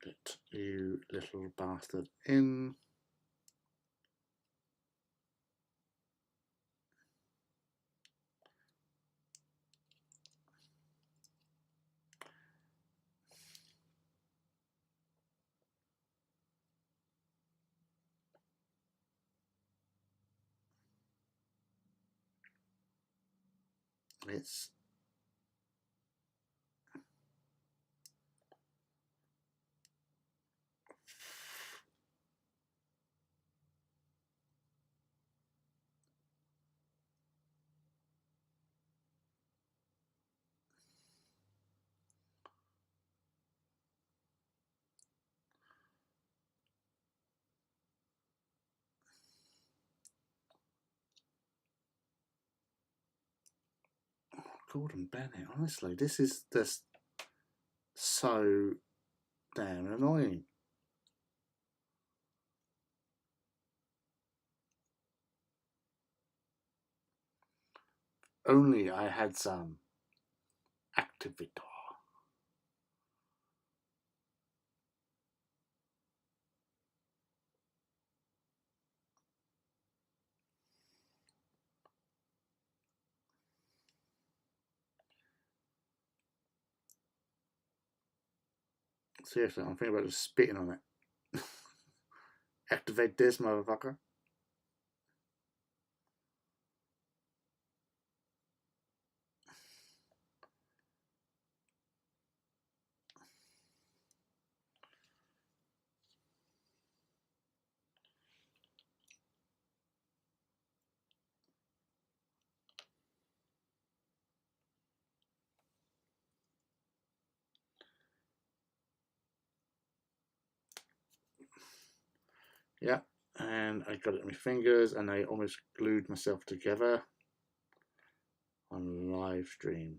Get you little bastard in. It's Gordon Bennett. Honestly, this is just so damn annoying. Only I had some activator. Seriously, I'm thinking about just spitting on it. Activate this, motherfucker. Yeah, and I got it in my fingers, and I almost glued myself together on live stream.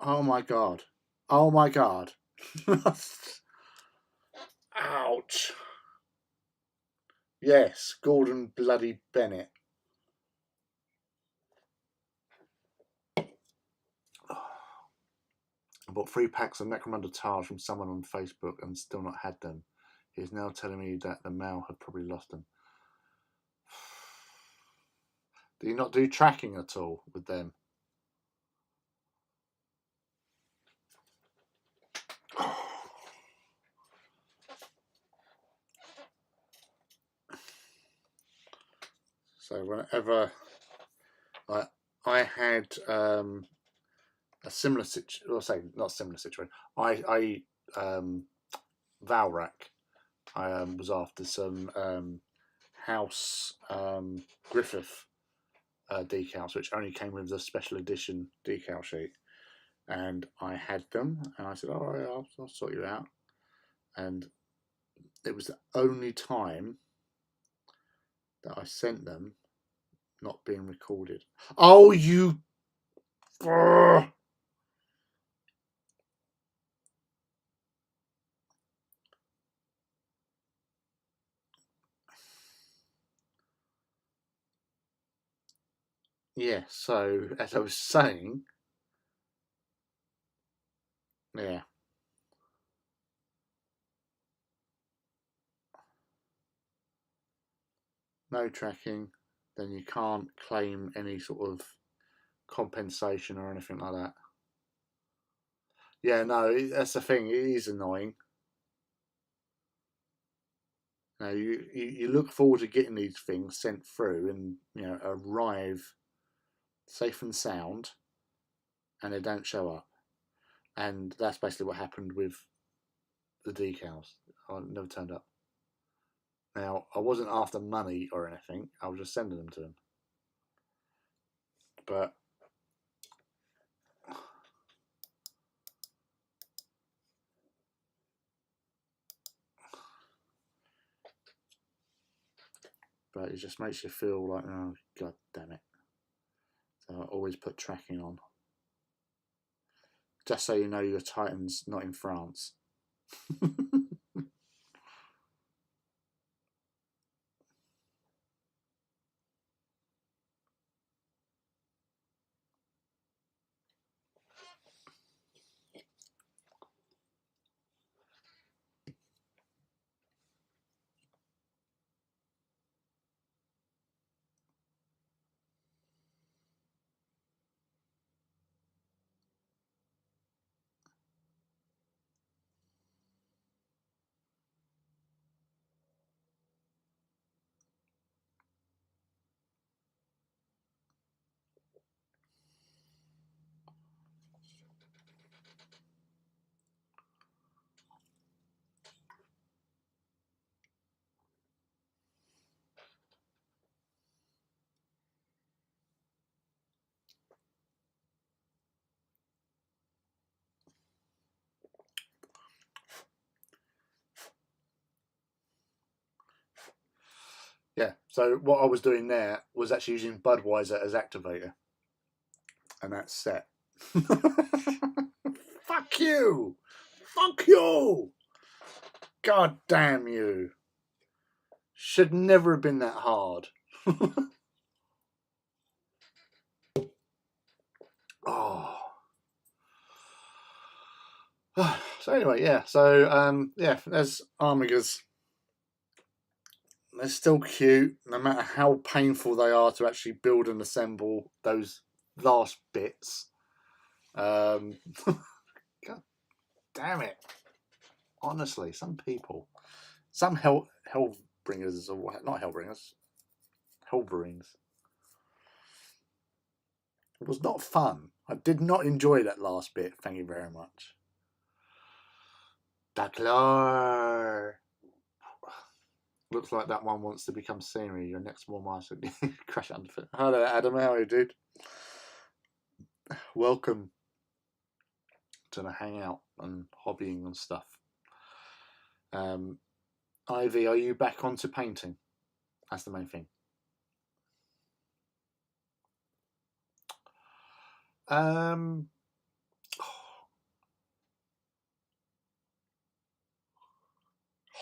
Oh my god. Oh my god. Ouch. Yes, Gordon bloody Bennett. I bought 3 packs of Necromunda Tars from someone on Facebook and still not had them. He is now telling me that the mail had probably lost them. Do you not do tracking at all with them? So whenever I had a similar situation, or say not similar situation, I Valrak. I was after some House Griffith decals, which only came with the special edition decal sheet, and I had them, and I said, "All right, I'll sort you out." And it was the only time that I sent them not being recorded. Oh, you! Ugh. Yeah. So as I was saying, yeah. No tracking, then you can't claim any sort of compensation or anything like that. Yeah, no, that's the thing. It is annoying. You look forward to getting these things sent through and arrive safe and sound, and they don't show up. And that's basically what happened with the decals. I never turned up. Now, I wasn't after money or anything. I was just sending them to them. But it just makes you feel like, oh, god damn it. So I always put tracking on. Just so you know your Titan's not in France. Yeah, so what I was doing there was actually using Budweiser as activator. And that's set. Fuck you! Fuck you! God damn you! Should never have been that hard. Oh. So anyway, yeah. So yeah, there's Armigers. They're still cute, no matter how painful they are to actually build and assemble those last bits. God damn it! Honestly, some people, some hellbringers or what? Not hellbringers, hellbrings. It was not fun. I did not enjoy that last bit. Thank you very much. Daklar. Looks like that one wants to become scenery. Your next one master. Crash it underfoot. Hello, Adam. How are you, dude? Welcome to the hangout and hobbying and stuff. Ivy, are you back onto painting? That's the main thing.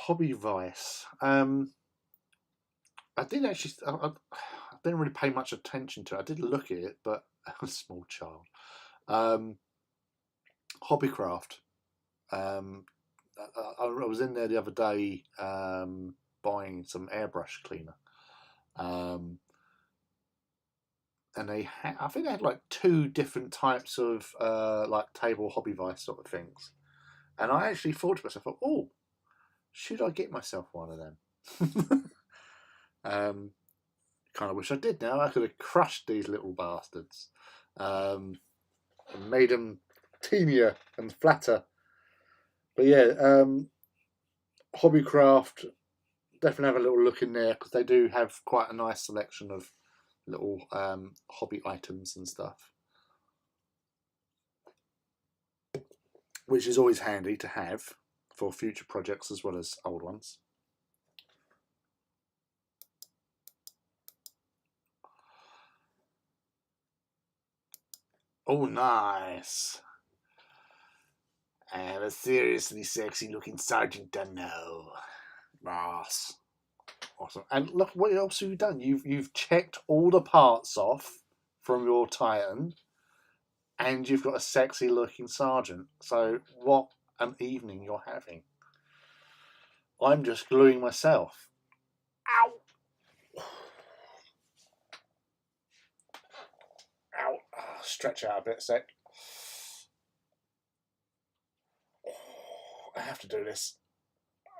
Hobby vice. I did actually. I didn't really pay much attention to it. I did look at it, but I was a small child. Hobbycraft. I was in there the other day buying some airbrush cleaner, and they had, I think they had like 2 different types of like table hobby vice sort of things, and I actually thought to myself, oh, should I get myself one of them? Kind of wish I did now. I could have crushed these little bastards and made them teenier and flatter. But yeah, Hobbycraft, definitely have a little look in there because they do have quite a nice selection of little hobby items and stuff, which is always handy to have for future projects as well as old ones. Oh, nice. And a seriously sexy looking Sergeant Dunno. Nice. Awesome. And look, what else have you done? You've checked all the parts off from your Titan, and you've got a sexy looking Sergeant. So what an evening you're having. I'm just gluing myself. Ow! Ow. Oh, stretch out a bit, sec. I have to do this.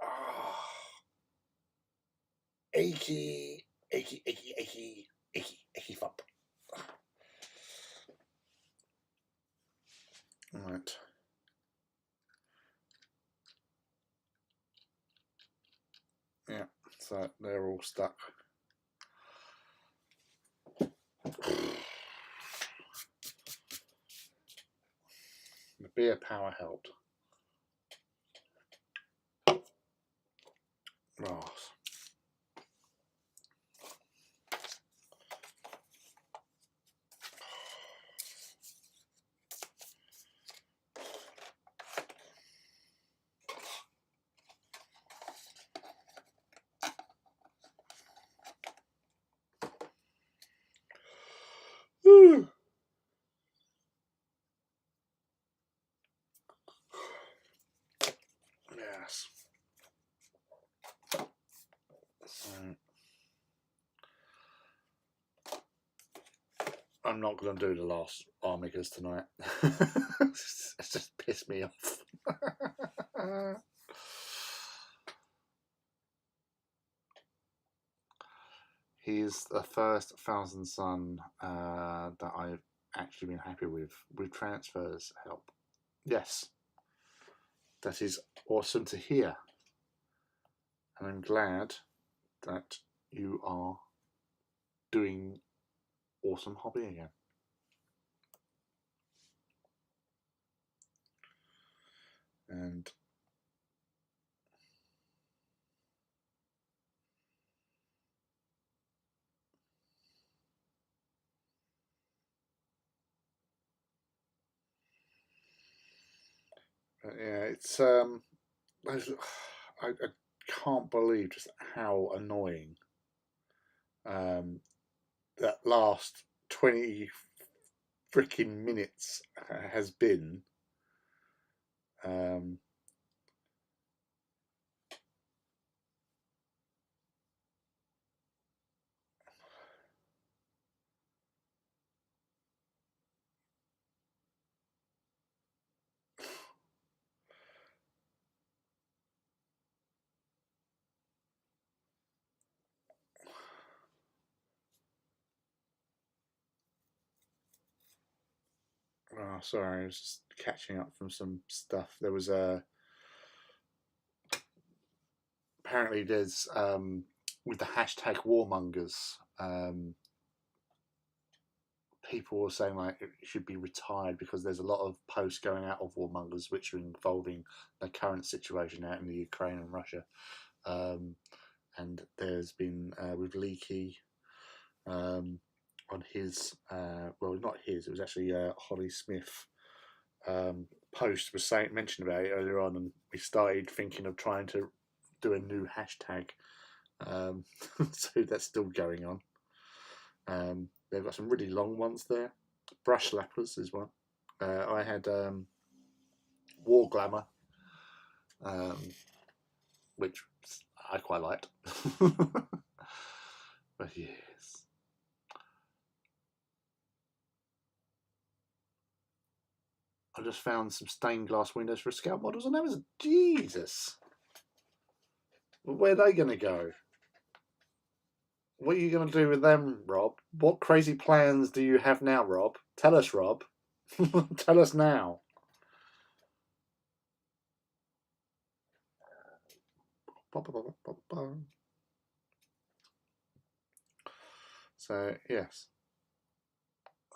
Oh. Achy, achy, achy, achy, achy, achy thump. Right. Yeah, so they're all stuck. The beer power helped. Oh. Yes. I'm not going to do the last Armigas tonight. It's just pissed me off. He's the first Thousand Sun that I've actually been happy with transfers help. Yes, that is awesome to hear, and I'm glad that you are doing awesome hobby again. And yeah, it's I can't believe just how annoying that last 20 freaking minutes has been. Oh, sorry, I was just catching up from some stuff. There was apparently there's with the hashtag warmongers, people were saying like it should be retired because there's a lot of posts going out of warmongers which are involving the current situation out in the Ukraine and Russia. And there's been with Leaky on his well, not his, it was actually Holly Smith post was mentioned about it earlier on, and we started thinking of trying to do a new hashtag. So that's still going on. They've got some really long ones there. Brush slappers is one. I had War Glamour, which I quite liked. But yes. I just found some stained glass windows for Scout models on Amazon. Jesus. Where are they going to go? What are you going to do with them, Rob? What crazy plans do you have now, Rob? Tell us, Rob. Tell us now. So, yes.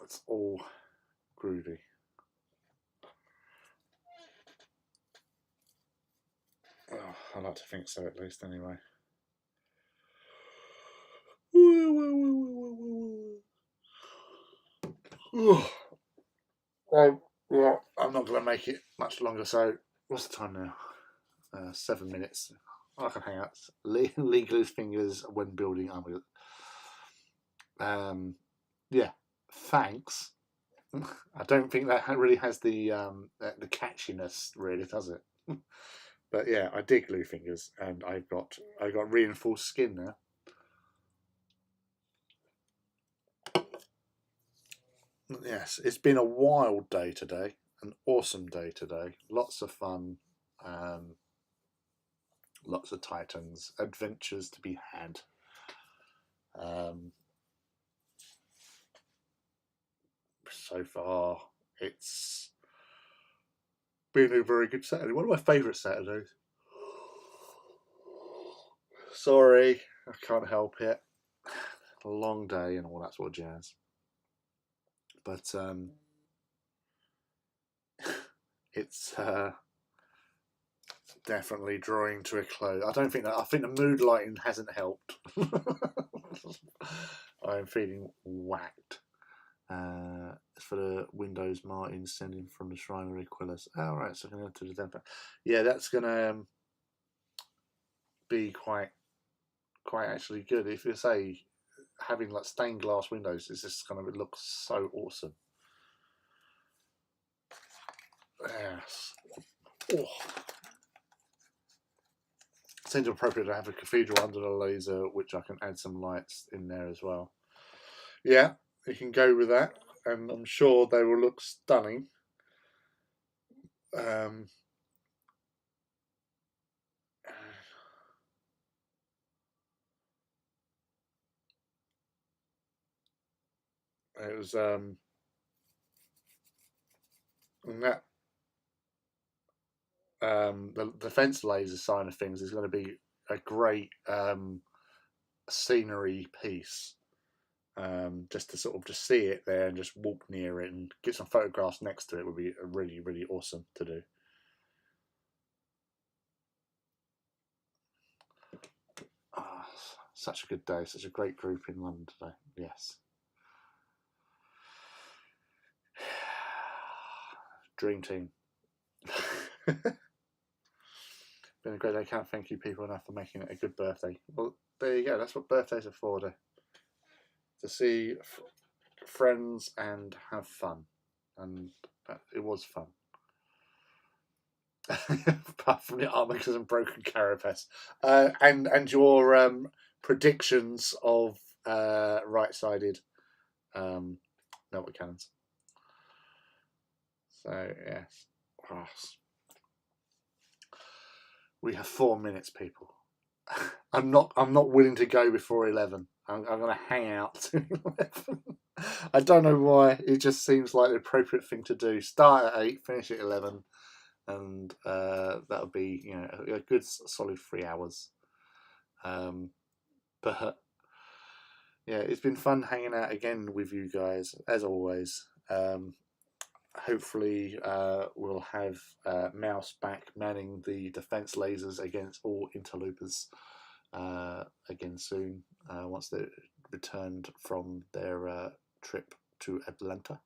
It's all groovy. Oh, I like to think so, at least, anyway. Yeah, I'm not going to make it much longer. So, what's the time now? 7 minutes. I can hang out. Legal fingers when building armor. Yeah, thanks. I don't think that really has the catchiness, really, does it? But yeah, I dig glue fingers, and I got reinforced skin now. Yes, it's been a wild day today, an awesome day today. Lots of fun, lots of Titans, adventures to be had. So far, it's been a very good Saturday. One of my favourite Saturdays. Sorry, I can't help it. A long day and all that sort of jazz. But it's definitely drawing to a close. I think the mood lighting hasn't helped. I'm feeling whacked. For the Windows Martin sending from the Shrine of Aquilus. Oh, right, so I'm going to go to the Denver. Yeah, that's going to be quite actually good. If you say having like stained glass windows is just going to look so awesome. Yes. Oh. Seems appropriate to have a cathedral under the laser, which I can add some lights in there as well. Yeah, you can go with that, and I'm sure they will look stunning. It was and that the defense laser side of things is going to be a great scenery piece. Just to sort of just see it there and just walk near it and get some photographs next to it would be really, really awesome to do. Oh, such a good day, such a great group in London today. Yes. Dream team. Been a great day. Can't thank you people enough for making it a good birthday. Well, there you go. That's what birthdays are for, to see friends and have fun, and it was fun. Apart from the armicers and broken carapace, and your predictions of right-sided melted cannons. So yes, we have 4 minutes, people. I'm not willing to go before 11. I'm going to hang out to 11. I don't know why. It just seems like the appropriate thing to do. Start at 8, finish at 11, and that'll be, you know, a good solid 3 hours. But yeah, it's been fun hanging out again with you guys as always. Hopefully, we'll have Mouse back manning the defense lasers against all interlopers again soon, once they're returned from their trip to Atlanta.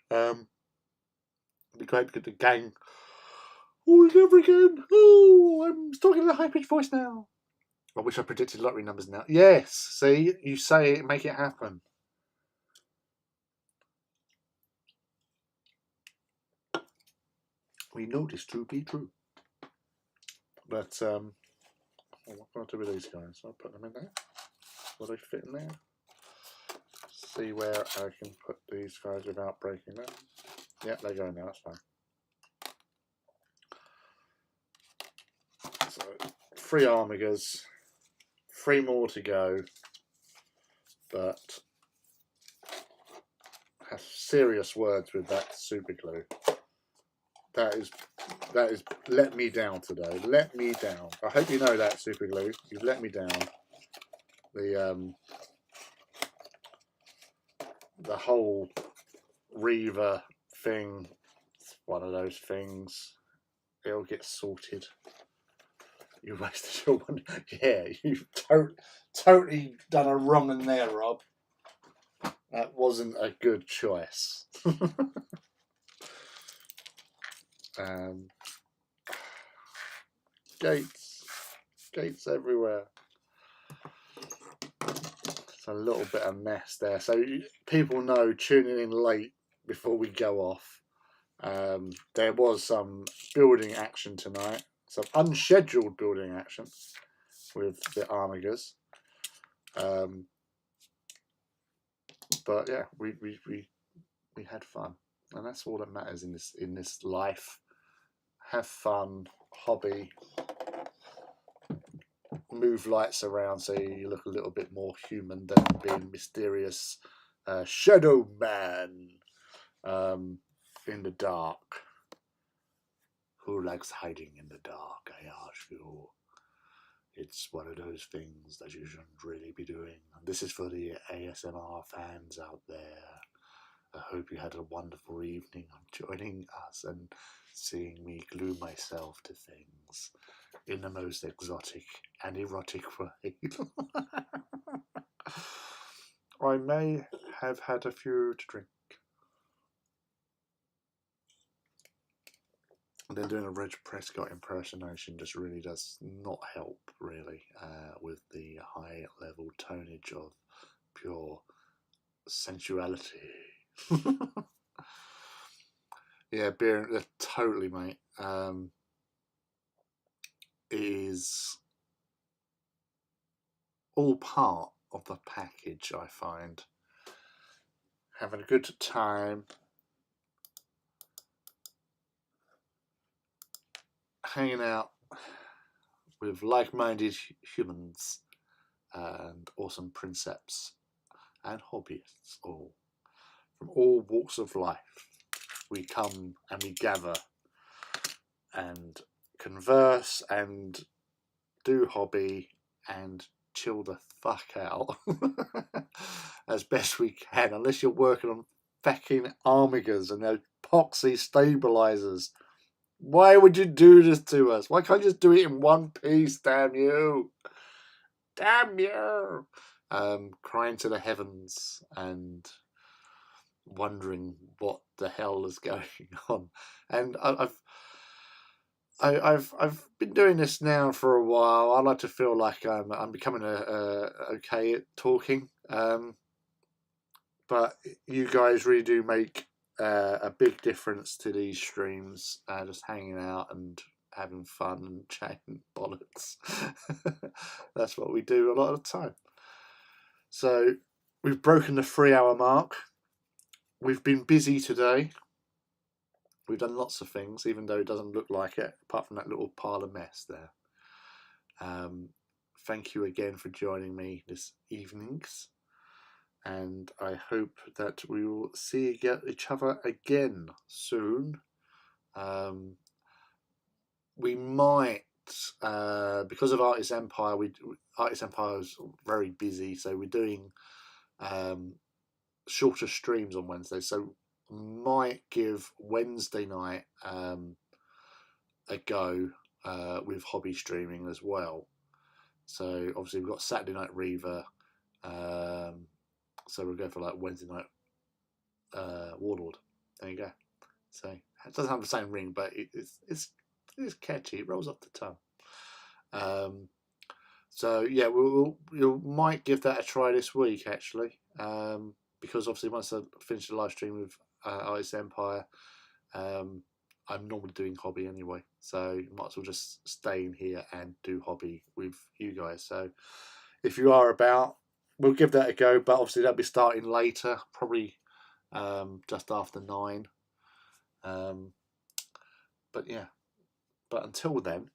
It'd be great to get the gang all over again. Oh, I'm talking in a high-pitched voice now. I wish I predicted lottery numbers now. Yes, see, you say it, make it happen. We know this to be true. But what can I do with these guys? I'll put them in there. Will they fit in there? See where I can put these guys without breaking them. Yeah, they go in there, that's fine. So 3 armigers, 3 more to go, but have serious words with that super glue. That is let me down today. Let me down. I hope you know that, super glue. You've let me down. The whole Reaver thing, it's one of those things. It'll get sorted. You wasted your one. Yeah, you've totally done a wrong in there, Rob. That wasn't a good choice. Gates everywhere. It's a little bit of mess there. So people know, tuning in late before we go off, there was some building action tonight. Some unscheduled building action with the armigers. But yeah, we had fun, and that's all that matters in this life. Have fun, hobby, move lights around so you look a little bit more human than being mysterious shadow man in the dark. Who likes hiding in the dark, I ask you? It's one of those things that you shouldn't really be doing. And this is for the ASMR fans out there. I hope you had a wonderful evening of joining us and seeing me glue myself to things in the most exotic and erotic way. I may have had a few to drink. And then doing a Reg Prescott impersonation just really does not help, really, with the high level tonnage of pure sensuality. Yeah, beer, totally, mate. Is all part of the package, I find. Having a good time, hanging out with like-minded humans and awesome princeps and hobbyists, all from all walks of life. We come and we gather and converse and do hobby and chill the fuck out as best we can, unless you're working on fucking armigers and those epoxy stabilizers. Why would you do this to us? Why can't you just do it in one piece? Damn you! Damn you! Crying to the heavens and wondering what the hell is going on. And I've been doing this now for a while. I like to feel like I'm becoming okay at talking. But you guys really do make a big difference to these streams. Just hanging out and having fun and chatting bollocks. That's what we do a lot of the time. So we've broken the 3-hour mark. We've been busy today. We've done lots of things, even though it doesn't look like it, apart from that little pile of mess there. Thank you again for joining me this evenings. and I hope that we will see each other again soon. We might, because of Artist Empire, Artist Empire is very busy, so we're doing shorter streams on Wednesday. So might give Wednesday night a go with hobby streaming as well. So obviously we've got Saturday Night Reaver. So we'll go for like Wednesday night Warlord. There you go. So it doesn't have the same ring, but it's catchy. It rolls off the tongue. So yeah, we might give that a try this week actually, because obviously once I finish the live stream with Artist Empire, I'm normally doing hobby anyway, so you might as well just stay in here and do hobby with you guys. So if you are about, we'll give that a go, but obviously that'll be starting later, probably just after 9. But yeah, but until then,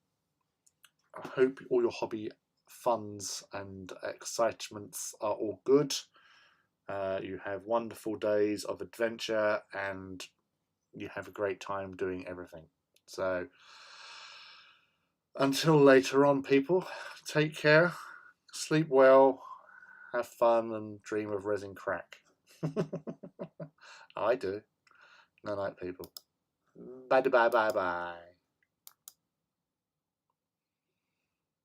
I hope all your hobby funds and excitements are all good. You have wonderful days of adventure and you have a great time doing everything. So until later on, people, take care, sleep well, have fun, and dream of resin crack. I do. Night night, people. Bye bye bye bye.